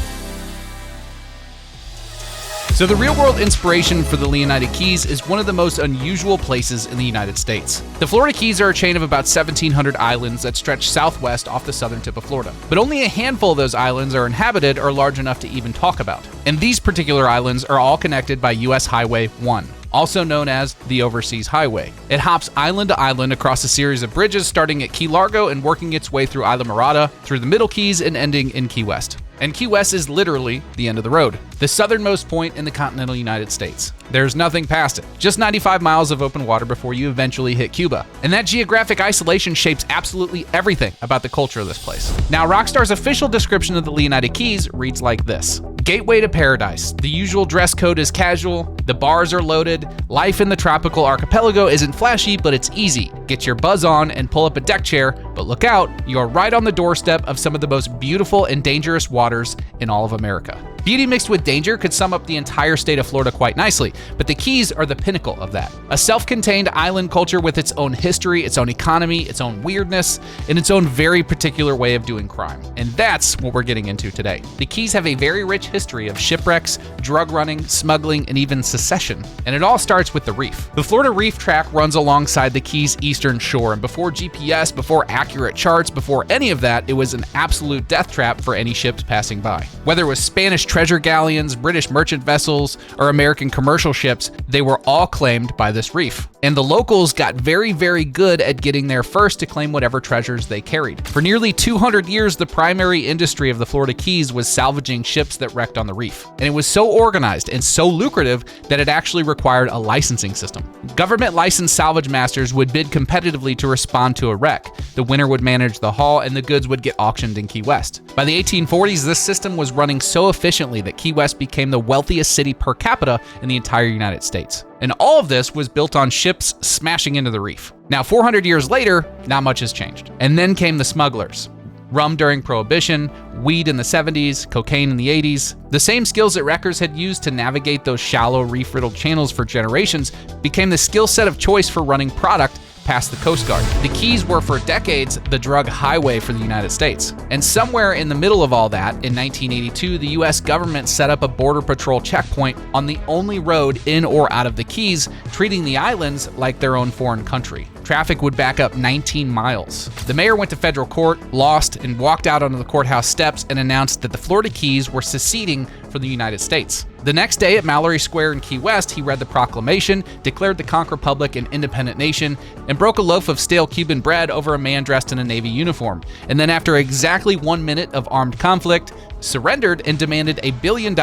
So the real-world inspiration for the Leonida Keys is one of the most unusual places in the United States. The Florida Keys are a chain of about 1,700 islands that stretch southwest off the southern tip of Florida. But only a handful of those islands are inhabited or large enough to even talk about. And these particular islands are all connected by US Highway 1. also known as the Overseas Highway. It hops island to island across a series of bridges starting at Key Largo and working its way through Isla Morada, through the Middle Keys, and ending in Key West. And Key West is literally the end of the road, the southernmost point in the continental United States. There's nothing past it, just 95 miles of open water before you eventually hit Cuba. And that geographic isolation shapes absolutely everything about the culture of this place. Now, Rockstar's official description of the Leonida Keys reads like this: gateway to paradise. The usual dress code is casual, the bars are loaded, life in the tropical archipelago isn't flashy, but it's easy. Get your buzz on and pull up a deck chair, but look out, you're right on the doorstep of some of the most beautiful and dangerous waters in all of America. Beauty mixed with danger could sum up the entire state of Florida quite nicely, but the Keys are the pinnacle of that. A self-contained island culture with its own history, its own economy, its own weirdness, and its own very particular way of doing crime. And that's what we're getting into today. The Keys have a very rich history of shipwrecks, drug running, smuggling, and even secession. And it all starts with the Reef. The Florida Reef track runs alongside the Keys' eastern shore, and before GPS, before accurate charts, before any of that, it was an absolute death trap for any ships passing by. Whether it was Spanish treasure galleons, British merchant vessels, or American commercial ships, they were all claimed by this reef. And the locals got very, very good at getting there first to claim whatever treasures they carried. For nearly 200 years, the primary industry of the Florida Keys was salvaging ships that wrecked on the reef. And it was so organized and so lucrative that it actually required a licensing system. Government licensed salvage masters would bid competitively to respond to a wreck. The winner would manage the haul and the goods would get auctioned in Key West. By the 1840s, this system was running so efficiently that Key West became the wealthiest city per capita in the entire United States. And all of this was built on ships smashing into the reef. Now, 400 years later, not much has changed. And then came the smugglers. Rum during Prohibition, weed in the 70s, cocaine in the 80s. The same skills that wreckers had used to navigate those shallow, reef-riddled channels for generations became the skill set of choice for running product past the Coast Guard. The Keys were for decades the drug highway for the United States. And somewhere in the middle of all that, in 1982, the US government set up a border patrol checkpoint on the only road in or out of the Keys, treating the islands like their own foreign country. Traffic would back up 19 miles. The mayor went to federal court, lost, and walked out onto the courthouse steps and announced that the Florida Keys were seceding from the United States. The next day at Mallory Square in Key West, he read the proclamation, declared the Conch Republic an independent nation, and broke a loaf of stale Cuban bread over a man dressed in a Navy uniform. And then after exactly 1 minute of armed conflict, surrendered and demanded $1 billion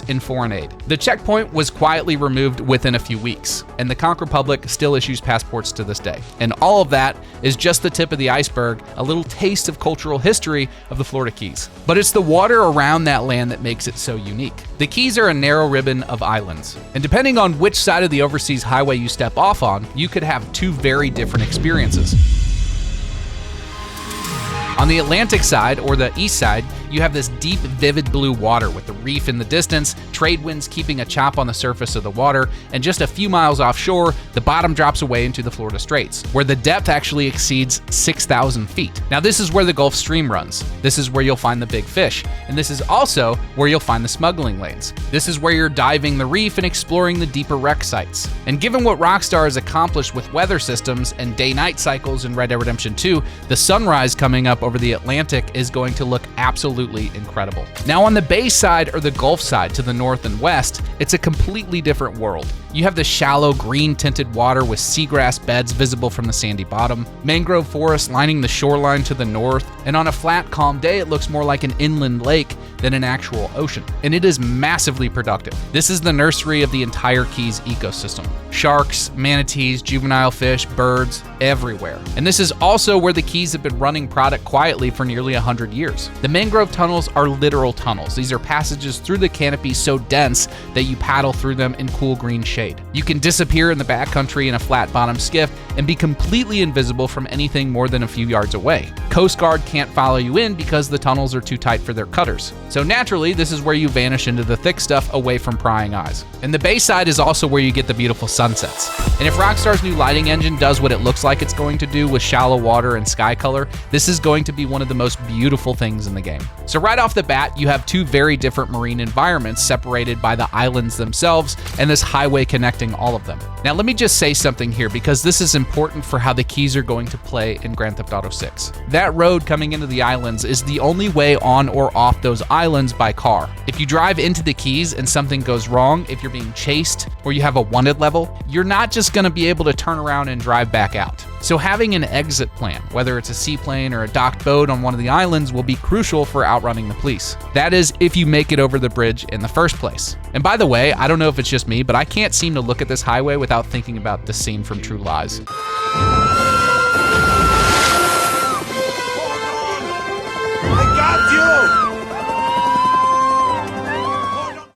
in foreign aid. The checkpoint was quietly removed within a few weeks, and the Conch Republic still issues passports to this day. And all of that is just the tip of the iceberg, a little taste of cultural history of the Florida Keys. But it's the water around that land that makes it so unique. The Keys are a narrow ribbon of islands, and depending on which side of the Overseas Highway you step off on, you could have two very different experiences. On the Atlantic side, or the east side, you have this deep, vivid blue water with the reef in the distance, trade winds keeping a chop on the surface of the water, and just a few miles offshore, the bottom drops away into the Florida Straits, where the depth actually exceeds 6,000 feet. Now, this is where the Gulf Stream runs. This is where you'll find the big fish, and this is also where you'll find the smuggling lanes. This is where you're diving the reef and exploring the deeper wreck sites. And given what Rockstar has accomplished with weather systems and day-night cycles in Red Dead Redemption 2, the sunrise coming up over the Atlantic is going to look absolutely incredible. Now, on the bay side or the Gulf side to the north and west, it's a completely different world. You have the shallow green-tinted water with seagrass beds visible from the sandy bottom, mangrove forests lining the shoreline to the north, and on a flat, calm day, it looks more like an inland lake than an actual ocean. And it is massively productive. This is the nursery of the entire Keys ecosystem. Sharks, manatees, juvenile fish, birds, everywhere. And this is also where the Keys have been running product quietly for nearly 100 years. The mangrove tunnels are literal tunnels. These are passages through the canopy so dense that you paddle through them in cool green shade. You can disappear in the backcountry in a flat-bottom skiff and be completely invisible from anything more than a few yards away. Coast Guard can't follow you in because the tunnels are too tight for their cutters. So naturally, this is where you vanish into the thick stuff away from prying eyes. And the bay side is also where you get the beautiful sunsets. And if Rockstar's new lighting engine does what it looks like it's going to do with shallow water and sky color, this is going to be one of the most beautiful things in the game. So right off the bat, you have two very different marine environments separated by the islands themselves and this highway connecting all of them. Now let me just say something here because this is important for how the Keys are going to play in Grand Theft Auto 6. That road coming into the islands is the only way on or off those islands by car. If you drive into the Keys and something goes wrong, if you're being chased, where you have a wanted level, you're not just going to be able to turn around and drive back out. So having an exit plan, whether it's a seaplane or a docked boat on one of the islands, will be crucial for outrunning the police. That is, if you make it over the bridge in the first place. And by the way, I don't know if it's just me, but I can't seem to look at this highway without thinking about the scene from True Lies.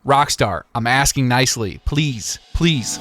Rockstar, I'm asking nicely, please, please.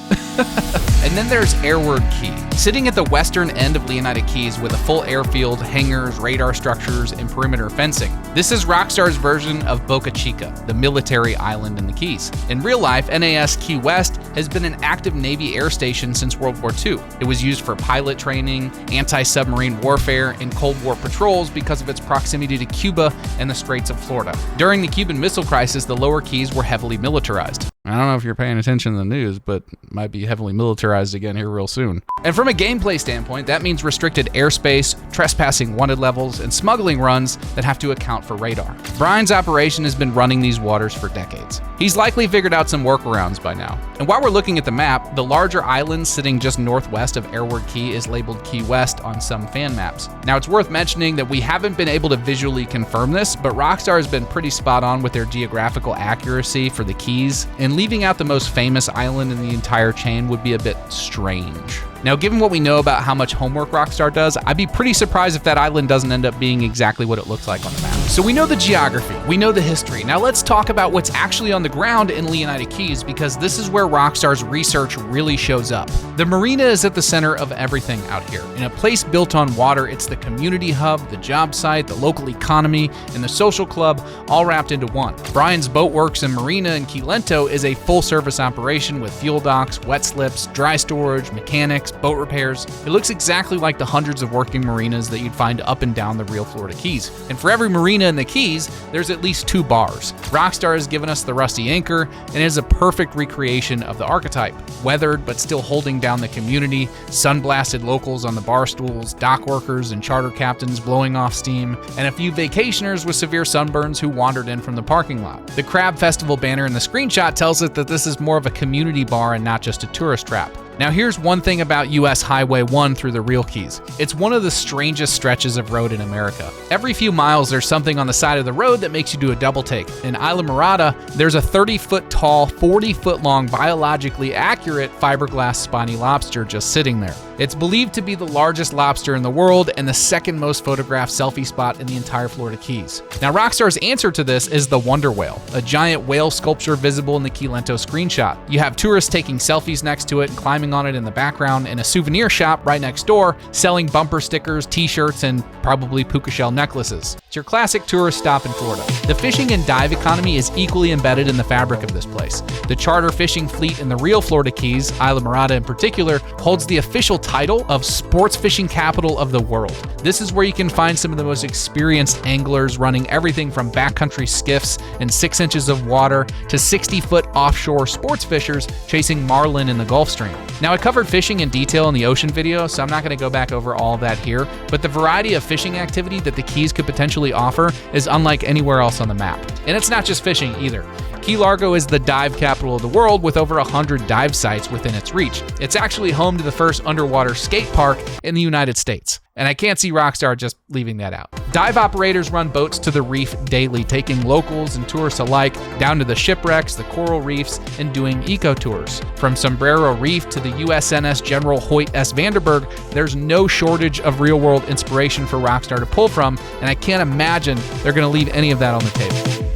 And then there's Airward Key, sitting at the western end of Leonida Keys with a full airfield, hangars, radar structures, and perimeter fencing. This is Rockstar's version of Boca Chica, the military island in the Keys. In real life, NAS Key West has been an active Navy air station since World War II. It was used for pilot training, anti-submarine warfare, and Cold War patrols because of its proximity to Cuba and the Straits of Florida. During the Cuban Missile Crisis, the lower Keys were heavily militarized. I don't know if you're paying attention to the news, but might be heavily militarized again here real soon. And from a gameplay standpoint, that means restricted airspace, trespassing wanted levels, and smuggling runs that have to account for radar. Brian's operation has been running these waters for decades. He's likely figured out some workarounds by now. And while we're looking at the map, the larger island sitting just northwest of Airward Key is labeled Key West on some fan maps. Now, it's worth mentioning that we haven't been able to visually confirm this, but Rockstar has been pretty spot on with their geographical accuracy for the Keys, and leaving out the most famous island in the entire chain would be a bit strange. Now, given what we know about how much homework Rockstar does, I'd be pretty surprised if that island doesn't end up being exactly what it looks like on the map. So we know the geography, we know the history. Now let's talk about what's actually on the ground in Leonida Keys, because this is where Rockstar's research really shows up. The Marina is at the center of everything out here. In a place built on water, it's the community hub, the job site, the local economy, and the social club, all wrapped into one. Brian's Boat Works in Marina and Key Lento is a full-service operation with fuel docks, wet slips, dry storage, mechanics, boat repairs. It looks exactly like the hundreds of working marinas that you'd find up and down the real Florida Keys. And for every marina in the Keys, there's at least 2 bars. Rockstar has given us the Rusty Anchor, and it is a perfect recreation of the archetype. Weathered, but still holding down the community, sun-blasted locals on the bar stools, dock workers and charter captains blowing off steam, and a few vacationers with severe sunburns who wandered in from the parking lot. The Crab Festival banner in the screenshot tells us that this is more of a community bar and not just a tourist trap. Now here's one thing about US Highway 1 through the real Keys. It's one of the strangest stretches of road in America. Every few miles there's something on the side of the road that makes you do a double take. In Isla Morada, there's a 30-foot tall, 40-foot long, biologically accurate fiberglass spiny lobster just sitting there. It's believed to be the largest lobster in the world and the second most photographed selfie spot in the entire Florida Keys. Now Rockstar's answer to this is the Wonder Whale, a giant whale sculpture visible in the Key Lento screenshot. You have tourists taking selfies next to it and climbing on it in the background, and a souvenir shop right next door selling bumper stickers, t-shirts, and probably puka shell necklaces. It's your classic tourist stop in Florida. The fishing and dive economy is equally embedded in the fabric of this place. The charter fishing fleet in the real Florida Keys, Isla Morada in particular, holds the official title of sports fishing capital of the world. This is where you can find some of the most experienced anglers running everything from backcountry skiffs in 6 inches of water to 60-foot offshore sports fishers chasing marlin in the Gulf Stream. Now, I covered fishing in detail in the ocean video, so I'm not going to go back over all of that here, but the variety of fishing activity that the Keys could potentially offer is unlike anywhere else on the map. And it's not just fishing either. Key Largo is the dive capital of the world with over 100 dive sites within its reach. It's actually home to the first underwater skate park in the United States. And I can't see Rockstar just leaving that out. Dive operators run boats to the reef daily, taking locals and tourists alike down to the shipwrecks, the coral reefs, and doing eco tours. From Sombrero Reef to the USNS General Hoyt S. Vandenberg, there's no shortage of real-world inspiration for Rockstar to pull from, and I can't imagine they're going to leave any of that on the table.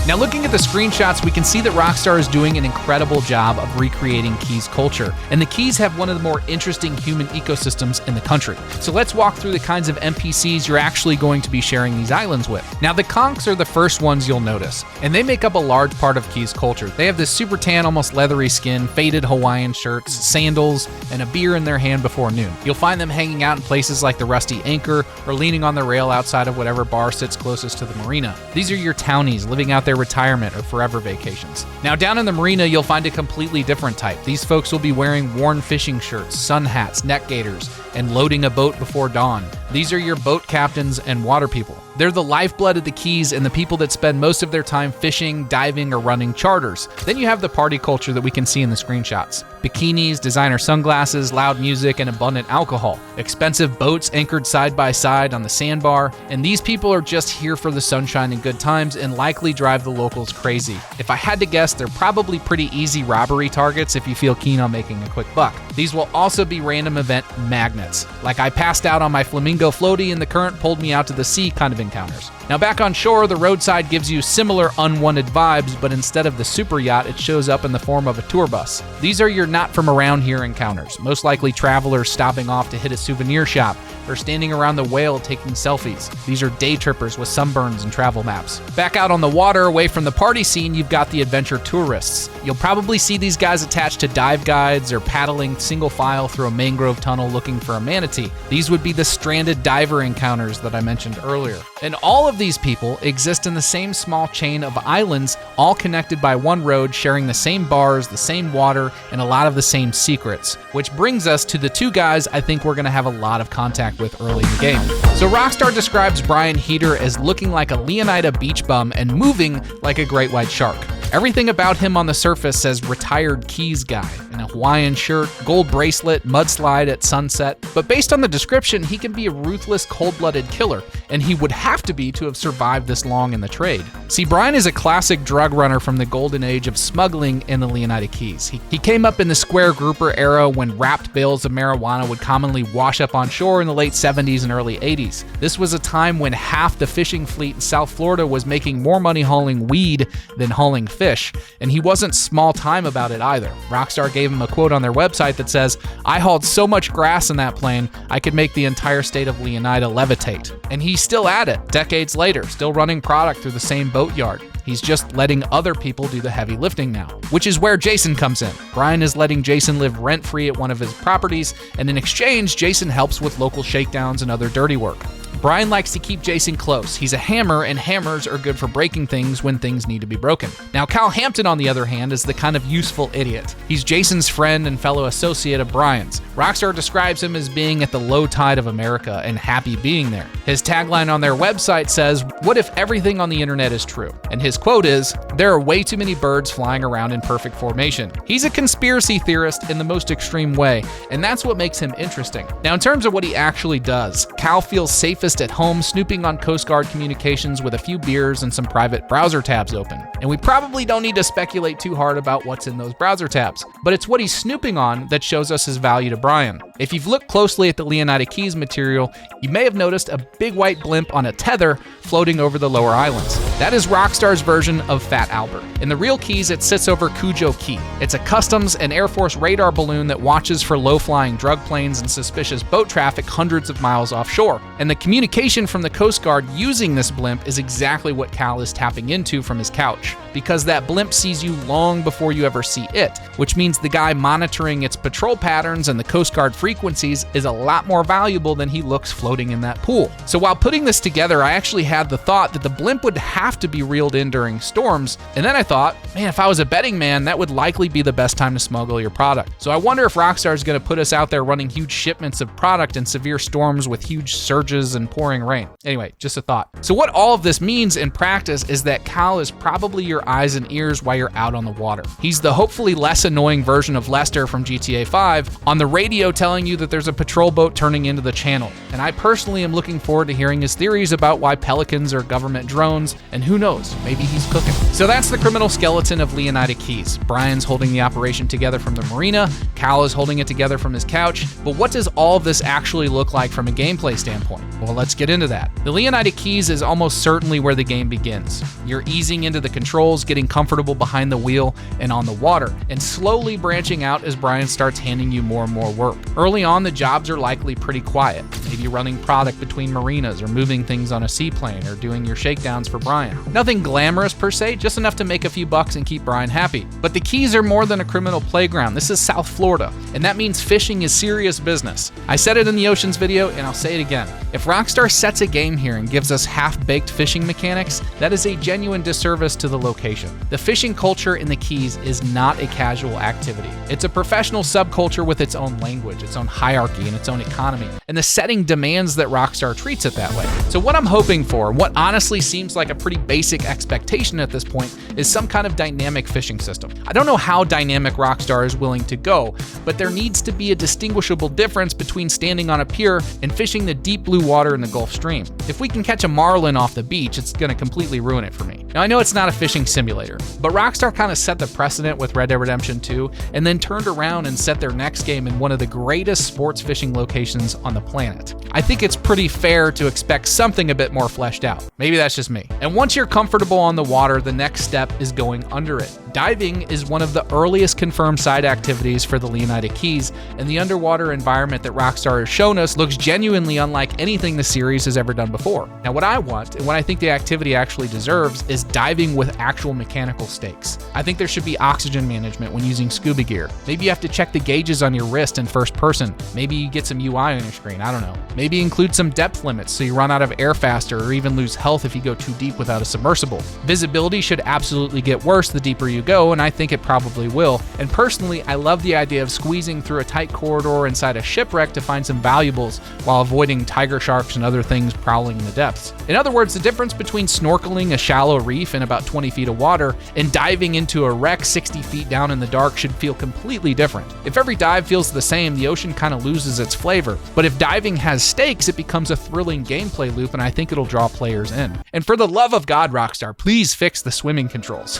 Now, looking at the screenshots, we can see that Rockstar is doing an incredible job of recreating Keys culture, and the Keys have one of the more interesting human ecosystems in the country. So let's walk through the kinds of NPCs you're actually going to be sharing these islands with. Now, the conchs are the first ones you'll notice, and they make up a large part of Keys culture. They have this super tan, almost leathery skin, faded Hawaiian shirts, sandals, and a beer in their hand before noon. You'll find them hanging out in places like the Rusty Anchor or leaning on the rail outside of whatever bar sits closest to the marina. These are your townies living out there their retirement or forever vacations. Now down in the marina, you'll find a completely different type. These folks will be wearing worn fishing shirts, sun hats, neck gaiters, and loading a boat before dawn. These are your boat captains and water people. They're the lifeblood of the Keys and the people that spend most of their time fishing, diving, or running charters. Then you have the party culture that we can see in the screenshots. Bikinis, designer sunglasses, loud music, and abundant alcohol. Expensive boats anchored side by side on the sandbar. And these people are just here for the sunshine and good times and likely drive the locals crazy. If I had to guess, they're probably pretty easy robbery targets if you feel keen on making a quick buck. These will also be random event magnets. Like I passed out on my flamingo floaty and the current pulled me out to the sea kind of encounters. Now back on shore, the roadside gives you similar unwanted vibes, but instead of the super yacht, it shows up in the form of a tour bus. These are your not from around here encounters, most likely travelers stopping off to hit a souvenir shop or standing around the whale taking selfies. These are day trippers with sunburns and travel maps. Back out on the water, away from the party scene, you've got the adventure tourists. You'll probably see these guys attached to dive guides or paddling single file through a mangrove tunnel looking for a manatee. These would be the stranded diver encounters that I mentioned earlier. And all of these people exist in the same small chain of islands, all connected by one road, sharing the same bars, the same water, and a lot of the same secrets. Which brings us to the two guys I think we're going to have a lot of contact with early in the game. So Rockstar describes Brian Heater as looking like a Leonida beach bum and moving like a great white shark. Everything about him on the surface says retired Keys guy, in a Hawaiian shirt, gold bracelet, mudslide at sunset. But based on the description, he can be a ruthless, cold-blooded killer, and he would have to be to have survived this long in the trade. See, Brian is a classic drug runner from the golden age of smuggling in the Leonida Keys. He came up in the square grouper era when wrapped bales of marijuana would commonly wash up on shore in the late 70s and early 80s. This was a time when half the fishing fleet in South Florida was making more money hauling weed than hauling fish, and he wasn't small time about it either. Rockstar gave him a quote on their website that says, "I hauled so much grass in that plane, I could make the entire state of Leonida levitate." And he's still at it, decades later, still running product through the same boatyard. He's just letting other people do the heavy lifting now, which is where Jason comes in. Brian is letting Jason live rent-free at one of his properties, and in exchange, Jason helps with local shakedowns and other dirty work. Brian likes to keep Jason close. He's a hammer, and hammers are good for breaking things when things need to be broken. Now, Cal Hampton, on the other hand, is the kind of useful idiot. He's Jason's friend and fellow associate of Brian's. Rockstar describes him as being at the low tide of America and happy being there. His tagline on their website says, "What if everything on the internet is true?" And his quote is, "There are way too many birds flying around in perfect formation." He's a conspiracy theorist in the most extreme way, and that's what makes him interesting. Now, in terms of what he actually does, Cal feels safest at home snooping on Coast Guard communications with a few beers and some private browser tabs open. And we probably don't need to speculate too hard about what's in those browser tabs, but it's what he's snooping on that shows us his value to Brian. If you've looked closely at the Leonida Keys material, you may have noticed a big white blimp on a tether floating over the lower islands. That is Rockstar's version of Fat Albert. In the real Keys, it sits over Cujo Key. It's a Customs and Air Force radar balloon that watches for low-flying drug planes and suspicious boat traffic hundreds of miles offshore. And the communication from the Coast Guard using this blimp is exactly what Cal is tapping into from his couch, because that blimp sees you long before you ever see it, which means the guy monitoring its patrol patterns and the Coast Guard frequencies is a lot more valuable than he looks floating in that pool. So while putting this together, I actually had the thought that the blimp would have to be reeled in during storms, and then I thought, man, if I was a betting man, that would likely be the best time to smuggle your product. So I wonder if Rockstar is going to put us out there running huge shipments of product in severe storms with huge surges and pouring rain. Anyway, just a thought. So what all of this means in practice is that Cal is probably your eyes and ears while you're out on the water. He's the hopefully less annoying version of Lester from GTA 5 on the radio telling you that there's a patrol boat turning into the channel. And I personally am looking forward to hearing his theories about why pelicans are government drones, and who knows, maybe he's cooking. So that's the criminal skeleton of Leonida Keys. Brian's holding the operation together from the marina, Cal is holding it together from his couch, but what does all of this actually look like from a gameplay standpoint? Well, let's get into that. The Leonida Keys is almost certainly where the game begins. You're easing into the controls controls, getting comfortable behind the wheel and on the water, and slowly branching out as Brian starts handing you more and more work. Early on, the jobs are likely pretty quiet, maybe running product between marinas or moving things on a seaplane or doing your shakedowns for Brian. Nothing glamorous per se, just enough to make a few bucks and keep Brian happy. But the Keys are more than a criminal playground. This is South Florida, and that means fishing is serious business. I said it in the Oceans video, and I'll say it again. If Rockstar sets a game here and gives us half-baked fishing mechanics, that is a genuine disservice to the location. The fishing culture in the Keys is not a casual activity. It's a professional subculture with its own language, its own hierarchy, and its own economy, and the setting demands that Rockstar treats it that way. So what I'm hoping for, what honestly seems like a pretty basic expectation at this point, is some kind of dynamic fishing system. I don't know how dynamic Rockstar is willing to go, but there needs to be a distinguishable difference between standing on a pier and fishing the deep blue water in the Gulf Stream. If we can catch a marlin off the beach, it's gonna completely ruin it for me. Now I know it's not a fishing simulator, but Rockstar kind of set the precedent with Red Dead Redemption 2 and then turned around and set their next game in one of the greatest sports fishing locations on the planet. I think it's pretty fair to expect something a bit more fleshed out. Maybe that's just me. And once you're comfortable on the water, the next step is going under it. Diving is one of the earliest confirmed side activities for the Leonida Keys, and the underwater environment that Rockstar has shown us looks genuinely unlike anything the series has ever done before. Now what I want, and what I think the activity actually deserves, is diving with actual mechanical stakes. I think there should be oxygen management when using scuba gear. Maybe you have to check the gauges on your wrist in first person. Maybe you get some UI on your screen, I don't know. Maybe include some depth limits so you run out of air faster or even lose health if you go too deep without a submersible. Visibility should absolutely get worse the deeper you go, and I think it probably will. And personally, I love the idea of squeezing through a tight corridor inside a shipwreck to find some valuables while avoiding tiger sharks and other things prowling in the depths. In other words, the difference between snorkeling a shallow reef in about 20 feet of water and diving into a wreck 60 feet down in the dark should feel completely different. If every dive feels the same, the ocean kind of loses its flavor. But if diving has stakes, it becomes a thrilling gameplay loop, and I think it'll draw players in. And for the love of God, Rockstar, please fix the swimming controls.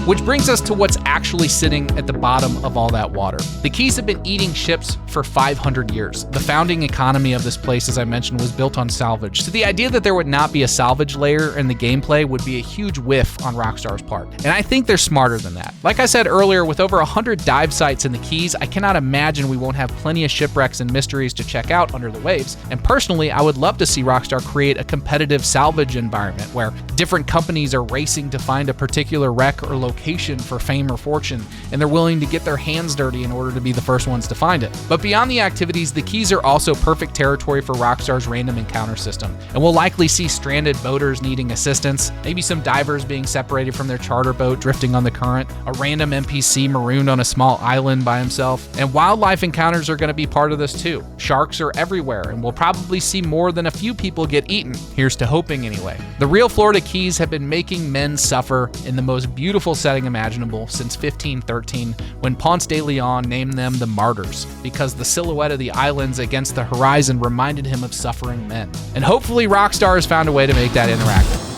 Which brings us to what's actually sitting at the bottom of all that water. The Keys have been eating ships for 500 years. The founding economy of this place, as I mentioned, was built on salvage. So the idea that there would not be a salvage layer in the gameplay would be a huge whiff on Rockstar's part. And I think they're smarter than that. Like I said earlier, with over 100 dive sites in the Keys, I cannot imagine we won't have plenty of shipwrecks and mysteries to check out under the waves. And personally, I would love to see Rockstar create a competitive salvage environment where different companies are racing to find a particular wreck or location for fame or fortune, and they're willing to get their hands dirty in order to be the first ones to find it. But beyond the activities, the Keys are also perfect territory for Rockstar's random encounter system, and we'll likely see stranded boaters needing assistance, maybe some divers being separated from their charter boat drifting on the current, a random NPC marooned on a small island by himself, and wildlife encounters are going to be part of this too. Sharks are everywhere, and we'll probably see more than a few people get eaten. Here's to hoping anyway. The real Florida Keys have been making men suffer in the most beautiful setting imaginable since 1513, when Ponce de Leon named them the Martyrs, because the silhouette of the islands against the horizon reminded him of suffering men. And hopefully Rockstar has found a way to make that interactive.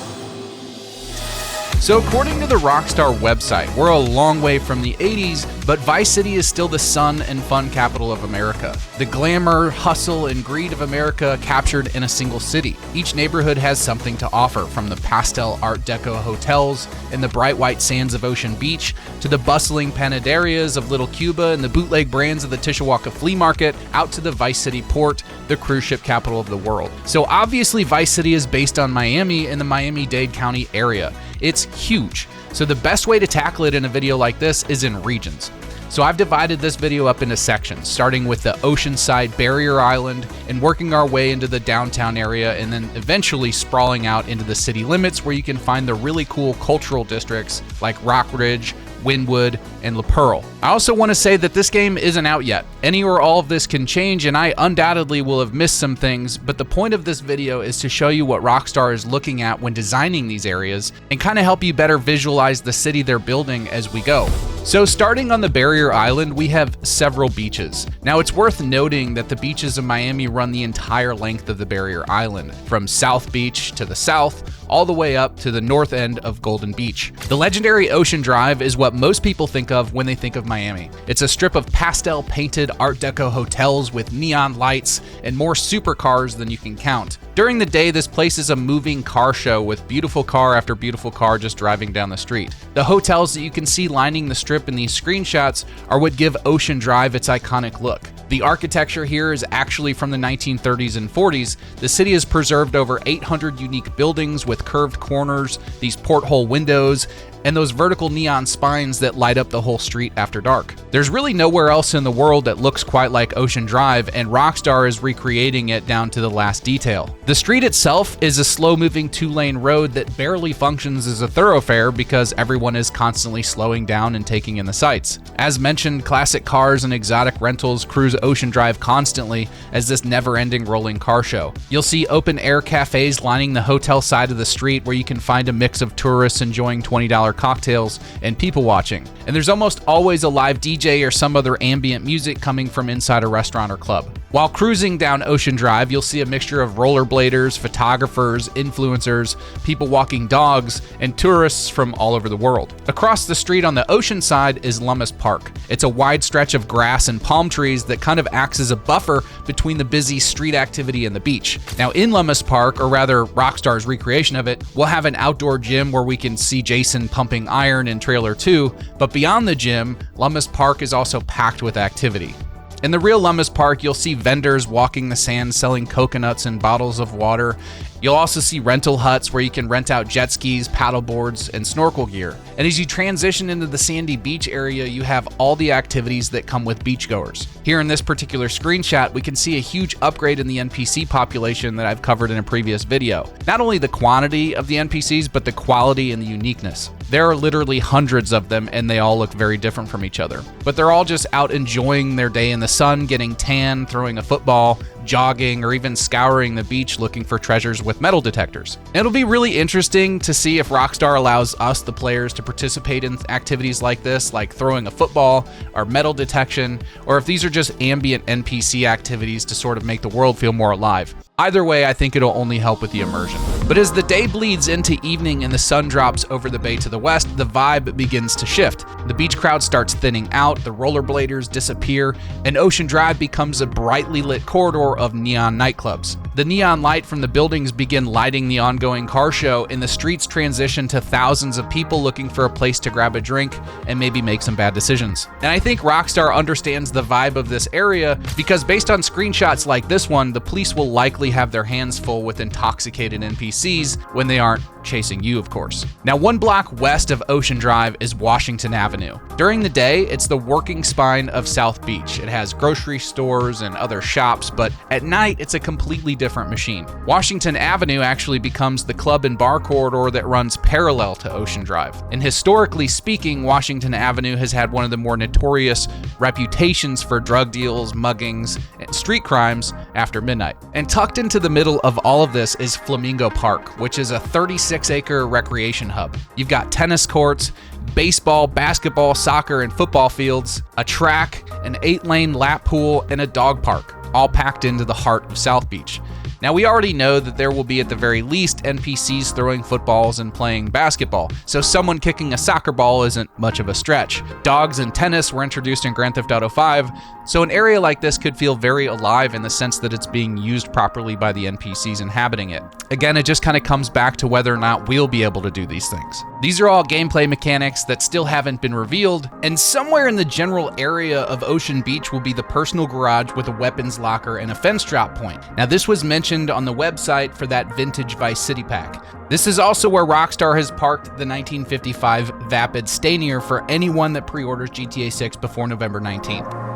So according to the Rockstar website, we're a long way from the 80s, but Vice City is still the sun and fun capital of America. The glamour, hustle, and greed of America captured in a single city. Each neighborhood has something to offer, from the pastel Art Deco hotels and the bright white sands of Ocean Beach, to the bustling panaderias of Little Cuba and the bootleg brands of the Tishawaka Flea Market, out to the Vice City port, the cruise ship capital of the world. So obviously Vice City is based on Miami and the Miami-Dade County area. It's huge, so the best way to tackle it in a video like this is in regions. So I've divided this video up into sections, starting with the oceanside barrier island and working our way into the downtown area, and then eventually sprawling out into the city limits where you can find the really cool cultural districts like Rockridge, Vinewood, and La Pearl. I also want to say that this game isn't out yet. Any or all of this can change, and I undoubtedly will have missed some things, but the point of this video is to show you what Rockstar is looking at when designing these areas and kind of help you better visualize the city they're building as we go. So starting on the barrier island, we have several beaches. Now it's worth noting that the beaches of Miami run the entire length of the barrier island, from South Beach to the south, all the way up to the north end of Golden Beach. The legendary Ocean Drive is what most people think of when they think of Miami. It's a strip of pastel-painted Art Deco hotels with neon lights and more supercars than you can count. During the day, this place is a moving car show with beautiful car after beautiful car just driving down the street. The hotels that you can see lining the strip in these screenshots are what give Ocean Drive its iconic look. The architecture here is actually from the 1930s and 40s. The city has preserved over 800 unique buildings with curved corners, these porthole windows, and those vertical neon spines that light up the whole street after dark. There's really nowhere else in the world that looks quite like Ocean Drive, and Rockstar is recreating it down to the last detail. The street itself is a slow-moving two-lane road that barely functions as a thoroughfare because everyone is constantly slowing down and taking in the sights. As mentioned, classic cars and exotic rentals cruise Ocean Drive constantly as this never-ending rolling car show. You'll see open-air cafes lining the hotel side of the street where you can find a mix of tourists enjoying $20 cocktails and people watching. And there's almost always a live DJ or some other ambient music coming from inside a restaurant or club. While cruising down Ocean Drive, you'll see a mixture of rollerbladers, photographers, influencers, people walking dogs, and tourists from all over the world. Across the street on the ocean side is Lummus Park. It's a wide stretch of grass and palm trees that kind of acts as a buffer between the busy street activity and the beach. Now in Lummus Park, or rather Rockstar's recreation of it, we'll have an outdoor gym where we can see Jason pumping iron in Trailer 2, but beyond the gym, Lummus Park is also packed with activity. In the real Lummus Park, you'll see vendors walking the sand selling coconuts and bottles of water. You'll also see rental huts where you can rent out jet skis, paddle boards, and snorkel gear. And as you transition into the sandy beach area, you have all the activities that come with beachgoers. Here in this particular screenshot, we can see a huge upgrade in the NPC population that I've covered in a previous video. Not only the quantity of the NPCs, but the quality and the uniqueness. There are literally hundreds of them, and they all look very different from each other. But they're all just out enjoying their day in the sun, getting tan, throwing a football, jogging, or even scouring the beach looking for treasures with metal detectors. It'll be really interesting to see if Rockstar allows us, the players, to participate in activities like this, like throwing a football or metal detection, or if these are just ambient NPC activities to sort of make the world feel more alive. Either way, I think it'll only help with the immersion. But as the day bleeds into evening and the sun drops over the bay to the west, the vibe begins to shift. The beach crowd starts thinning out, the rollerbladers disappear, and Ocean Drive becomes a brightly lit corridor of neon nightclubs. The neon light from the buildings begin lighting the ongoing car show, and the streets transition to thousands of people looking for a place to grab a drink and maybe make some bad decisions. And I think Rockstar understands the vibe of this area because based on screenshots like this one, the police will likely have their hands full with intoxicated NPCs when they aren't chasing you, of course. Now, one block west of Ocean Drive is Washington Avenue. During the day, it's the working spine of South Beach. It has grocery stores and other shops, but at night, it's a completely different machine. Washington Avenue actually becomes the club and bar corridor that runs parallel to Ocean Drive. And historically speaking, Washington Avenue has had one of the more notorious reputations for drug deals, muggings, and street crimes after midnight. And tucked into the middle of all of this is Flamingo Park, which is a 36-acre recreation hub. You've got tennis courts, baseball, basketball, soccer, and football fields, a track, an 8-lane lap pool, and a dog park, all packed into the heart of South Beach. Now, we already know that there will be at the very least NPCs throwing footballs and playing basketball, so someone kicking a soccer ball isn't much of a stretch. Dogs and tennis were introduced in Grand Theft Auto 5, so an area like this could feel very alive in the sense that it's being used properly by the NPCs inhabiting it. Again, it just kind of comes back to whether or not we'll be able to do these things. These are all gameplay mechanics that still haven't been revealed, and somewhere in the general area of Ocean Beach will be the personal garage with a weapons locker and a fence drop point. Now, this was mentioned on the website for that vintage Vice City pack. This is also where Rockstar has parked the 1955 Vapid Stanier for anyone that pre-orders GTA 6 before November 19th.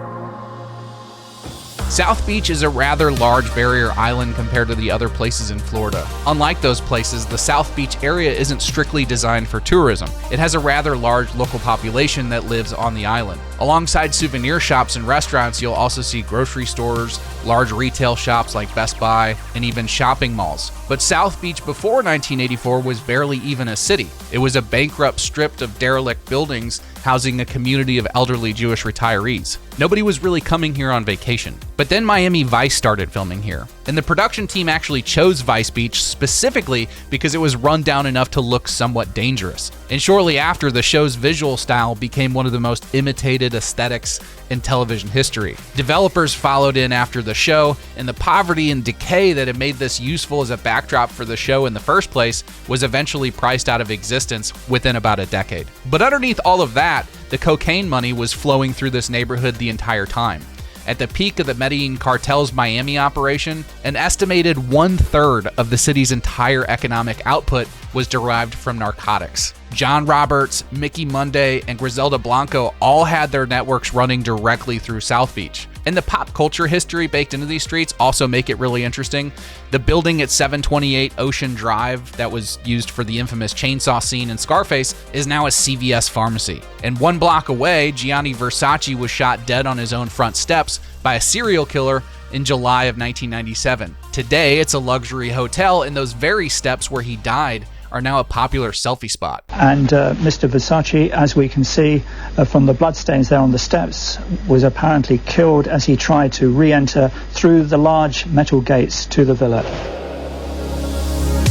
South Beach is a rather large barrier island compared to the other places in Florida. Unlike those places, the South Beach area isn't strictly designed for tourism. It has a rather large local population that lives on the island. Alongside souvenir shops and restaurants, you'll also see grocery stores, large retail shops like Best Buy, and even shopping malls. But South Beach before 1984 was barely even a city. It was a bankrupt strip of derelict buildings housing a community of elderly Jewish retirees. Nobody was really coming here on vacation. But then Miami Vice started filming here, and the production team actually chose Vice Beach specifically because it was run down enough to look somewhat dangerous. And shortly after, the show's visual style became one of the most imitated aesthetics in television history. Developers followed in after the show, and the poverty and decay that had made this useful as a backdrop for the show in the first place was eventually priced out of existence within about a decade. But underneath all of that, the cocaine money was flowing through this neighborhood the entire time. At the peak of the Medellin cartel's Miami operation, an estimated 1/3 of the city's entire economic output was derived from narcotics. John Roberts, Mickey Monday, and Griselda Blanco all had their networks running directly through South Beach. And the pop culture history baked into these streets also make it really interesting. The building at 728 Ocean Drive that was used for the infamous chainsaw scene in Scarface is now a CVS pharmacy. And 1 block away, Gianni Versace was shot dead on his own front steps by a serial killer in July of 1997. Today, it's a luxury hotel, and those very steps where he died are now a popular selfie spot. And Mr. Versace, as we can see from the bloodstains there on the steps, was apparently killed as he tried to re-enter through the large metal gates to the villa.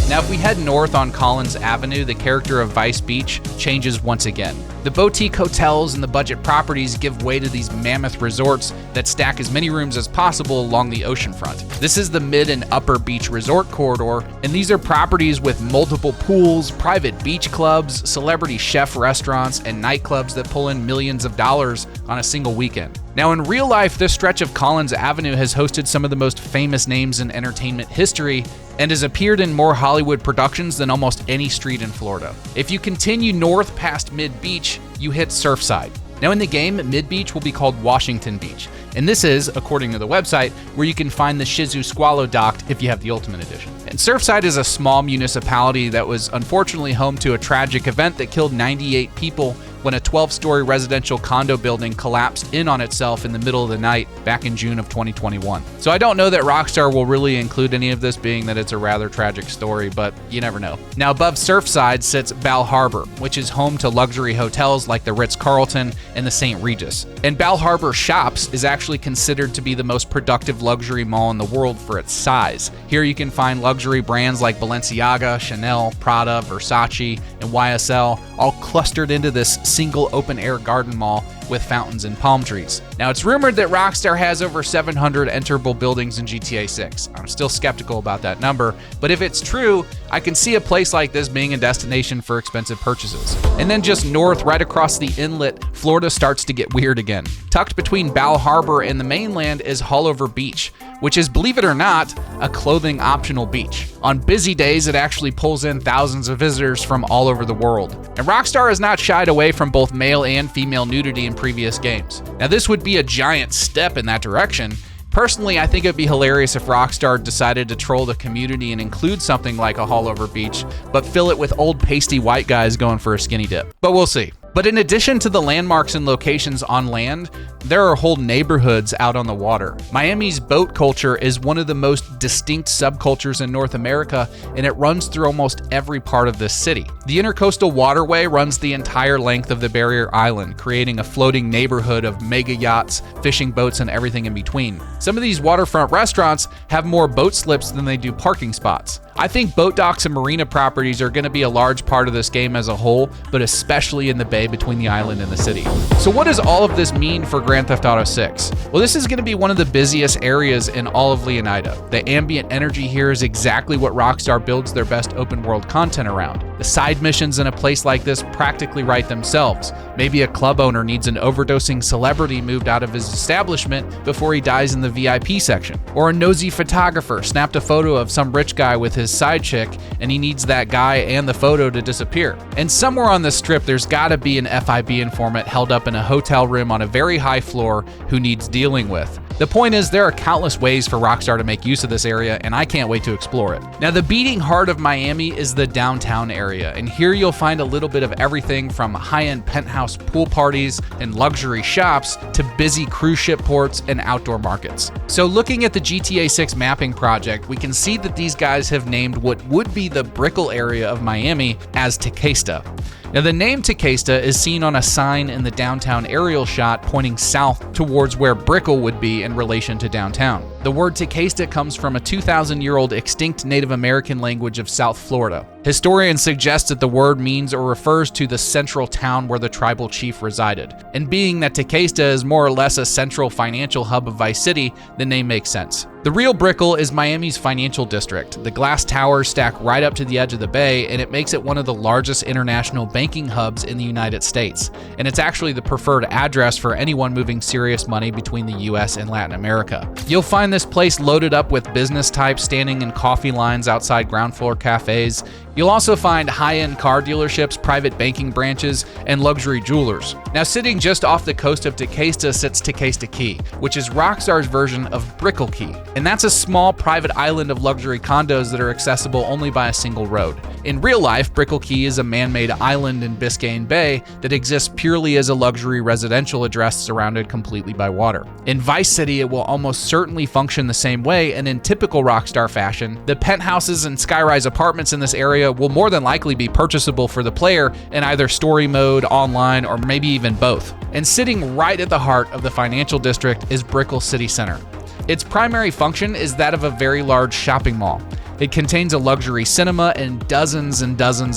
Now, if we head north on Collins Avenue, the character of Vice Beach changes once again. The boutique hotels and the budget properties give way to these mammoth resorts that stack as many rooms as possible along the oceanfront. This is the mid and upper beach resort corridor, and these are properties with multiple pools, private beach clubs, celebrity chef restaurants, and nightclubs that pull in millions of dollars on a single weekend. Now, in real life, this stretch of Collins Avenue has hosted some of the most famous names in entertainment history and has appeared in more Hollywood productions than almost any street in Florida. If you continue north past Mid-Beach, you hit Surfside. Now, in the game, Mid-Beach will be called Washington Beach, and this is, according to the website, where you can find the Shizu Squalo docked if you have the Ultimate Edition. And Surfside is a small municipality that was unfortunately home to a tragic event that killed 98 people when a 12-story residential condo building collapsed in on itself in the middle of the night back in June of 2021. So I don't know that Rockstar will really include any of this, being that it's a rather tragic story, but you never know. Now, above Surfside sits Bal Harbour, which is home to luxury hotels like the Ritz-Carlton and the St. Regis. And Bal Harbour Shops is actually considered to be the most productive luxury mall in the world for its size. Here you can find luxury brands like Balenciaga, Chanel, Prada, Versace, and YSL, all clustered into this single open-air garden mall with fountains and palm trees. Now, it's rumored that Rockstar has over 700 enterable buildings in GTA 6. I'm still skeptical about that number, but if it's true, I can see a place like this being a destination for expensive purchases. And then just north, right across the inlet, Florida starts to get weird again. Tucked between Bal Harbour and the mainland is Hullover Beach, which is, believe it or not, a clothing optional beach. On busy days, it actually pulls in thousands of visitors from all over the world. And Rockstar has not shied away from both male and female nudity in previous games. Now, this would be a giant step in that direction. Personally, I think it'd be hilarious if Rockstar decided to troll the community and include something like a Hullover Beach, but fill it with old pasty white guys going for a skinny dip. But we'll see. But in addition to the landmarks and locations on land, there are whole neighborhoods out on the water. Miami's boat culture is one of the most distinct subcultures in North America, and it runs through almost every part of this city. The Intercoastal Waterway runs the entire length of the barrier island, creating a floating neighborhood of mega yachts, fishing boats, and everything in between. Some of these waterfront restaurants have more boat slips than they do parking spots. I think boat docks and marina properties are going to be a large part of this game as a whole, but especially in the bay between the island and the city. So what does all of this mean for Grand Theft Auto 6? Well, this is going to be one of the busiest areas in all of Leonida. The ambient energy here is exactly what Rockstar builds their best open world content around. The side missions in a place like this practically write themselves. Maybe a club owner needs an overdosing celebrity moved out of his establishment before he dies in the VIP section. Or a nosy photographer snapped a photo of some rich guy with his side chick, and he needs that guy and the photo to disappear. And somewhere on this strip, there's gotta be an FIB informant held up in a hotel room on a very high floor who needs dealing with. The point is, there are countless ways for Rockstar to make use of this area, and I can't wait to explore it. Now, the beating heart of Miami is the downtown area, and here you'll find a little bit of everything from high-end penthouse pool parties and luxury shops to busy cruise ship ports and outdoor markets. So looking at the GTA 6 mapping project, we can see that these guys have named what would be the Brickell area of Miami as Tequesta. Now, the name Tequesta is seen on a sign in the downtown aerial shot pointing south towards where Brickell would be in relation to downtown. The word Tequesta comes from a 2,000-year-old extinct Native American language of South Florida. Historians suggest that the word means or refers to the central town where the tribal chief resided. And being that Tequesta is more or less a central financial hub of Vice City, the name makes sense. The real Brickell is Miami's financial district. The glass towers stack right up to the edge of the bay, and it makes it one of the largest international banking hubs in the United States. And it's actually the preferred address for anyone moving serious money between the US and Latin America. You'll find this place loaded up with business types standing in coffee lines outside ground floor cafes. You'll also find high-end car dealerships, private banking branches, and luxury jewelers. Now, sitting just off the coast of Tequesta sits Tequesta Key, which is Rockstar's version of Brickell Key. And that's a small private island of luxury condos that are accessible only by a single road. In real life, Brickell Key is a man-made island in Biscayne Bay that exists purely as a luxury residential address surrounded completely by water. In Vice City, it will almost certainly function the same way, and in typical Rockstar fashion, the penthouses and skyrise apartments in this area will more than likely be purchasable for the player in either story mode, online, or maybe even both. And sitting right at the heart of the financial district is Brickell City Center. Its primary function is that of a very large shopping mall. It contains a luxury cinema and dozens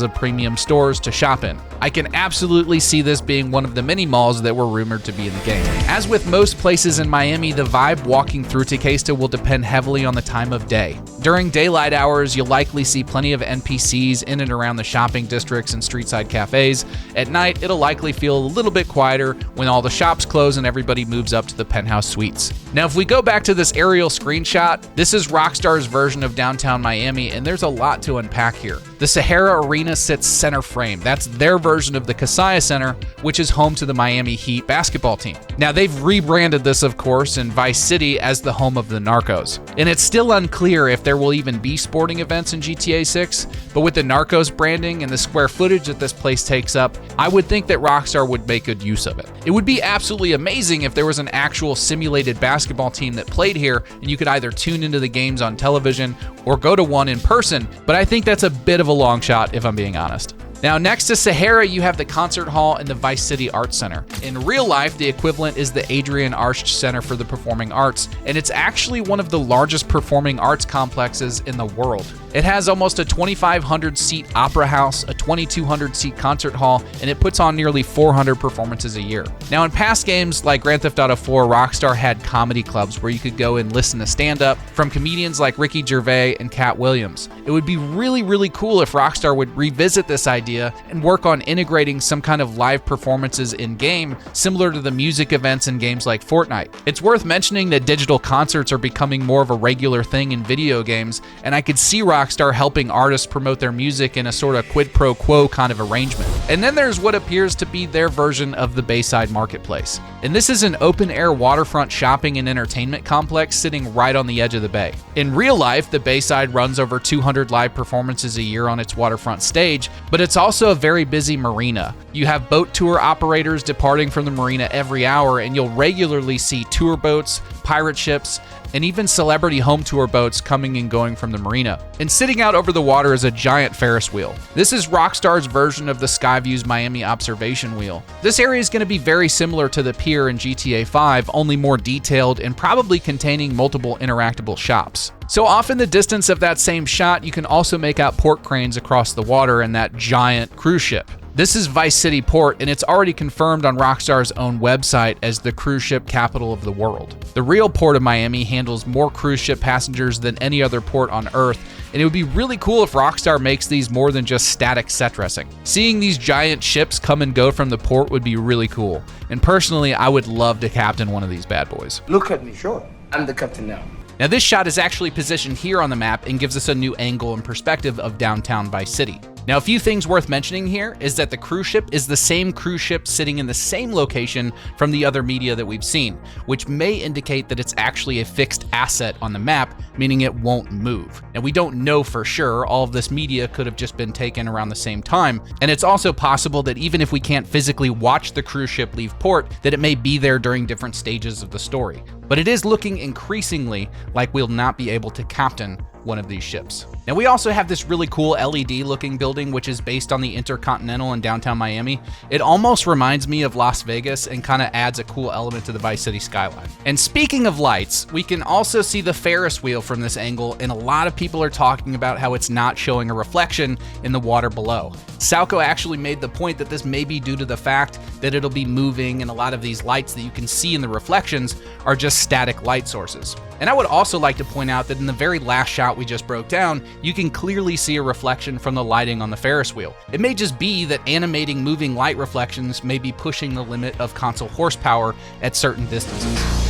of premium stores to shop in. I can absolutely see this being one of the many malls that were rumored to be in the game. As with most places in Miami, the vibe walking through Tequesta will depend heavily on the time of day. During daylight hours, you'll likely see plenty of NPCs in and around the shopping districts and streetside cafes. At night, it'll likely feel a little bit quieter when all the shops close and everybody moves up to the penthouse suites. Now, if we go back to this aerial screenshot, this is Rockstar's version of downtown Miami, and there's a lot to unpack here. The Sahara Arena sits center frame. That's their version of the Casaya Center, which is home to the Miami Heat basketball team. Now, they've rebranded this, of course, in Vice City as the home of the Narcos. And it's still unclear if there will even be sporting events in GTA 6, but with the Narcos branding and the square footage that this place takes up, I would think that Rockstar would make good use of it. It would be absolutely amazing if there was an actual simulated basketball team that played here, and you could either tune into the games on television or go to one in person, but I think that's a bit of a long shot if I'm being honest. Now, next to Sahara, you have the Concert Hall and the Vice City Arts Center. In real life, the equivalent is the Adrian Arch Center for the Performing Arts, and it's actually one of the largest performing arts complexes in the world. It has almost a 2,500-seat opera house, a 2,200-seat concert hall, and it puts on nearly 400 performances a year. Now, in past games like Grand Theft Auto 4, Rockstar had comedy clubs where you could go and listen to stand-up from comedians like Ricky Gervais and Cat Williams. It would be really cool if Rockstar would revisit this idea and work on integrating some kind of live performances in-game, similar to the music events in games like Fortnite. It's worth mentioning that digital concerts are becoming more of a regular thing in video games, and I could see Rockstar helping artists promote their music in a sort of quid pro quo kind of arrangement. And then there's what appears to be their version of the Bayside Marketplace. And this is an open-air waterfront shopping and entertainment complex sitting right on the edge of the bay. In real life, the Bayside runs over 200 live performances a year on its waterfront stage, but it's also a very busy marina. You have boat tour operators departing from the marina every hour, and you'll regularly see tour boats, pirate ships, and even celebrity home tour boats coming and going from the marina. And sitting out over the water is a giant Ferris wheel. This is Rockstar's version of the Skyview's Miami Observation Wheel. This area is going to be very similar to the pier in GTA 5, only more detailed and probably containing multiple interactable shops. So off in the distance of that same shot, you can also make out port cranes across the water and that giant cruise ship. This is Vice City Port, and it's already confirmed on Rockstar's own website as the cruise ship capital of the world. The real port of Miami handles more cruise ship passengers than any other port on Earth, and it would be really cool if Rockstar makes these more than just static set dressing. Seeing these giant ships come and go from the port would be really cool, and personally, I would love to captain one of these bad boys. Look at me. Sure. I'm the captain now. Now, this shot is actually positioned here on the map and gives us a new angle and perspective of downtown Vice City. Now, a few things worth mentioning here is that the cruise ship is the same cruise ship sitting in the same location from the other media that we've seen, which may indicate that it's actually a fixed asset on the map, meaning it won't move. Now, we don't know for sure. All of this media could have just been taken around the same time, and it's also possible that even if we can't physically watch the cruise ship leave port, that it may be there during different stages of the story. But it is looking increasingly like we'll not be able to captain one of these ships. Now we also have this really cool LED looking building, which is based on the Intercontinental in downtown Miami. It almost reminds me of Las Vegas and kind of adds a cool element to the Vice City skyline. And speaking of lights, we can also see the Ferris wheel from this angle, and a lot of people are talking about how it's not showing a reflection in the water below. Salco actually made the point that this may be due to the fact that it'll be moving, and a lot of these lights that you can see in the reflections are just static light sources. And I would also like to point out that in the very last shot we just broke down, you can clearly see a reflection from the lighting on the Ferris wheel. It may just be that animating moving light reflections may be pushing the limit of console horsepower at certain distances.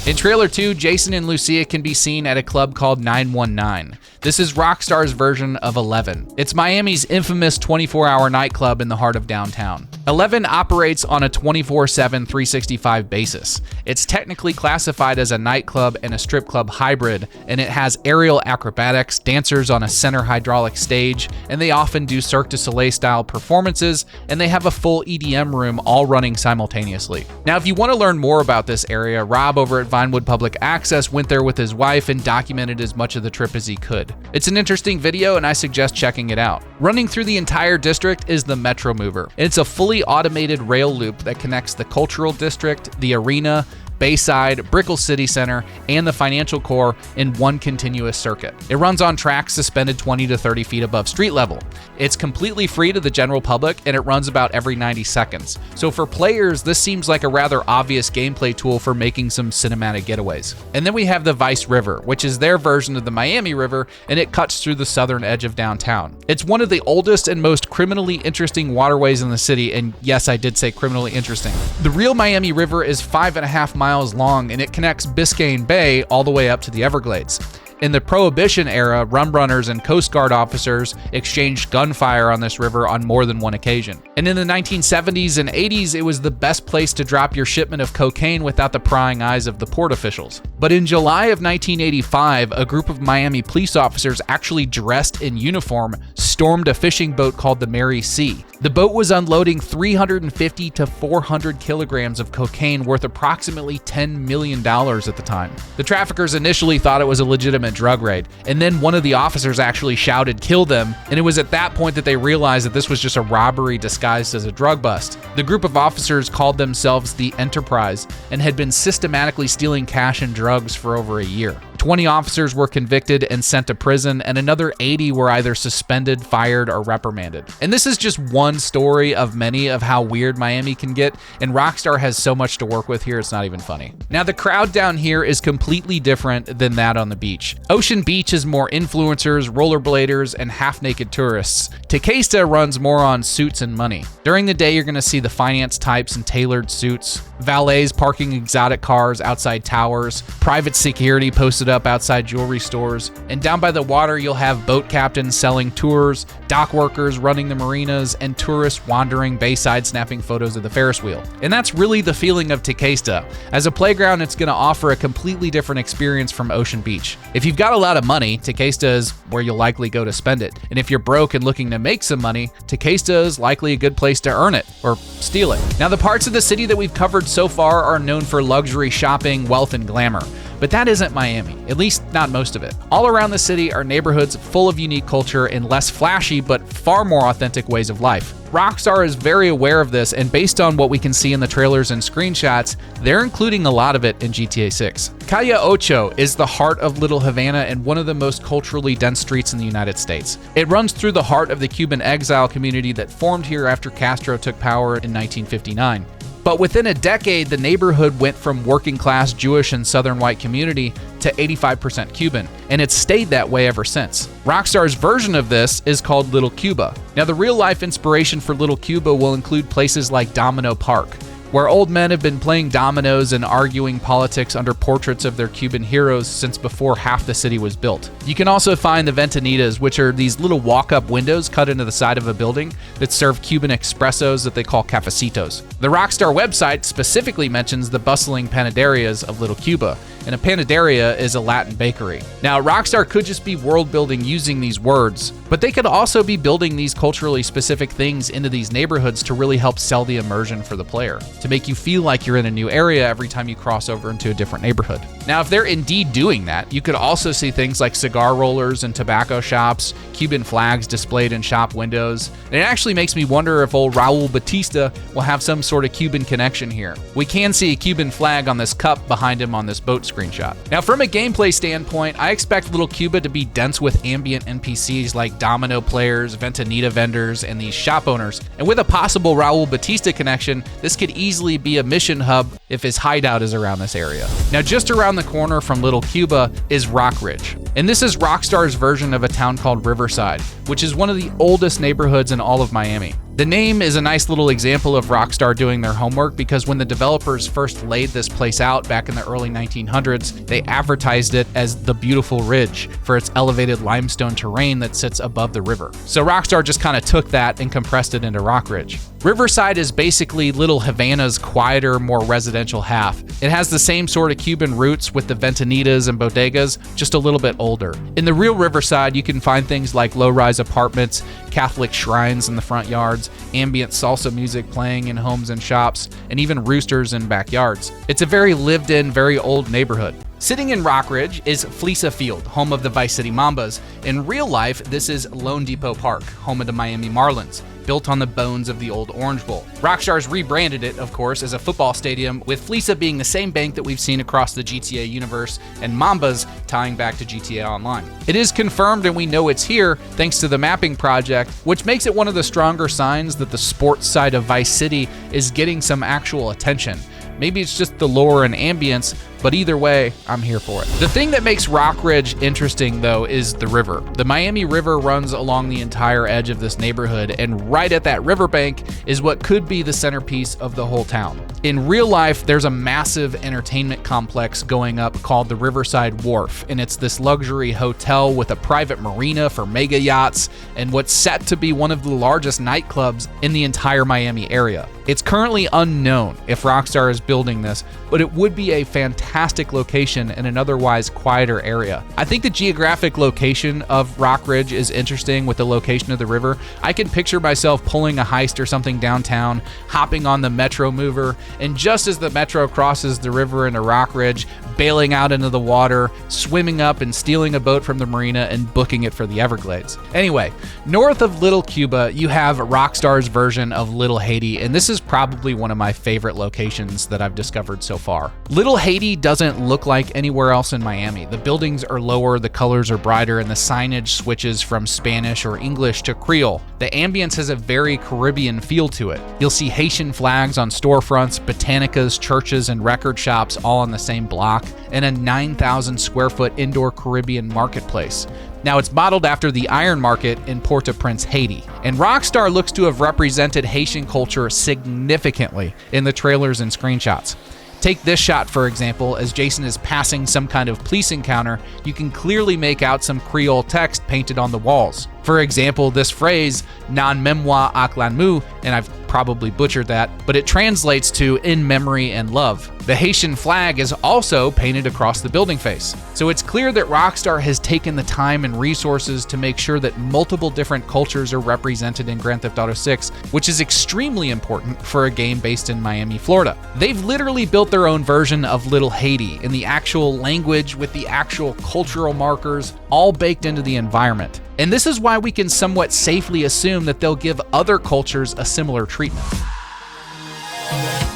In trailer 2, Jason and Lucia can be seen at a club called 919. This is Rockstar's version of 11. It's Miami's infamous 24-hour nightclub in the heart of downtown. 11 operates on a 24/7, 365 basis. It's technically classified as a nightclub and a strip club hybrid, and it has aerial acrobatics, dancers on a center hydraulic stage, and they often do Cirque du Soleil style performances, and they have a full EDM room all running simultaneously. Now, if you want to learn more about this area, Rob over at Vinewood Public Access went there with his wife and documented as much of the trip as he could. It's an interesting video, and I suggest checking it out. Running through the entire district is the Metro Mover. It's a fully automated rail loop that connects the Cultural District, the Arena, Bayside, Brickell City Center, and the financial core in one continuous circuit. It runs on tracks suspended 20 to 30 feet above street level. It's completely free to the general public, and it runs about every 90 seconds. So for players, this seems like a rather obvious gameplay tool for making some cinematic getaways. And then we have the Vice River, which is their version of the Miami River, and it cuts through the southern edge of downtown. It's one of the oldest and most criminally interesting waterways in the city, and yes, I did say criminally interesting. The real Miami River is 5.5 miles long, and it connects Biscayne Bay all the way up to the Everglades. In the Prohibition era, rum runners and Coast Guard officers exchanged gunfire on this river on more than one occasion. And in the 1970s and 80s, it was the best place to drop your shipment of cocaine without the prying eyes of the port officials. But in July of 1985, a group of Miami police officers actually dressed in uniform stormed a fishing boat called the Mary C. The boat was unloading 350 to 400 kilograms of cocaine worth approximately $10 million at the time. The traffickers initially thought it was a legitimate drug raid, and then one of the officers actually shouted, "Kill them," and it was at that point that they realized that this was just a robbery disguised as a drug bust. The group of officers called themselves the Enterprise and had been systematically stealing cash and drugs for over a year. 20 officers were convicted and sent to prison, and another 80 were either suspended, fired, or reprimanded. And this is just one story of many of how weird Miami can get, and Rockstar has so much to work with here, it's not even funny. Now, the crowd down here is completely different than that on the beach. Ocean Beach is more influencers, rollerbladers, and half-naked tourists. Tequesta runs more on suits and money. During the day, you're gonna see the finance types in tailored suits, valets parking exotic cars outside towers, private security posted up outside jewelry stores, and down by the water you'll have boat captains selling tours, dock workers running the marinas, and tourists wandering bayside snapping photos of the Ferris wheel. And that's really the feeling of Tequesta. As a playground, it's going to offer a completely different experience from Ocean Beach. If you've got a lot of money, Tequesta is where you'll likely go to spend it. And if you're broke and looking to make some money, Tequesta is likely a good place to earn it, or steal it. Now, the parts of the city that we've covered so far are known for luxury shopping, wealth, and glamour. But that isn't Miami, at least not most of it. All around the city are neighborhoods full of unique culture and less flashy but far more authentic ways of life. Rockstar is very aware of this, and based on what we can see in the trailers and screenshots, they're including a lot of it in GTA 6. Calle Ocho is the heart of Little Havana and one of the most culturally dense streets in the United States. It runs through the heart of the Cuban exile community that formed here after Castro took power in 1959. But within a decade, the neighborhood went from working-class Jewish and Southern white community to 85% Cuban, and it's stayed that way ever since. Rockstar's version of this is called Little Cuba. Now, the real-life inspiration for Little Cuba will include places like Domino Park, where old men have been playing dominoes and arguing politics under portraits of their Cuban heroes since before half the city was built. You can also find the Ventanitas, which are these little walk-up windows cut into the side of a building that serve Cuban espressos that they call cafecitos. The Rockstar website specifically mentions the bustling panaderias of Little Cuba, and a panaderia is a Latin bakery. Now, Rockstar could just be world building using these words, but they could also be building these culturally specific things into these neighborhoods to really help sell the immersion for the player, to make you feel like you're in a new area every time you cross over into a different neighborhood. Now, if they're indeed doing that, you could also see things like cigar rollers and tobacco shops, Cuban flags displayed in shop windows. And it actually makes me wonder if old Raul Batista will have some sort of Cuban connection here. We can see a Cuban flag on this cup behind him on this boat screenshot. Now, from a gameplay standpoint, I expect Little Cuba to be dense with ambient NPCs like domino players, Ventanita vendors, and these shop owners. And with a possible Raul Batista connection, this could easily be a mission hub if his hideout is around this area. Now, just around the corner from Little Cuba is Rockridge. And this is Rockstar's version of a town called Riverside, which is one of the oldest neighborhoods in all of Miami. The name is a nice little example of Rockstar doing their homework, because when the developers first laid this place out back in the early 1900s, they advertised it as the Beautiful Ridge for its elevated limestone terrain that sits above the river. So Rockstar just kind of took that and compressed it into Rockridge. Riverside is basically Little Havana's quieter, more residential half. It has the same sort of Cuban roots with the Ventanitas and bodegas, just a little bit older. In the real Riverside, you can find things like low-rise apartments, Catholic shrines in the front yards, ambient salsa music playing in homes and shops, and even roosters in backyards. It's a very lived-in, very old neighborhood. Sitting in Rockridge is Fleesa Field, home of the Vice City Mambas. In real life, this is Lone Depot Park, home of the Miami Marlins, built on the bones of the old Orange Bowl. Rockstar's rebranded it, of course, as a football stadium, with Fleesa being the same bank that we've seen across the GTA universe, and Mambas tying back to GTA Online. It is confirmed, and we know it's here thanks to the mapping project, which makes it one of the stronger signs that the sports side of Vice City is getting some actual attention. Maybe it's just the lore and ambience, but either way, I'm here for it. The thing that makes Rockridge interesting, though, is the river. The Miami River runs along the entire edge of this neighborhood, and right at that riverbank is what could be the centerpiece of the whole town. In real life, there's a massive entertainment complex going up called the Riverside Wharf, and it's this luxury hotel with a private marina for mega yachts and what's set to be one of the largest nightclubs in the entire Miami area. It's currently unknown if Rockstar is building this, but it would be a fantastic location in an otherwise quieter area. I think the geographic location of Rockridge is interesting with the location of the river. I can picture myself pulling a heist or something downtown, hopping on the Metro mover, and just as the Metro crosses the river into Rockridge, bailing out into the water, swimming up and stealing a boat from the marina and booking it for the Everglades. Anyway, north of Little Cuba, you have Rockstar's version of Little Haiti, and this is probably one of my favorite locations that I've discovered so far. Little Haiti doesn't look like anywhere else in Miami. The buildings are lower, the colors are brighter, and the signage switches from Spanish or English to Creole. The ambience has a very Caribbean feel to it. You'll see Haitian flags on storefronts, botanicas, churches, and record shops all on the same block, and a 9,000 square foot indoor Caribbean marketplace. Now, it's modeled after the Iron Market in Port-au-Prince, Haiti, and Rockstar looks to have represented Haitian culture significantly in the trailers and screenshots. Take this shot, for example. As Jason is passing some kind of police encounter, you can clearly make out some Creole text painted on the walls. For example, this phrase, non memoire à Glamour, and I've probably butchered that, but it translates to in memory and love. The Haitian flag is also painted across the building face. So it's clear that Rockstar has taken the time and resources to make sure that multiple different cultures are represented in Grand Theft Auto 6, which is extremely important for a game based in Miami, Florida. They've literally built their own version of Little Haiti in the actual language with the actual cultural markers all baked into the environment. And this is why we can somewhat safely assume that they'll give other cultures a similar treatment.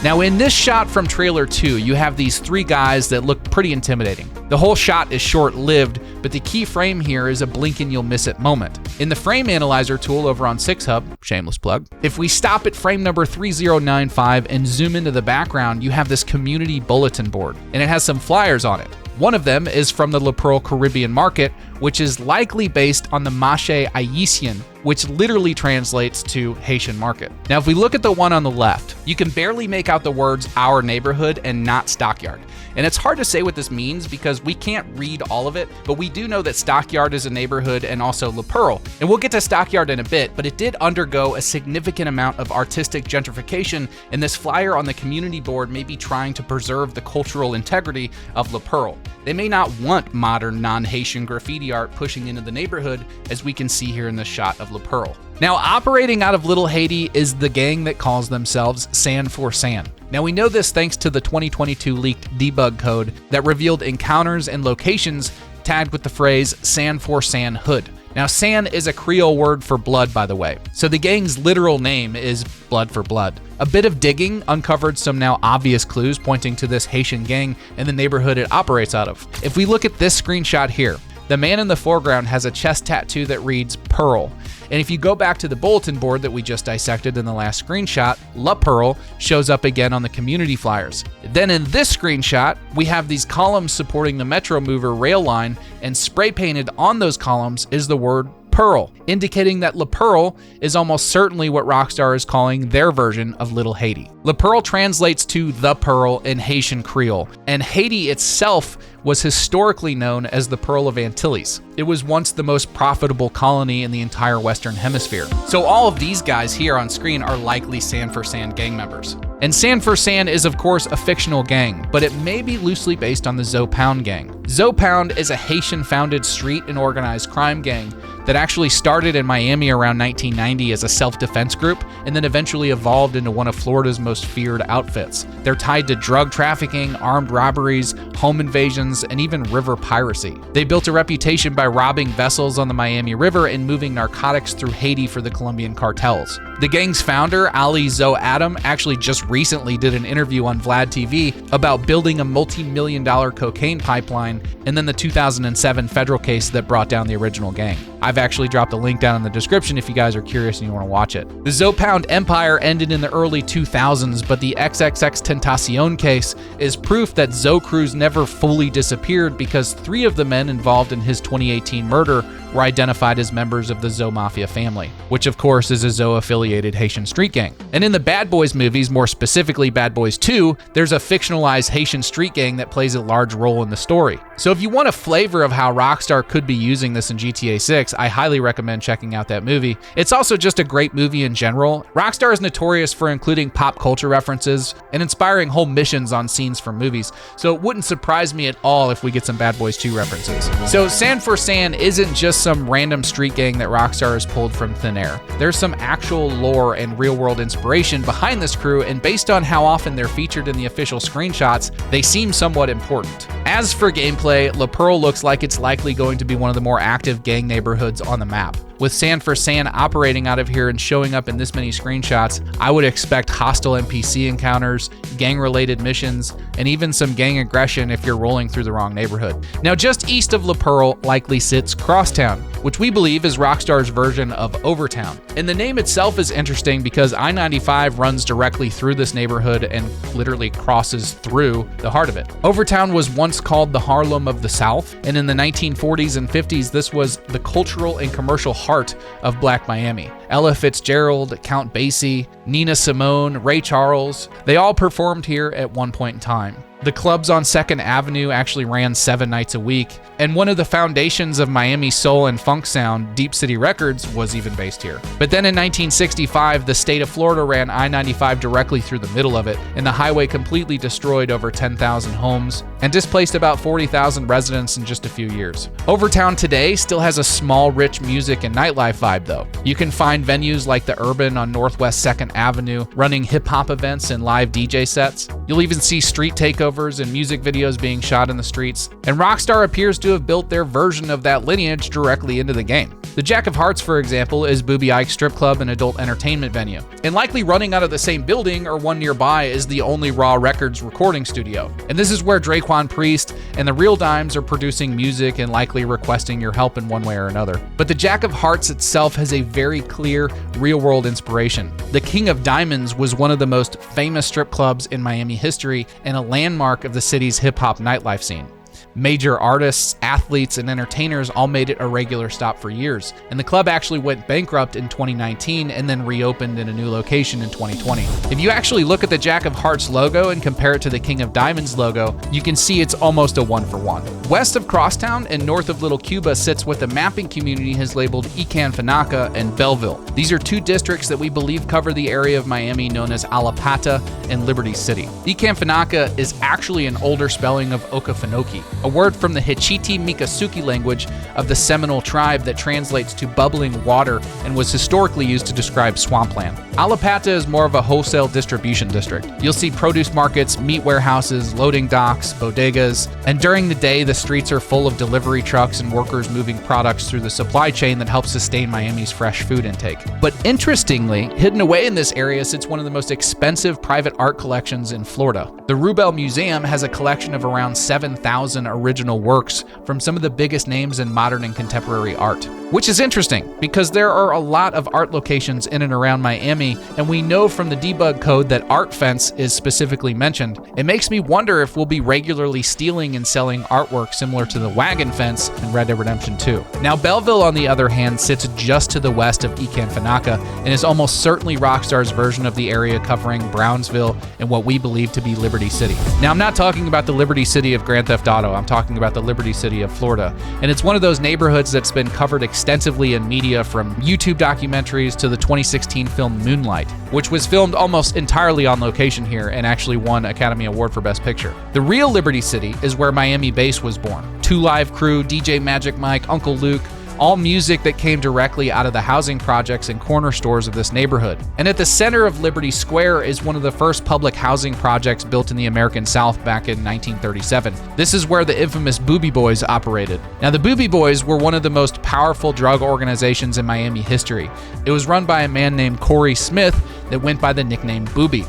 Now, in this shot from trailer 2, you have these three guys that look pretty intimidating. The whole shot is short-lived, but the key frame here is a blink and you'll miss it moment. In the frame analyzer tool over on 6Hub, shameless plug, if we stop at frame number 3095 and zoom into the background, you have this community bulletin board, and it has some flyers on it. One of them is from the La Pearl Caribbean Market, which is likely based on the Mache Haitien, which literally translates to Haitian market. Now, if we look at the one on the left, you can barely make out the words our neighborhood and not Stockyard. And it's hard to say what this means because we can't read all of it, but we do know that Stockyard is a neighborhood and also La Pearl. And we'll get to Stockyard in a bit, but it did undergo a significant amount of artistic gentrification, and this flyer on the community board may be trying to preserve the cultural integrity of La Pearl. They may not want modern non-Haitian graffiti art pushing into the neighborhood, as we can see here in this shot of La Pearl. Now, operating out of Little Haiti is the gang that calls themselves San for San. Now, we know this thanks to the 2022 leaked debug code that revealed encounters and locations tagged with the phrase San for San Hood. Now, San is a Creole word for blood, by the way, so the gang's literal name is Blood for Blood. A bit of digging uncovered some now obvious clues pointing to this Haitian gang and the neighborhood it operates out of. If we look at this screenshot here, the man in the foreground has a chest tattoo that reads Pearl. And if you go back to the bulletin board that we just dissected in the last screenshot, La Pearl shows up again on the community flyers. Then in this screenshot, we have these columns supporting the Metro Mover rail line, and spray painted on those columns is the word Pearl, indicating that La Pearl is almost certainly what Rockstar is calling their version of Little Haiti. La Pearl translates to the Pearl in Haitian Creole, and Haiti itself was historically known as the Pearl of Antilles. It was once the most profitable colony in the entire Western Hemisphere. So all of these guys here on screen are likely San for San gang members. And San for San is of course a fictional gang, but it may be loosely based on the Zo Pound gang. Zo Pound is a Haitian-founded street and organized crime gang that actually started in Miami around 1990 as a self-defense group and then eventually evolved into one of Florida's most feared outfits. They're tied to drug trafficking, armed robberies, home invasions, and even river piracy. They built a reputation by robbing vessels on the Miami River and moving narcotics through Haiti for the Colombian cartels. The gang's founder, Ali Zo Adam, actually just recently did an interview on Vlad TV about building a multi-million-dollar cocaine pipeline and then the 2007 federal case that brought down the original gang. I've actually dropped a link down in the description if you guys are curious and you want to watch it. The Zo Pound empire ended in the early 2000s, but the XXX Tentacion case is proof that Zo Cruz never fully disappeared because 3 of the men involved in his 2018 murder were identified as members of the Zo Mafia family, which of course is a Zo-affiliated Haitian street gang. And in the Bad Boys movies, more specifically Bad Boys 2, there's a fictionalized Haitian street gang that plays a large role in the story. So if you want a flavor of how Rockstar could be using this in GTA 6, I highly recommend checking out that movie. It's also just a great movie in general. Rockstar is notorious for including pop culture references and inspiring whole missions on scenes from movies, so it wouldn't surprise me at all if we get some Bad Boys 2 references. So San for San isn't just some random street gang that Rockstar has pulled from thin air. There's some actual lore and real-world inspiration behind this crew, and based on how often they're featured in the official screenshots, they seem somewhat important. As for gameplay, La Pearl looks like it's likely going to be one of the more active gang neighborhoods on the map. With San for San operating out of here and showing up in this many screenshots, I would expect hostile NPC encounters, gang-related missions, and even some gang aggression if you're rolling through the wrong neighborhood. Now, just east of La Pearl likely sits Crosstown, which we believe is Rockstar's version of Overtown. And the name itself is interesting because I-95 runs directly through this neighborhood and literally crosses through the heart of it. Overtown was once called the Harlem of the South, and in the 1940s and 50s, this was the cultural and commercial heart of Black Miami. Ella Fitzgerald, Count Basie, Nina Simone, Ray Charles, they all performed here at one point in time. The clubs on 2nd Avenue actually ran 7 nights a week, and one of the foundations of Miami soul and funk sound, Deep City Records, was even based here. But then in 1965, the state of Florida ran I-95 directly through the middle of it, and the highway completely destroyed over 10,000 homes and displaced about 40,000 residents in just a few years. Overtown today still has a small, rich music and nightlife vibe though. You can find venues like the Urban on Northwest 2nd Avenue running hip-hop events and live DJ sets. You'll even see street takeovers and music videos being shot in the streets, and Rockstar appears to have built their version of that lineage directly into the game. The Jack of Hearts, for example, is Booby Ike's strip club and adult entertainment venue, and likely running out of the same building or one nearby is the Only Raw Records recording studio. And this is where Draquan Priest and the Real Dimes are producing music and likely requesting your help in one way or another. But the Jack of Hearts itself has a very clear real-world inspiration. The King of Diamonds was one of the most famous strip clubs in Miami history and a landmark of the city's hip-hop nightlife scene. Major artists, athletes, and entertainers all made it a regular stop for years, and the club actually went bankrupt in 2019 and then reopened in a new location in 2020. If you actually look at the Jack of Hearts logo and compare it to the King of Diamonds logo, you can see it's almost a one-for-one. West of Crosstown and north of Little Cuba sits what the mapping community has labeled Ecan-Fanaca and Belleville. These are 2 districts that we believe cover the area of Miami known as Alapata and Liberty City. Ecan-Fanaca is actually an older spelling of Okefenokee. a word from the Hichiti Miccosukee language of the Seminole tribe that translates to bubbling water and was historically used to describe swampland. Alapata is more of a wholesale distribution district. You'll see produce markets, meat warehouses, loading docks, bodegas, and during the day, the streets are full of delivery trucks and workers moving products through the supply chain that helps sustain Miami's fresh food intake. But interestingly, hidden away in this area sits one of the most expensive private art collections in Florida. The Rubel Museum has a collection of around 7,000 original works from some of the biggest names in modern and contemporary art. Which is interesting, because there are a lot of art locations in and around Miami, and we know from the debug code that Art Fence is specifically mentioned. It makes me wonder if we'll be regularly stealing and selling artwork similar to the Wagon Fence in Red Dead Redemption 2. Now, Belleville, on the other hand, sits just to the west of Ekanfanaka and is almost certainly Rockstar's version of the area covering Brownsville and what we believe to be Liberty City. Now, I'm not talking about the Liberty City of Grand Theft Auto, I'm talking about the Liberty City of Florida, and it's one of those neighborhoods that's been covered extensively in media, from YouTube documentaries to the 2016 film Moonlight, which was filmed almost entirely on location here and actually won Academy Award for Best Picture. The real Liberty City is where Miami Bass was born. 2 Live Crew, DJ Magic Mike, Uncle Luke, all music that came directly out of the housing projects and corner stores of this neighborhood. And at the center of Liberty Square is one of the first public housing projects built in the American South back in 1937. This is where the infamous Booby Boys operated. Now, the Booby Boys were one of the most powerful drug organizations in Miami history. It was run by a man named Corey Smith that went by the nickname Booby.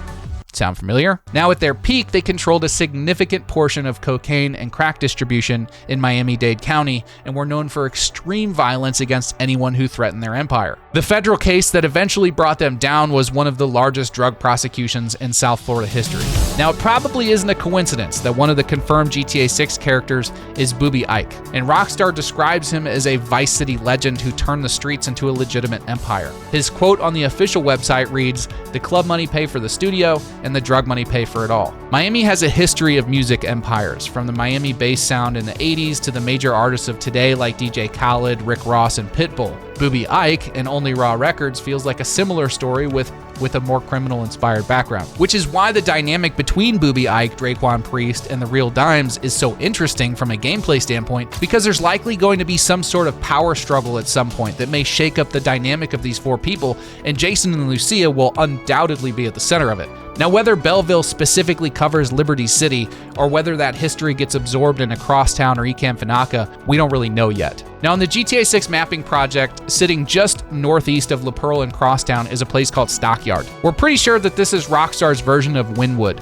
Sound familiar? Now, at their peak, they controlled a significant portion of cocaine and crack distribution in Miami-Dade County and were known for extreme violence against anyone who threatened their empire. The federal case that eventually brought them down was one of the largest drug prosecutions in South Florida history. Now, it probably isn't a coincidence that one of the confirmed GTA 6 characters is Booby Ike, and Rockstar describes him as a Vice City legend who turned the streets into a legitimate empire. His quote on the official website reads, "The club money pay for the studio, and the drug money pay for it all." Miami has a history of music empires, from the Miami bass sound in the 80s to the major artists of today like DJ Khaled, Rick Ross, and Pitbull. Booby Ike and Only Raw Records feels like a similar story with a more criminal-inspired background, which is why the dynamic between Booby Ike, Draquan Priest, and the Real Dimes is so interesting from a gameplay standpoint, because there's likely going to be some sort of power struggle at some point that may shake up the dynamic of these 4 people, and Jason and Lucia will undoubtedly be at the center of it. Now, whether Belleville specifically covers Liberty City, or whether that history gets absorbed into Crosstown or Ekanfanaka, we don't really know yet. Now, in the GTA 6 mapping project, sitting just northeast of La Pearl and Crosstown is a place called Stockyard. We're pretty sure that this is Rockstar's version of Vinewood.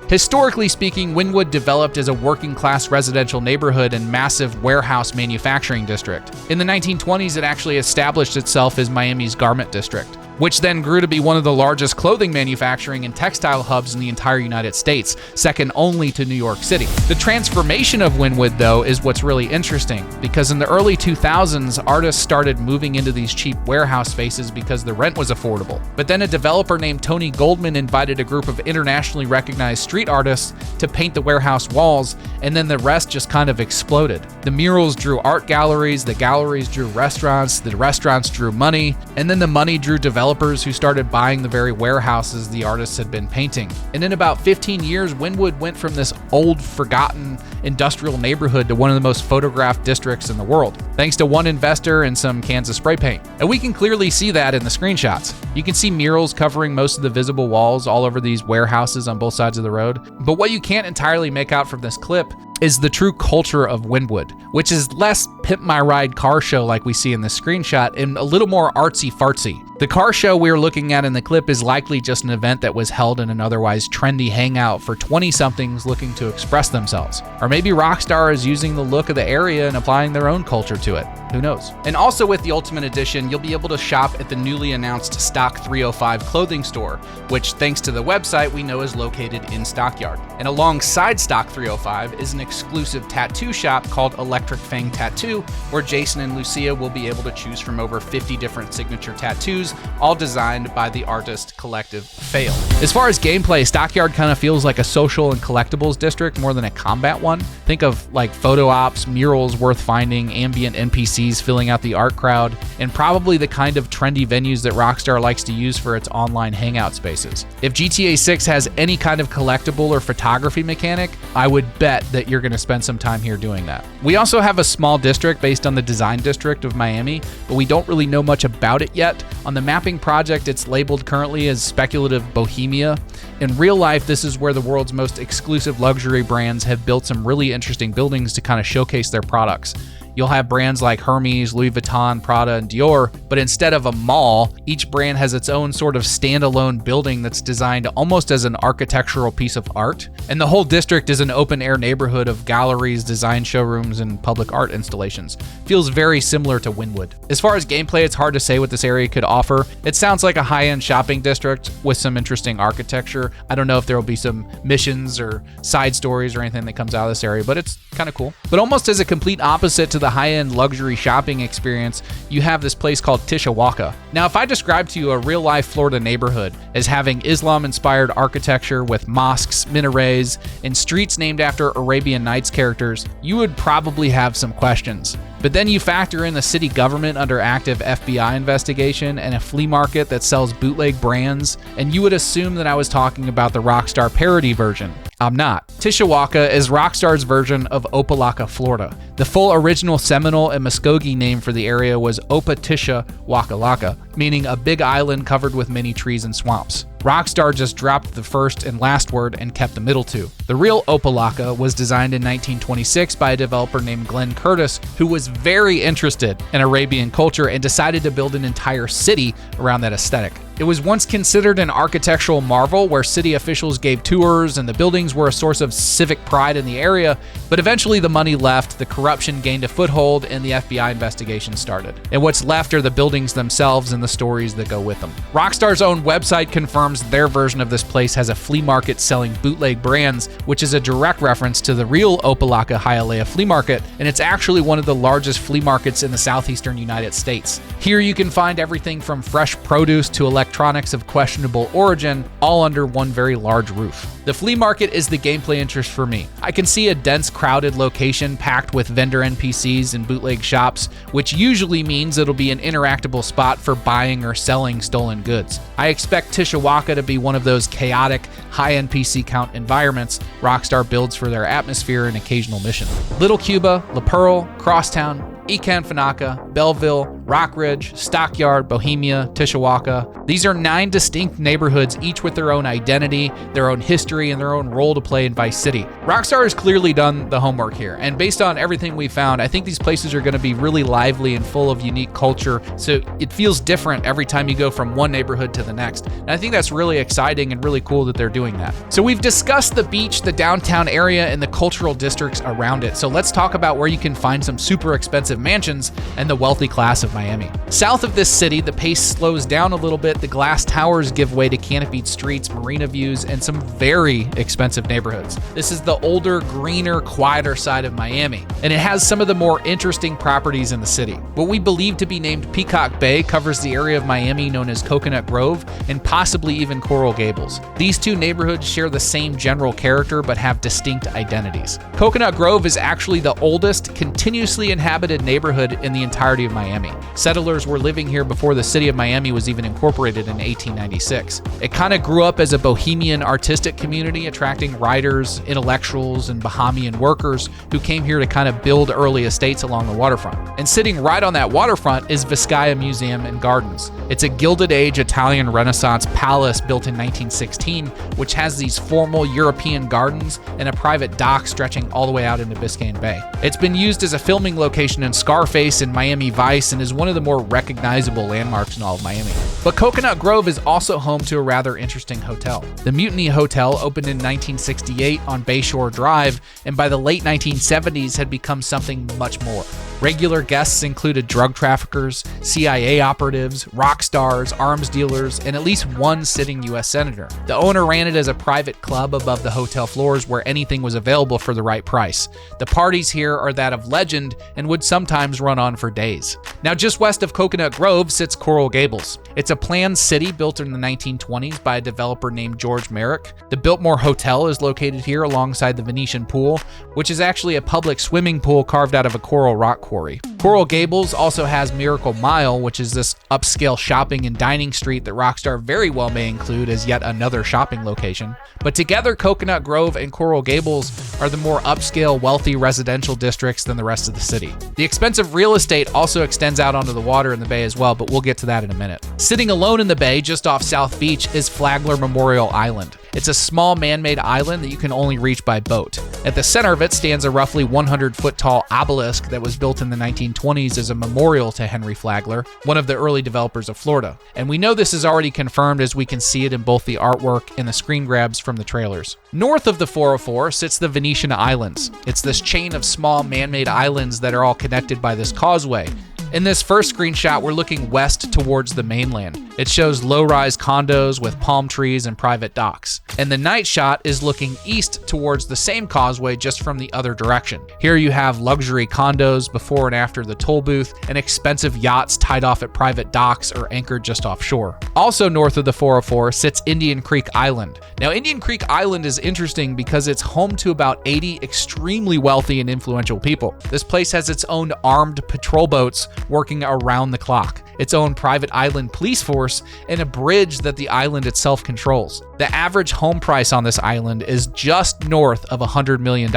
Historically speaking, Vinewood developed as a working-class residential neighborhood and massive warehouse manufacturing district. In the 1920s, it actually established itself as Miami's garment district, which then grew to be one of the largest clothing manufacturing and textile hubs in the entire United States, second only to New York City. The transformation of Vinewood, though, is what's really interesting, because in the early 2000s, artists started moving into these cheap warehouse spaces because the rent was affordable. But then a developer named Tony Goldman invited a group of internationally recognized street artists to paint the warehouse walls, and then the rest just kind of exploded. The murals drew art galleries, the galleries drew restaurants, the restaurants drew money, and then the money drew developers who started buying the very warehouses the artists had been painting. And in about 15 years, Vinewood went from this old, forgotten industrial neighborhood to one of the most photographed districts in the world, thanks to one investor and some cans of spray paint. And we can clearly see that in the screenshots. You can see murals covering most of the visible walls all over these warehouses on both sides of the road. But what you can't entirely make out from this clip is the true culture of Vinewood, which is less Pimp My Ride car show like we see in this screenshot and a little more artsy-fartsy. The car show we're looking at in the clip is likely just an event that was held in an otherwise trendy hangout for 20-somethings looking to express themselves. Or maybe Rockstar is using the look of the area and applying their own culture to it. Who knows? And also with the Ultimate Edition, you'll be able to shop at the newly announced Stock 305 clothing store, which thanks to the website we know is located in Stockyard. And alongside Stock 305 is an exclusive tattoo shop called Electric Fang Tattoo, where Jason and Lucia will be able to choose from over 50 different signature tattoos views, all designed by the artist collective Fail. As far as gameplay, Stockyard kind of feels like a social and collectibles district more than a combat one. Think of like photo ops, murals worth finding, ambient NPCs filling out the art crowd, and probably the kind of trendy venues that Rockstar likes to use for its online hangout spaces. If GTA 6 has any kind of collectible or photography mechanic, I would bet that you're going to spend some time here doing that. We also have a small district based on the design district of Miami, but we don't really know much about it yet. On the mapping project, it's labeled currently as Speculative Bohemia. In real life, this is where the world's most exclusive luxury brands have built some really interesting buildings to kind of showcase their products. You'll have brands like Hermes, Louis Vuitton, Prada, and Dior, but instead of a mall, each brand has its own sort of standalone building that's designed almost as an architectural piece of art. And the whole district is an open-air neighborhood of galleries, design showrooms, and public art installations. Feels very similar to Vinewood. As far as gameplay, it's hard to say what this area could offer. It sounds like a high-end shopping district with some interesting architecture. I don't know if there will be some missions or side stories or anything that comes out of this area, but it's kind of cool. But almost as a complete opposite to the high-end luxury shopping experience, you have this place called Tishawaka. Now, if I describe to you a real-life Florida neighborhood as having Islam-inspired architecture with mosques, minarets, and streets named after Arabian Nights characters, you would probably have some questions. But then you factor in the city government under active FBI investigation and a flea market that sells bootleg brands, and you would assume that I was talking about the Rockstar parody version. I'm not. Tishawaka is Rockstar's version of Opelika, Florida. The full original Seminole and Muskogee name for the area was Opatisha Wakalaka, meaning a big island covered with many trees and swamps. Rockstar just dropped the first and last word and kept the middle two. The real Opelika was designed in 1926 by a developer named Glenn Curtis, who was very interested in Arabian culture and decided to build an entire city around that aesthetic. It was once considered an architectural marvel where city officials gave tours and the buildings were a source of civic pride in the area, but eventually the money left, the corruption gained a foothold, and the FBI investigation started. And what's left are the buildings themselves and the stories that go with them. Rockstar's own website confirms their version of this place has a flea market selling bootleg brands, which is a direct reference to the real Opelika Hialeah flea market, and it's actually one of the largest flea markets in the southeastern United States. Here you can find everything from fresh produce to electronics of questionable origin, all under one very large roof. The flea market is the gameplay interest for me. I can see a dense, crowded location packed with vendor NPCs and bootleg shops, which usually means it'll be an interactable spot for buying or selling stolen goods. I expect Tishawaka to be one of those chaotic, high NPC count environments Rockstar builds for their atmosphere and occasional mission. Little Cuba, La Pearl, Crosstown, Ekanfanaka, Belleville, Rockridge, Stockyard, Bohemia, Tishawaka. These are 9 distinct neighborhoods, each with their own identity, their own history, and their own role to play in Vice City. Rockstar has clearly done the homework here, and based on everything we found, I think these places are going to be really lively and full of unique culture, so it feels different every time you go from one neighborhood to the next. And I think that's really exciting and really cool that they're doing that. So we've discussed the beach, the downtown area, and the cultural districts around it, so let's talk about where you can find some super expensive mansions and the wealthy class of Miami. South of this city, the pace slows down a little bit. The glass towers give way to canopied streets, marina views, and some very expensive neighborhoods. This is the older, greener, quieter side of Miami, and it has some of the more interesting properties in the city. What we believe to be named Peacock Bay covers the area of Miami known as Coconut Grove and possibly even Coral Gables. These two neighborhoods share the same general character but have distinct identities. Coconut Grove is actually the oldest continuously inhabited neighborhood in the entirety of Miami. Settlers were living here before the city of Miami was even incorporated in 1896. It kind of grew up as a bohemian artistic community, attracting writers, intellectuals, and Bahamian workers who came here to kind of build early estates along the waterfront. And sitting right on that waterfront is Vizcaya Museum and Gardens. It's a Gilded Age Italian Renaissance palace built in 1916, which has these formal European gardens and a private dock stretching all the way out into Biscayne Bay. It's been used as a filming location in Scarface and Miami Vice and is one of the more recognizable landmarks in all of Miami. But Coconut Grove is also home to a rather interesting hotel. The Mutiny Hotel opened in 1968 on Bayshore Drive, and by the late 1970s had become something much more. Regular guests included drug traffickers, CIA operatives, rock stars, arms dealers, and at least one sitting U.S. senator. The owner ran it as a private club above the hotel floors where anything was available for the right price. The parties here are that of legend and would sometimes run on for days. Now, just west of Coconut Grove sits Coral Gables. It's a planned city built in the 1920s by a developer named George Merrick. The Biltmore Hotel is located here alongside the Venetian Pool, which is actually a public swimming pool carved out of a coral rock quarry. Coral Gables also has Miracle Mile, which is this upscale shopping and dining street that Rockstar very well may include as yet another shopping location. But together, Coconut Grove and Coral Gables are the more upscale, wealthy residential districts than the rest of the city. The expensive real estate also extends out onto the water in the bay as well, but we'll get to that in a minute. Sitting alone in the bay just off South Beach is Flagler Memorial Island. It's a small man-made island that you can only reach by boat. At the center of it stands a roughly 100-foot tall obelisk that was built in the 1920s as a memorial to Henry Flagler, one of the early developers of Florida. And we know this is already confirmed as we can see it in both the artwork and the screen grabs from the trailers. North of the 404 sits the Venetian Islands. It's this chain of small man-made islands that are all connected by this causeway. In this first screenshot, we're looking west towards the mainland. It shows low-rise condos with palm trees and private docks. And the night shot is looking east towards the same causeway just from the other direction. Here you have luxury condos before and after the toll booth and expensive yachts tied off at private docks or anchored just offshore. Also north of the 404 sits Indian Creek Island. Now, Indian Creek Island is interesting because it's home to about 80 extremely wealthy and influential people. This place has its own armed patrol boats working around the clock, its own private island police force, and a bridge that the island itself controls. The average home price on this island is just north of $100 million.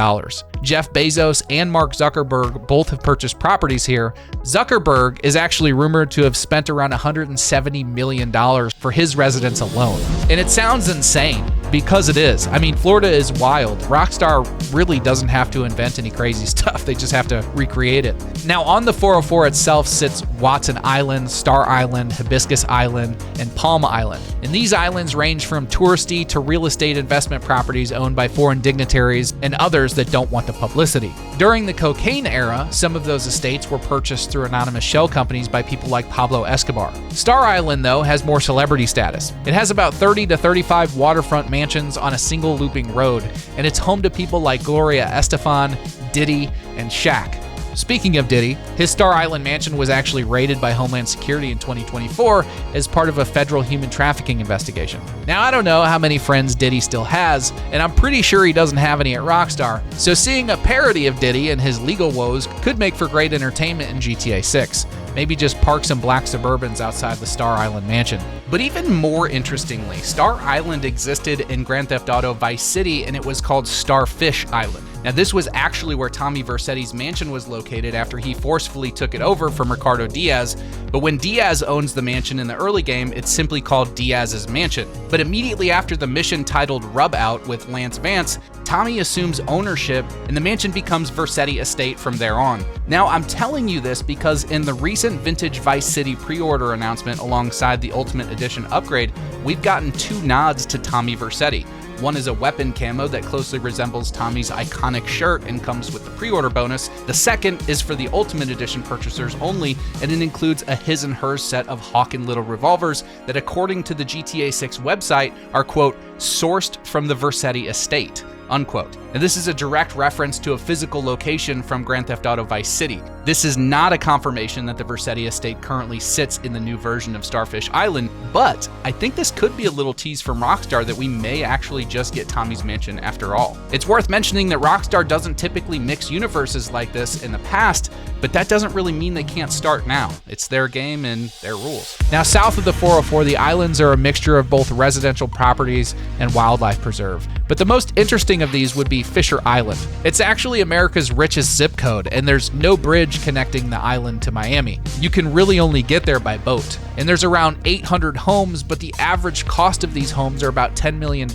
Jeff Bezos and Mark Zuckerberg both have purchased properties here. Zuckerberg is actually rumored to have spent around $170 million for his residence alone. And it sounds insane, because it is. I mean, Florida is wild. Rockstar really doesn't have to invent any crazy stuff. They just have to recreate it. Now, on the 404 itself sits Watson Island, Star Island, Hibiscus Island, and Palm Island. And these islands range from touristy to real estate investment properties owned by foreign dignitaries and others that don't want the publicity. During the cocaine era, some of those estates were purchased through anonymous shell companies by people like Pablo Escobar. Star Island, though, has more celebrity status. It has about 30 to 35 waterfront mansions on a single looping road, and it's home to people like Gloria Estefan, Diddy, and Shaq. Speaking of Diddy, his Star Island mansion was actually raided by Homeland Security in 2024 as part of a federal human trafficking investigation. Now, I don't know how many friends Diddy still has, and I'm pretty sure he doesn't have any at Rockstar, so seeing a parody of Diddy and his legal woes could make for great entertainment in GTA 6. Maybe just park some black Suburbans outside the Star Island mansion. But even more interestingly, Star Island existed in Grand Theft Auto Vice City, and it was called Starfish Island. Now, this was actually where Tommy Vercetti's mansion was located after he forcefully took it over from Ricardo Diaz, but when Diaz owns the mansion in the early game, it's simply called Diaz's Mansion. But immediately after the mission titled Rub Out with Lance Vance, Tommy assumes ownership and the mansion becomes Vercetti Estate from there on. Now, I'm telling you this because in the recent Vintage Vice City pre-order announcement alongside the Ultimate Edition upgrade, we've gotten 2 nods to Tommy Vercetti. One is a weapon camo that closely resembles Tommy's iconic shirt and comes with the pre-order bonus. The second is for the Ultimate Edition purchasers only, and it includes a his and hers set of Hawk and Little revolvers that, according to the GTA 6 website, are, quote, sourced from the Vercetti estate, unquote. And this is a direct reference to a physical location from Grand Theft Auto Vice City. This is not a confirmation that the Vercetti estate currently sits in the new version of Starfish Island, but I think this could be a little tease from Rockstar that we may actually just get Tommy's mansion after all. It's worth mentioning that Rockstar doesn't typically mix universes like this in the past, but that doesn't really mean they can't start now. It's their game and their rules. Now, south of the 404, the islands are a mixture of both residential properties and wildlife preserve. But the most interesting of these would be Fisher Island. It's actually America's richest zip code, and there's no bridge connecting the island to Miami. You can really only get there by boat. And there's around 800 homes, but the average cost of these homes are about $10 million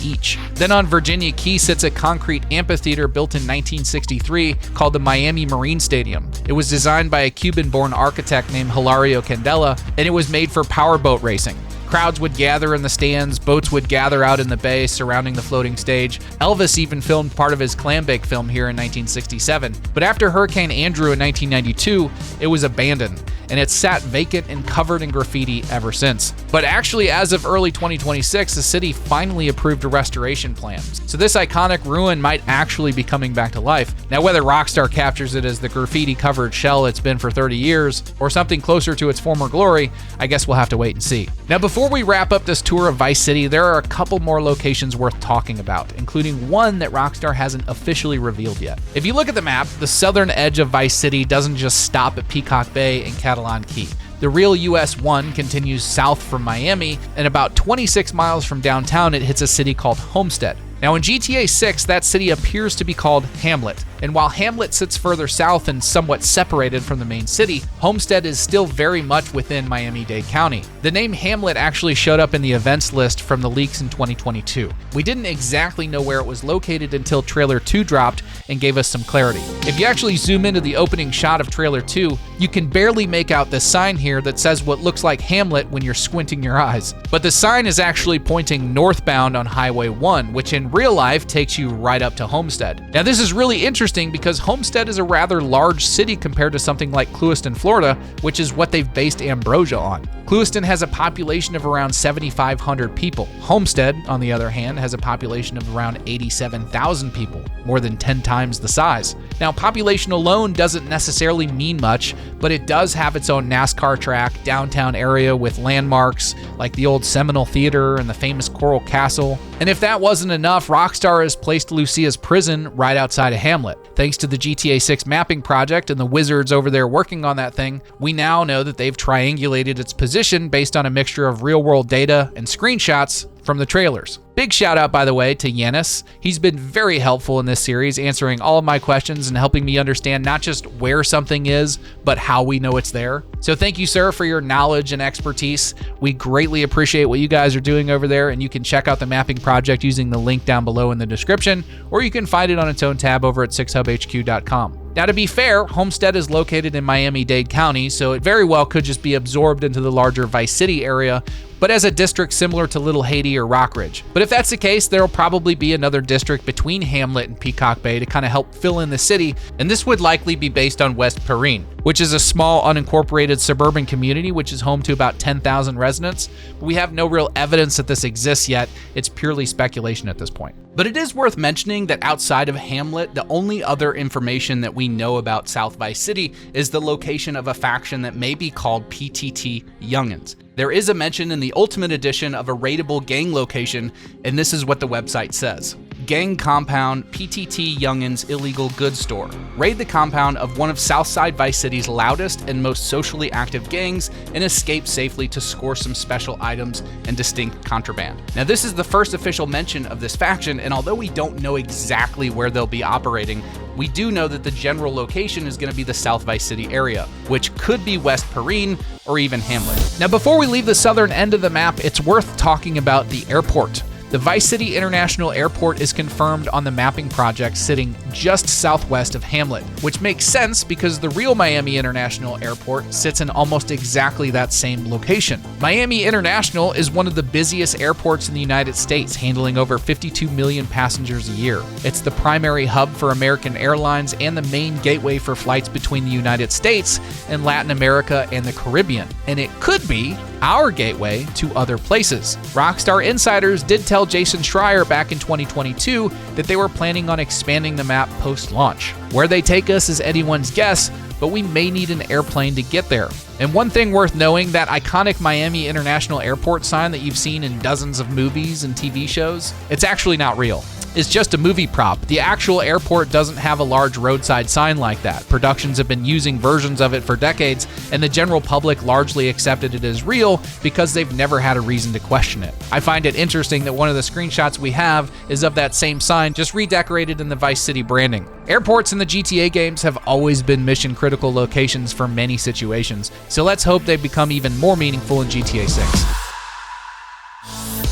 each. Then on Virginia Key sits a concrete amphitheater built in 1963 called the Miami Marine Stadium. It was designed by a Cuban-born architect named Hilario Candela, and it was made for powerboat racing. Crowds would gather in the stands, boats would gather out in the bay surrounding the floating stage. Elvis even filmed part of his Clambake film here in 1967. But after Hurricane Andrew in 1992, it was abandoned, and it's sat vacant and covered in graffiti ever since. But actually, as of early 2026, the city finally approved a restoration plan. So this iconic ruin might actually be coming back to life. Now, whether Rockstar captures it as the graffiti-covered shell it's been for 30 years, or something closer to its former glory, I guess we'll have to wait and see. Now, before we wrap up this tour of Vice City, there are a couple more locations worth talking about, including one that Rockstar hasn't officially revealed yet. If you look at the map, the southern edge of Vice City doesn't just stop at Peacock Bay and Catalan Key. The real US 1 continues south from Miami, and about 26 miles from downtown, it hits a city called Homestead. Now in GTA 6, that city appears to be called Hamlet, and while Hamlet sits further south and somewhat separated from the main city, Homestead is still very much within Miami-Dade County. The name Hamlet actually showed up in the events list from the leaks in 2022. We didn't exactly know where it was located until Trailer 2 dropped and gave us some clarity. If you actually zoom into the opening shot of Trailer 2, you can barely make out this sign here that says what looks like Hamlet when you're squinting your eyes. But the sign is actually pointing northbound on Highway 1, which in real life takes you right up to Homestead. Now this is really interesting because Homestead is a rather large city compared to something like Clewiston, Florida, which is what they've based Ambrosia on. Clewiston has a population of around 7,500 people. Homestead, on the other hand, has a population of around 87,000 people, more than 10 times the size. Now, population alone doesn't necessarily mean much, but it does have its own NASCAR track, downtown area with landmarks like the old Seminole Theater and the famous Coral Castle. And if that wasn't enough, Rockstar has placed Lucia's prison right outside of Hamlet. Thanks to the GTA 6 mapping project and the wizards over there working on that thing, we now know that they've triangulated its position based on a mixture of real-world data and screenshots from the trailers. Big shout out, by the way, to Yanis. He's been very helpful in this series, answering all of my questions and helping me understand not just where something is, but how we know it's there. So thank you, sir, for your knowledge and expertise. We greatly appreciate what you guys are doing over there, and you can check out the mapping project using the link down below in the description, or you can find it on its own tab over at 6hubhq.com. Now, to be fair, Homestead is located in Miami-Dade County, so it very well could just be absorbed into the larger Vice City area, but as a district similar to Little Haiti or Rockridge. But if that's the case, there'll probably be another district between Hamlet and Peacock Bay to kind of help fill in the city, and this would likely be based on West Perrine, which is a small unincorporated suburban community which is home to about 10,000 residents. But we have no real evidence that this exists yet. It's purely speculation at this point. But it is worth mentioning that outside of Hamlet, the only other information that we know about South Vice City is the location of a faction that may be called PTT Youngins. There is a mention in the Ultimate Edition of a raidable gang location, and this is what the website says. Gang compound, PTT Youngins illegal goods store. Raid the compound of one of Southside Vice City's loudest and most socially active gangs and escape safely to score some special items and distinct contraband. Now, this is the first official mention of this faction, and although we don't know exactly where they'll be operating, we do know that the general location is going to be the South Vice City area, which could be West Perrine or even Hamlet. Now, before we leave the southern end of the map, it's worth talking about the airport. The Vice City International Airport is confirmed on the mapping project sitting just southwest of Hamlet, which makes sense because the real Miami International Airport sits in almost exactly that same location. Miami International is one of the busiest airports in the United States, handling over 52 million passengers a year. It's the primary hub for American Airlines and the main gateway for flights between the United States and Latin America and the Caribbean. And it could be our gateway to other places. Rockstar insiders did tell Jason Schreier back in 2022 that they were planning on expanding the map post-launch. Where they take us is anyone's guess, but we may need an airplane to get there. And one thing worth knowing, that iconic Miami International Airport sign that you've seen in dozens of movies and TV shows, it's actually not real. It's just a movie prop. The actual airport doesn't have a large roadside sign like that. Productions have been using versions of it for decades, and the general public largely accepted it as real because they've never had a reason to question it. I find it interesting that one of the screenshots we have is of that same sign, just redecorated in the Vice City branding. Airports in the GTA games have always been mission-critical locations for many situations, so let's hope they become even more meaningful in GTA 6.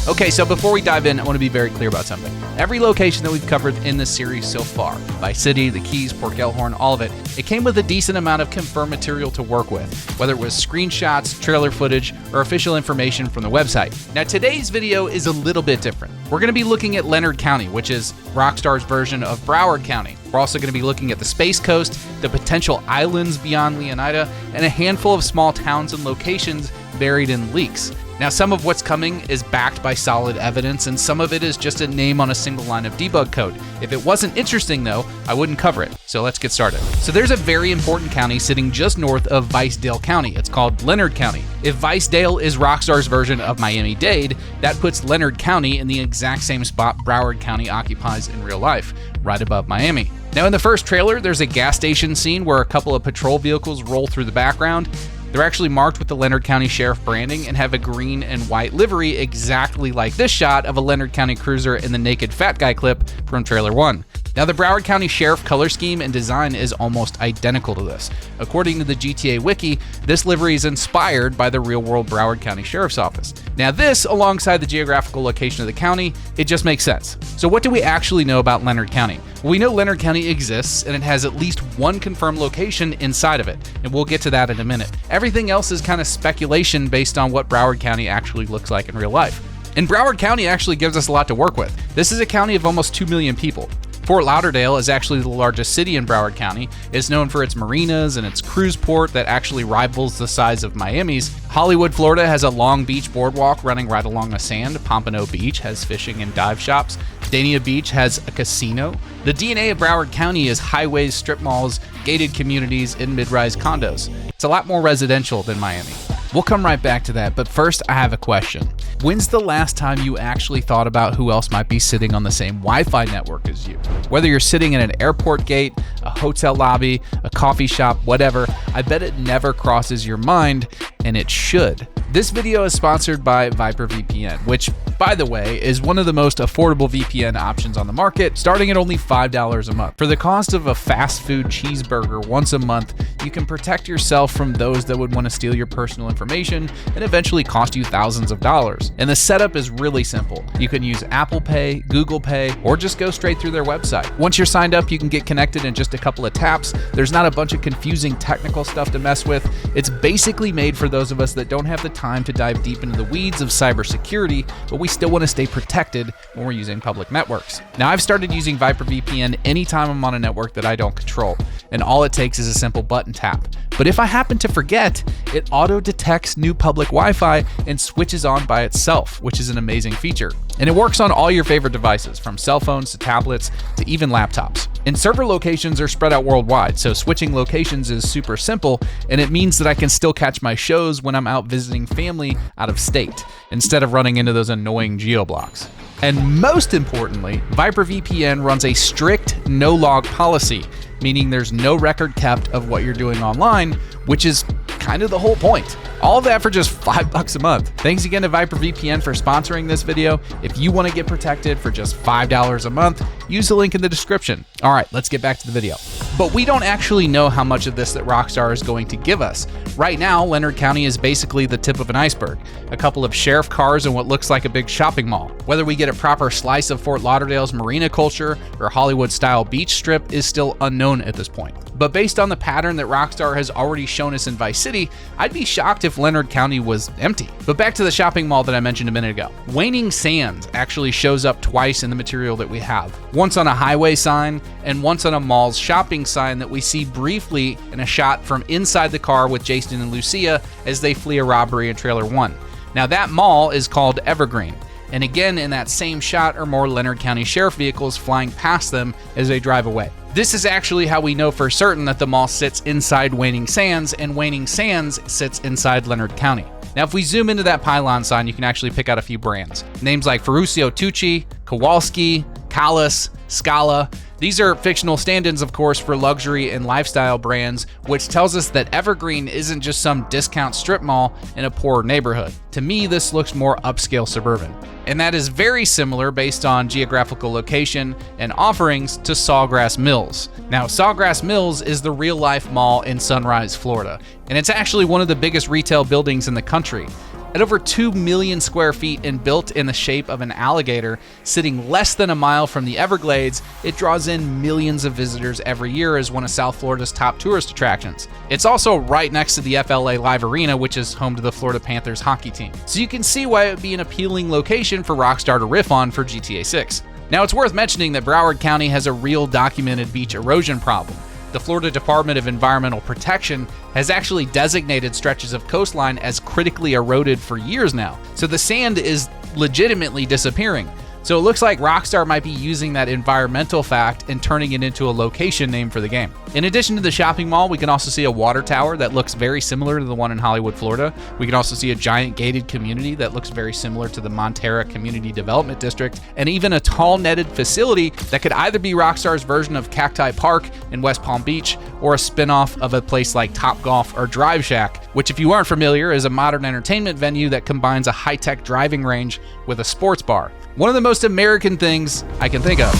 Okay, so before we dive in, I want to be very clear about something. Every location that we've covered in this series so far, Vice City, the Keys, Port Gelhorn, all of it, it came with a decent amount of confirmed material to work with, whether it was screenshots, trailer footage, or official information from the website. Now today's video is a little bit different. We're going to be looking at Leonard County, which is Rockstar's version of Broward County. We're also going to be looking at the Space Coast, the potential islands beyond Leonida, and a handful of small towns and locations buried in leaks. Now, some of what's coming is backed by solid evidence, and some of it is just a name on a single line of debug code. If it wasn't interesting, though, I wouldn't cover it. So let's get started. So there's a very important county sitting just north of Vicedale County. It's called Leonard County. If Vicedale is Rockstar's version of Miami-Dade, that puts Leonard County in the exact same spot Broward County occupies in real life, right above Miami. Now, in the first trailer, there's a gas station scene where a couple of patrol vehicles roll through the background. They're actually marked with the Leonard County Sheriff branding and have a green and white livery exactly like this shot of a Leonard County cruiser in the naked fat guy clip from trailer 1. Now, the Broward County Sheriff color scheme and design is almost identical to this. According to the GTA Wiki, this livery is inspired by the real-world Broward County Sheriff's Office. Now this, alongside the geographical location of the county, it just makes sense. So what do we actually know about Leonard County? Well, we know Leonard County exists, and it has at least one confirmed location inside of it, and we'll get to that in a minute. Everything else is kind of speculation based on what Broward County actually looks like in real life. And Broward County actually gives us a lot to work with. This is a county of almost 2 million people. Fort Lauderdale is actually the largest city in Broward County. It's known for its marinas and its cruise port that actually rivals the size of Miami's. Hollywood, Florida has a long beach boardwalk running right along the sand. Pompano Beach has fishing and dive shops. Dania Beach has a casino. The DNA of Broward County is highways, strip malls, gated communities, and mid-rise condos. It's a lot more residential than Miami. We'll come right back to that, but first I have a question. When's the last time you actually thought about who else might be sitting on the same Wi-Fi network as you? Whether you're sitting in an airport gate, a hotel lobby, a coffee shop, whatever, I bet it never crosses your mind, and it should. This video is sponsored by Viper VPN, which, by the way, is one of the most affordable VPN options on the market, starting at only $5 a month. For the cost of a fast food cheeseburger once a month, you can protect yourself from those that would want to steal your personal information and eventually cost you thousands of dollars. And the setup is really simple. You can use Apple Pay, Google Pay, or just go straight through their website. Once you're signed up, you can get connected in just a couple of taps. There's not a bunch of confusing technical stuff to mess with. It's basically made for those of us that don't have the time to dive deep into the weeds of cybersecurity, but we still want to stay protected when we're using public networks. Now, I've started using Viper VPN anytime I'm on a network that I don't control, and all it takes is a simple button tap. But if I happen to forget, it auto-detects new public Wi-Fi and switches on by itself, which is an amazing feature. And it works on all your favorite devices, from cell phones to tablets to even laptops. And server locations are spread out worldwide, so switching locations is super simple, and it means that I can still catch my shows when I'm out visiting family out of state, instead of running into those annoying geo-blocks. And most importantly, Viper VPN runs a strict no-log policy, meaning there's no record kept of what you're doing online, which is kind of the whole point. All of that for just $5 a month. Thanks again to Viper VPN for sponsoring this video. If you want to get protected for just $5 a month, use the link in the description. All right, let's get back to the video. But we don't actually know how much of this that Rockstar is going to give us. Right now, Leonard County is basically the tip of an iceberg. A couple of sheriff cars and what looks like a big shopping mall. Whether we get a proper slice of Fort Lauderdale's marina culture or Hollywood-style beach strip is still unknown at this point. But based on the pattern that Rockstar has already shown us in Vice City, I'd be shocked if Leonard County was empty. But back to the shopping mall that I mentioned a minute ago. Waning Sands actually shows up twice in the material that we have. Once on a highway sign and once on a mall's shopping sign that we see briefly in a shot from inside the car with Jason and Lucia as they flee a robbery in trailer 1. Now that mall is called Evergreen. And again, in that same shot are more Leonard County Sheriff vehicles flying past them as they drive away. This is actually how we know for certain that the mall sits inside Waning Sands, and Waning Sands sits inside Leonard County. Now, if we zoom into that pylon sign, you can actually pick out a few brands. Names like Ferruccio Tucci, Kowalski, Callis, Scala. These are fictional stand-ins, of course, for luxury and lifestyle brands, which tells us that Evergreen isn't just some discount strip mall in a poor neighborhood. To me, this looks more upscale suburban. And that is very similar based on geographical location and offerings to Sawgrass Mills. Now, Sawgrass Mills is the real-life mall in Sunrise, Florida, and it's actually one of the biggest retail buildings in the country. At over 2 million square feet and built in the shape of an alligator, sitting less than a mile from the Everglades, it draws in millions of visitors every year as one of South Florida's top tourist attractions. It's also right next to the FLA Live Arena, which is home to the Florida Panthers hockey team. So you can see why it would be an appealing location for Rockstar to riff on for GTA 6. Now, it's worth mentioning that Broward County has a real documented beach erosion problem. The Florida Department of Environmental Protection has actually designated stretches of coastline as critically eroded for years now. So the sand is legitimately disappearing. So it looks like Rockstar might be using that environmental fact and turning it into a location name for the game. In addition to the shopping mall, we can also see a water tower that looks very similar to the one in Hollywood, Florida. We can also see a giant gated community that looks very similar to the Montera Community Development District, and even a tall netted facility that could either be Rockstar's version of Cacti Park in West Palm Beach or a spin-off of a place like Topgolf or Drive Shack, which, if you aren't familiar, is a modern entertainment venue that combines a high-tech driving range with a sports bar. One of the most American things I can think of.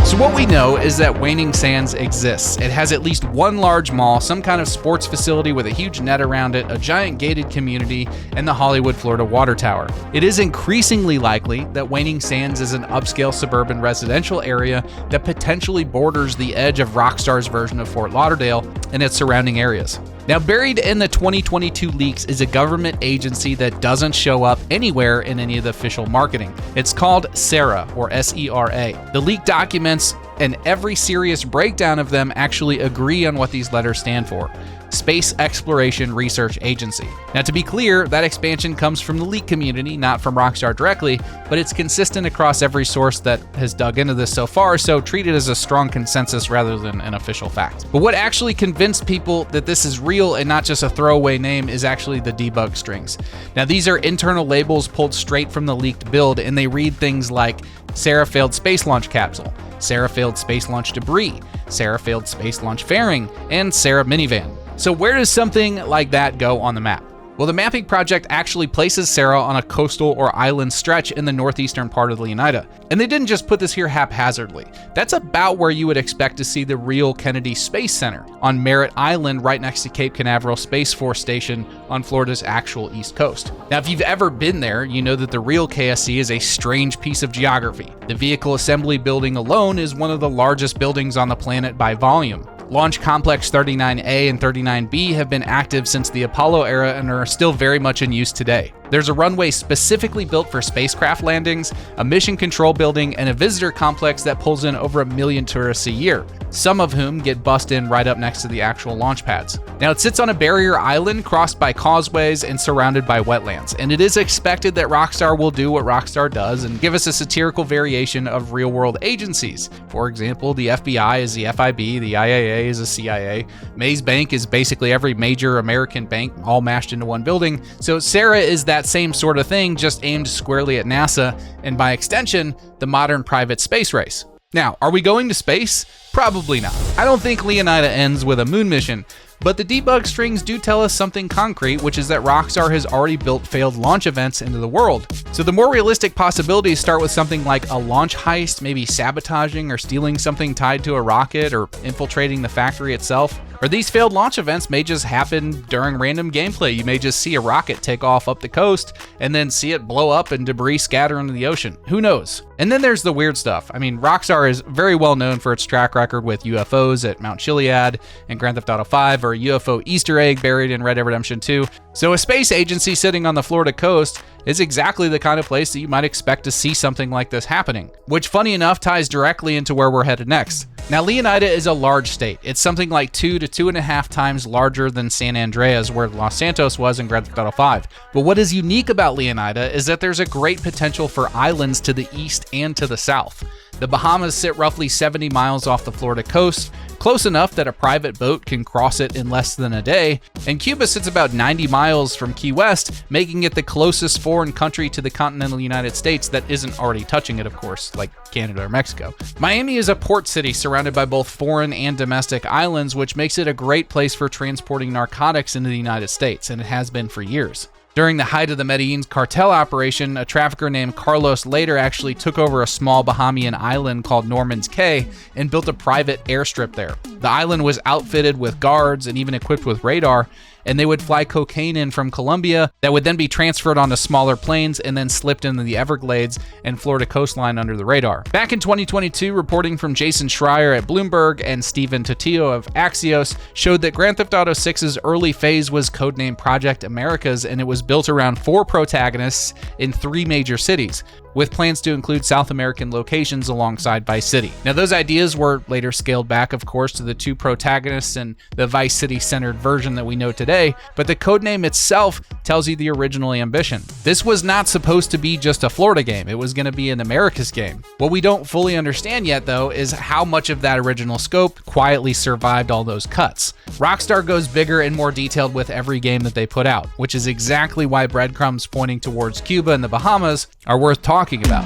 So what we know is that Waning Sands exists. It has at least one large mall, some kind of sports facility with a huge net around it, a giant gated community, and the Hollywood, Florida water tower. It is increasingly likely that Waning Sands is an upscale suburban residential area that potentially borders the edge of Rockstar's version of Fort Lauderdale and its surrounding areas. Now, buried in the 2022 leaks is a government agency that doesn't show up anywhere in any of the official marketing. It's called SERA, or S-E-R-A. The leak documents and every serious breakdown of them actually agree on what these letters stand for. Space Exploration Research Agency. Now, to be clear, that expansion comes from the leak community, not from Rockstar directly, but it's consistent across every source that has dug into this so far, so treat it as a strong consensus rather than an official fact. But what actually convinced people that this is real and not just a throwaway name is actually the debug strings. Now, these are internal labels pulled straight from the leaked build, and they read things like Sarah failed space launch capsule, Sarah failed space launch debris, Sarah failed space launch fairing, and Sarah minivan. So where does something like that go on the map? Well, the mapping project actually places Sarah on a coastal or island stretch in the northeastern part of Leonida. And they didn't just put this here haphazardly. That's about where you would expect to see the real Kennedy Space Center, on Merritt Island right next to Cape Canaveral Space Force Station on Florida's actual east coast. Now, if you've ever been there, you know that the real KSC is a strange piece of geography. The Vehicle Assembly Building alone is one of the largest buildings on the planet by volume. Launch Complex 39A and 39B have been active since the Apollo era and are still very much in use today. There's a runway specifically built for spacecraft landings, a mission control building, and a visitor complex that pulls in over 1 million tourists a year, some of whom get bussed in right up next to the actual launch pads. Now, it sits on a barrier island crossed by causeways and surrounded by wetlands, and it is expected that Rockstar will do what Rockstar does and give us a satirical variation of real-world agencies. For example, the FBI is the FIB, the IAA is the CIA, Maze Bank is basically every major American bank all mashed into one building, so Sarah is that same sort of thing, just aimed squarely at NASA, and by extension, the modern private space race. Now, are we going to space? Probably not. I don't think Leonida ends with a moon mission, but the debug strings do tell us something concrete, which is that Rockstar has already built failed launch events into the world. So the more realistic possibilities start with something like a launch heist, maybe sabotaging or stealing something tied to a rocket or infiltrating the factory itself. Or these failed launch events may just happen during random gameplay. You may just see a rocket take off up the coast and then see it blow up and debris scatter into the ocean. Who knows? And then there's the weird stuff. I mean, Rockstar is very well known for its track record with UFOs at Mount Chiliad and Grand Theft Auto 5, or a UFO Easter egg buried in Red Dead Redemption 2. So a space agency sitting on the Florida coast is exactly the kind of place that you might expect to see something like this happening, which, funny enough, ties directly into where we're headed next. Now, Leonida is a large state. It's something like 2 to 2.5 times larger than San Andreas, where Los Santos was in Grand Theft Auto 5. But what is unique about Leonida is that there's a great potential for islands to the east and to the south. The Bahamas sit roughly 70 miles off the Florida coast, close enough that a private boat can cross it in less than a day, and Cuba sits about 90 miles from Key West, making it the closest foreign country to the continental United States that isn't already touching it, of course, like Canada or Mexico. Miami is a port city surrounded by both foreign and domestic islands, which makes it a great place for transporting narcotics into the United States, and it has been for years. During the height of the Medellin cartel operation, a trafficker named Carlos later actually took over a small Bahamian island called Norman's Cay and built a private airstrip there. The island was outfitted with guards and even equipped with radar, and they would fly cocaine in from Colombia that would then be transferred onto smaller planes and then slipped into the Everglades and Florida coastline under the radar. Back in 2022, reporting from Jason Schreier at Bloomberg and Steven Totillo of Axios showed that Grand Theft Auto 6's early phase was codenamed Project Americas, and it was built around 4 protagonists in 3 major cities, with plans to include South American locations alongside Vice City. Now, those ideas were later scaled back, of course, to the 2 protagonists and the Vice City-centered version that we know today, but the codename itself tells you the original ambition. This was not supposed to be just a Florida game. It was going to be an Americas game. What we don't fully understand yet, though, is how much of that original scope quietly survived all those cuts. Rockstar goes bigger and more detailed with every game that they put out, which is exactly why breadcrumbs pointing towards Cuba and the Bahamas are worth talking about.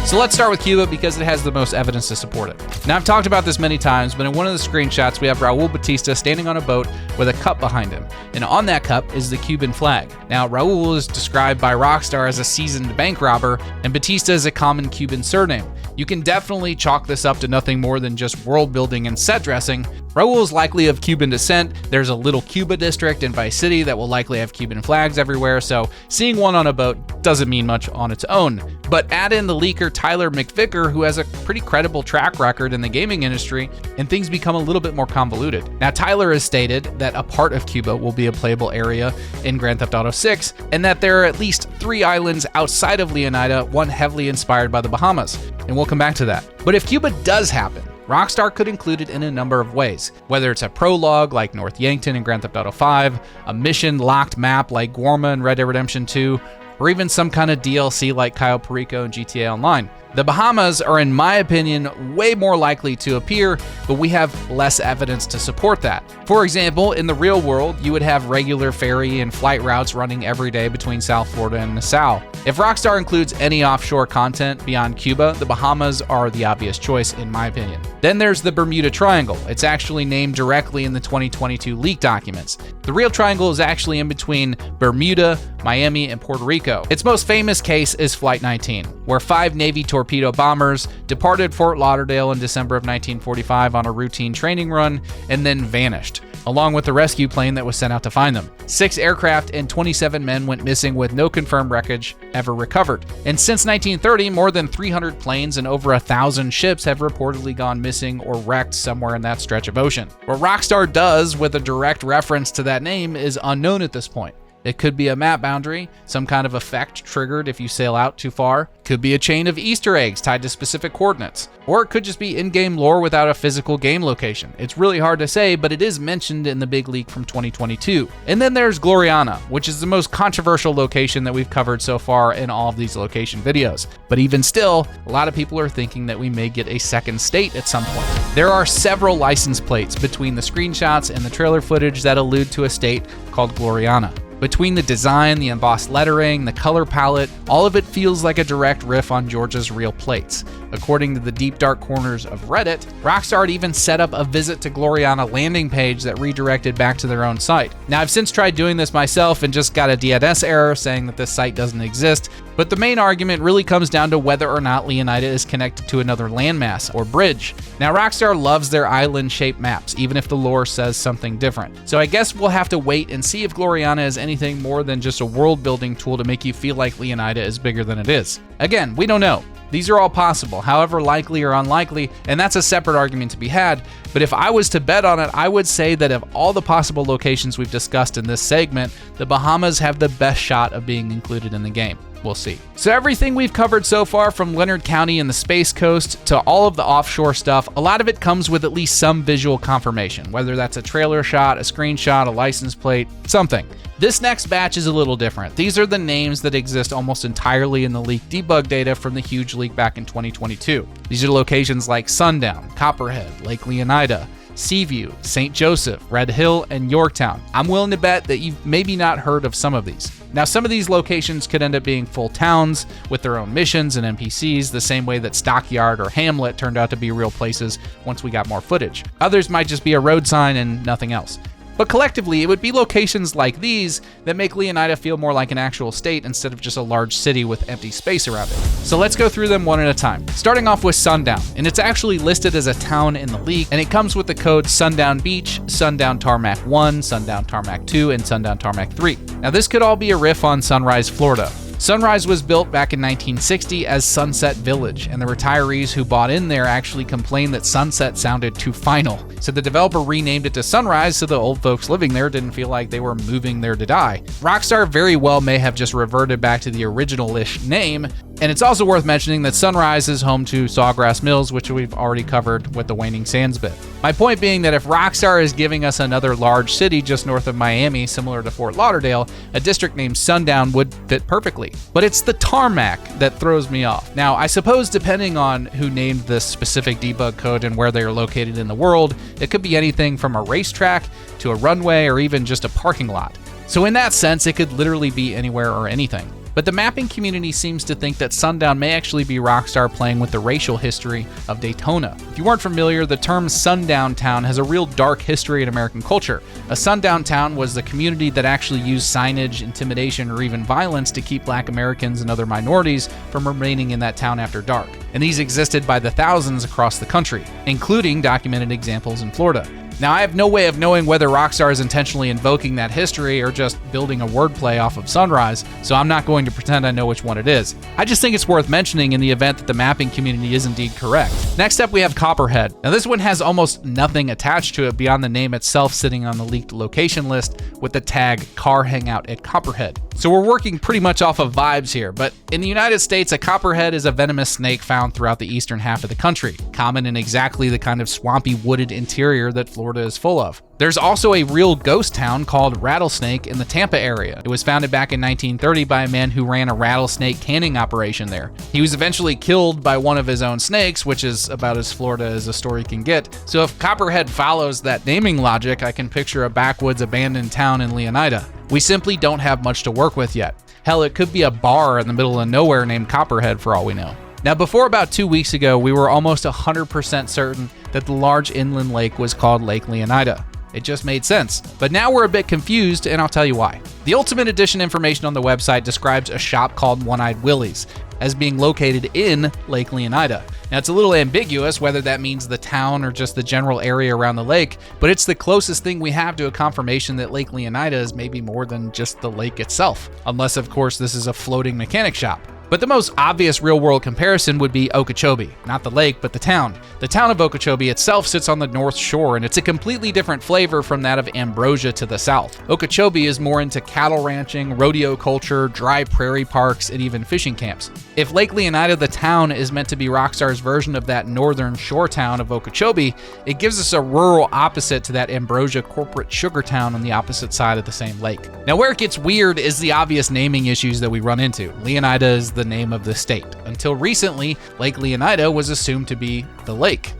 So let's start with Cuba because it has the most evidence to support it. Now, I've talked about this many times, but in one of the screenshots, we have Raul Batista standing on a boat with a cup behind him. And on that cup is the Cuban flag. Now, Raul is described by Rockstar as a seasoned bank robber, and Batista is a common Cuban surname. You can definitely chalk this up to nothing more than just world building and set dressing. Raul is likely of Cuban descent. There's a little Cuba district in Vice City that will likely have Cuban flags everywhere, so seeing one on a boat doesn't mean much on its own. But add in the leaker Tyler McVicker, who has a pretty credible track record in the gaming industry, and things become a little bit more convoluted. Now, Tyler has stated that a part of Cuba will be a playable area in Grand Theft Auto 6, and that there are at least 3 islands outside of Leonida, one heavily inspired by the Bahamas. And we'll come back to that. But if Cuba does happen, Rockstar could include it in a number of ways, whether it's a prologue like North Yankton in Grand Theft Auto 5, a mission-locked map like Guarma in Red Dead Redemption 2, or even some kind of DLC like Cayo Perico in GTA Online. The Bahamas are, in my opinion, way more likely to appear, but we have less evidence to support that. For example, in the real world, you would have regular ferry and flight routes running every day between South Florida and Nassau. If Rockstar includes any offshore content beyond Cuba, the Bahamas are the obvious choice, in my opinion. Then there's the Bermuda Triangle. It's actually named directly in the 2022 leak documents. The real triangle is actually in between Bermuda, Miami, and Puerto Rico. Its most famous case is Flight 19, where 5 Navy torpedo bombers departed Fort Lauderdale in December of 1945 on a routine training run and then vanished, along with the rescue plane that was sent out to find them. 6 aircraft and 27 men went missing with no confirmed wreckage ever recovered. And since 1930, more than 300 planes and over 1,000 ships have reportedly gone missing or wrecked somewhere in that stretch of ocean. What Rockstar does with a direct reference to that name is unknown at this point. It could be a map boundary, some kind of effect triggered if you sail out too far. Could be a chain of Easter eggs tied to specific coordinates. Or it could just be in-game lore without a physical game location. It's really hard to say, but it is mentioned in the big leak from 2022. And then there's Gloriana, which is the most controversial location that we've covered so far in all of these location videos. But even still, a lot of people are thinking that we may get a second state at some point. There are several license plates between the screenshots and the trailer footage that allude to a state called Gloriana. Between the design, the embossed lettering, the color palette, all of it feels like a direct riff on Georgia's real plates. According to the deep dark corners of Reddit, Rockstar had even set up a visit to Gloriana landing page that redirected back to their own site. Now, I've since tried doing this myself and just got a DNS error saying that this site doesn't exist, but the main argument really comes down to whether or not Leonida is connected to another landmass or bridge. Now, Rockstar loves their island-shaped maps, even if the lore says something different. So I guess we'll have to wait and see if Gloriana is anything more than just a world-building tool to make you feel like Leonida is bigger than it is. Again, we don't know. These are all possible, however likely or unlikely, and that's a separate argument to be had. But if I was to bet on it, I would say that of all the possible locations we've discussed in this segment, the Bahamas have the best shot of being included in the game. We'll see. So everything we've covered so far, from Leonard County and the Space Coast to all of the offshore stuff, a lot of it comes with at least some visual confirmation, whether that's a trailer shot, a screenshot, a license plate, something. This next batch is a little different. These are the names that exist almost entirely in the leaked debug data from the huge leak back in 2022. These are locations like Sundown, Copperhead, Lake Leonida, Seaview, St. Joseph, Red Hill, and Yorktown. I'm willing to bet that you've maybe not heard of some of these. Now, some of these locations could end up being full towns with their own missions and NPCs, the same way that Stockyard or Hamlet turned out to be real places once we got more footage. Others might just be a road sign and nothing else. But collectively, it would be locations like these that make Leonida feel more like an actual state instead of just a large city with empty space around it. So let's go through them one at a time. Starting off with Sundown, and it's actually listed as a town in the leak, and it comes with the code Sundown Beach, Sundown Tarmac 1, Sundown Tarmac 2, and Sundown Tarmac 3. Now this could all be a riff on Sunrise, Florida. Sunrise was built back in 1960 as Sunset Village, and the retirees who bought in there actually complained that Sunset sounded too final. So the developer renamed it to Sunrise so the old folks living there didn't feel like they were moving there to die. Rockstar very well may have just reverted back to the original-ish name, and it's also worth mentioning that Sunrise is home to Sawgrass Mills, which we've already covered with the Waning Sands bit. My point being that if Rockstar is giving us another large city just north of Miami, similar to Fort Lauderdale, a district named Sundown would fit perfectly. But it's the tarmac that throws me off. Now, I suppose depending on who named this specific debug code and where they are located in the world, it could be anything from a racetrack to a runway or even just a parking lot. So in that sense, it could literally be anywhere or anything. But the mapping community seems to think that Sundown may actually be Rockstar playing with the racial history of Daytona. If you weren't familiar, the term Sundown Town has a real dark history in American culture. A sundown town was the community that actually used signage, intimidation, or even violence to keep Black Americans and other minorities from remaining in that town after dark. And these existed by the thousands across the country, including documented examples in Florida. Now, I have no way of knowing whether Rockstar is intentionally invoking that history or just building a wordplay off of Sunrise, so I'm not going to pretend I know which one it is. I just think it's worth mentioning in the event that the mapping community is indeed correct. Next up, we have Copperhead. Now, this one has almost nothing attached to it beyond the name itself sitting on the leaked location list with the tag Car Hangout at Copperhead. So we're working pretty much off of vibes here, but in the United States, a copperhead is a venomous snake found throughout the eastern half of the country, common in exactly the kind of swampy wooded interior that Florida is full of. There's also a real ghost town called Rattlesnake in the Tampa area. It was founded back in 1930 by a man who ran a rattlesnake canning operation there. He was eventually killed by one of his own snakes, which is about as Florida as a story can get. So if Copperhead follows that naming logic, I can picture a backwoods abandoned town in Leonida. We simply don't have much to work with yet. Hell, it could be a bar in the middle of nowhere named Copperhead for all we know. Now, before about 2 weeks ago, we were almost 100% certain that the large inland lake was called Lake Leonida. It just made sense. But now we're a bit confused, and I'll tell you why. The Ultimate Edition information on the website describes a shop called One-Eyed Willie's as being located in Lake Leonida. Now, it's a little ambiguous whether that means the town or just the general area around the lake, but it's the closest thing we have to a confirmation that Lake Leonida is maybe more than just the lake itself. Unless, of course, this is a floating mechanic shop. But the most obvious real-world comparison would be Okeechobee, not the lake, but the town. The town of Okeechobee itself sits on the north shore, and it's a completely different flavor from that of Ambrosia to the south. Okeechobee is more into cattle ranching, rodeo culture, dry prairie parks, and even fishing camps. If Lake Leonida, the town, is meant to be Rockstar's version of that northern shore town of Okeechobee, it gives us a rural opposite to that Ambrosia corporate sugar town on the opposite side of the same lake. Now, where it gets weird is the obvious naming issues that we run into. Leonida is the name of the state. Until recently, Lake Leonida was assumed to be the lake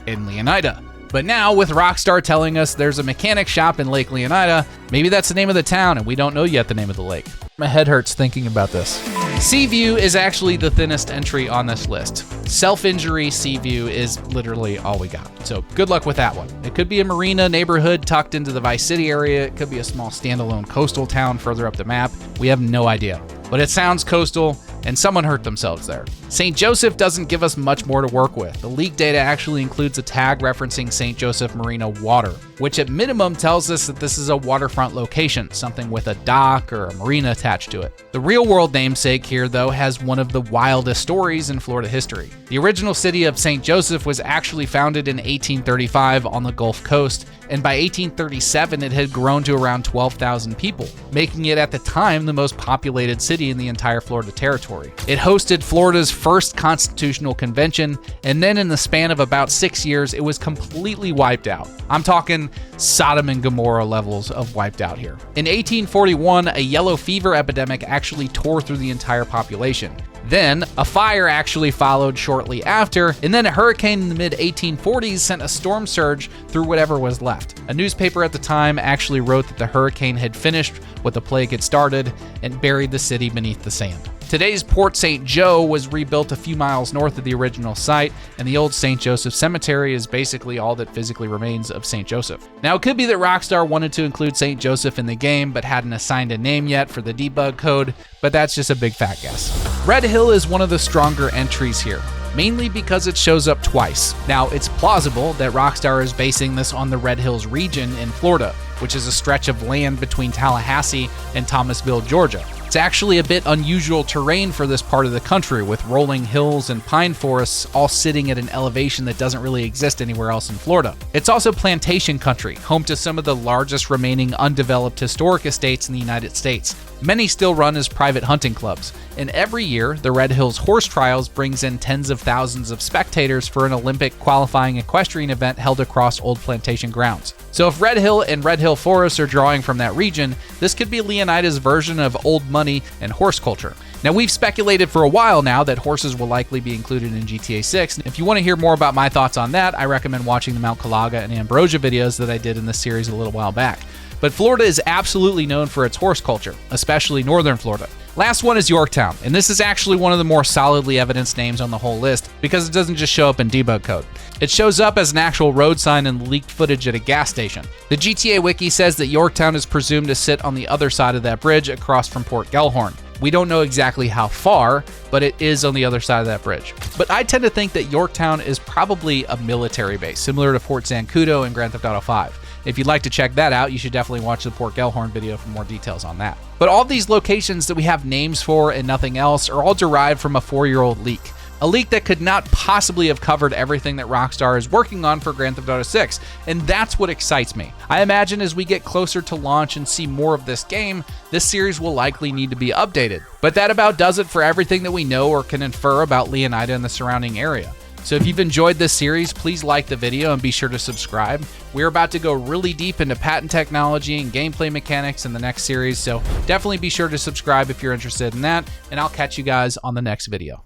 in Leonida. But now, with Rockstar telling us there's a mechanic shop in Lake Leonida, maybe that's the name of the town and we don't know yet the name of the lake. My head hurts thinking about this. Seaview is actually the thinnest entry on this list. Self-injury Seaview is literally all we got. So good luck with that one. It could be a marina neighborhood tucked into the Vice City area. It could be a small standalone coastal town further up the map. We have no idea. But it sounds coastal, and someone hurt themselves there. St. Joseph doesn't give us much more to work with. The leak data actually includes a tag referencing St. Joseph Marina water, which at minimum tells us that this is a waterfront location, something with a dock or a marina attached to it. The real-world namesake here, though, has one of the wildest stories in Florida history. The original city of St. Joseph was actually founded in 1835 on the Gulf Coast, and by 1837 it had grown to around 12,000 people, making it at the time the most populated city in the entire Florida territory. It hosted Florida's first constitutional convention, and then in the span of about 6 years, it was completely wiped out. I'm talking Sodom and Gomorrah levels of wiped out here. In 1841, a yellow fever epidemic actually tore through the entire population. Then, a fire actually followed shortly after, and then a hurricane in the mid-1840s sent a storm surge through whatever was left. A newspaper at the time actually wrote that the hurricane had finished what the plague had started and buried the city beneath the sand. Today's Port St. Joe was rebuilt a few miles north of the original site, and the old St. Joseph Cemetery is basically all that physically remains of St. Joseph. Now, it could be that Rockstar wanted to include St. Joseph in the game, but hadn't assigned a name yet for the debug code, but that's just a big fat guess. Red Hill is one of the stronger entries here, mainly because it shows up twice. Now, it's plausible that Rockstar is basing this on the Red Hills region in Florida, which is a stretch of land between Tallahassee and Thomasville, Georgia. It's actually a bit unusual terrain for this part of the country, with rolling hills and pine forests all sitting at an elevation that doesn't really exist anywhere else in Florida. It's also plantation country, home to some of the largest remaining undeveloped historic estates in the United States. Many still run as private hunting clubs, and every year, the Red Hills Horse Trials brings in tens of thousands of spectators for an Olympic qualifying equestrian event held across old plantation grounds. So if Red Hill and Red Hill Forest are drawing from that region, this could be Leonida's version of old money and horse culture. Now, we've speculated for a while now that horses will likely be included in GTA 6. If you want to hear more about my thoughts on that, I recommend watching the Mount Calaga and Ambrosia videos that I did in this series a little while back. But Florida is absolutely known for its horse culture, especially northern Florida. Last one is Yorktown, and this is actually one of the more solidly evidenced names on the whole list because it doesn't just show up in debug code. It shows up as an actual road sign and leaked footage at a gas station. The GTA wiki says that Yorktown is presumed to sit on the other side of that bridge across from Port Gelhorn. We don't know exactly how far, but it is on the other side of that bridge. But I tend to think that Yorktown is probably a military base, similar to Fort Zancudo in Grand Theft Auto 5. If you'd like to check that out, you should definitely watch the Port Gelhorn video for more details on that. But all these locations that we have names for and nothing else are all derived from a 4-year-old leak. A leak that could not possibly have covered everything that Rockstar is working on for Grand Theft Auto 6, and that's what excites me. I imagine as we get closer to launch and see more of this game, this series will likely need to be updated. But that about does it for everything that we know or can infer about Leonida and the surrounding area. So if you've enjoyed this series, please like the video and be sure to subscribe. We're about to go really deep into patent technology and gameplay mechanics in the next series, so definitely be sure to subscribe if you're interested in that, and I'll catch you guys on the next video.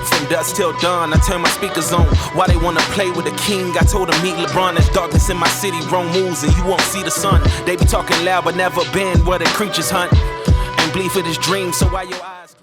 From dusk till dawn, I turn my speakers on. Why they wanna play with the king? I told them meet LeBron. There's darkness in my city, wrong moves, and you won't see the sun. They be talking loud, but never been where the creatures hunt and bleed for this dream. So why your eyes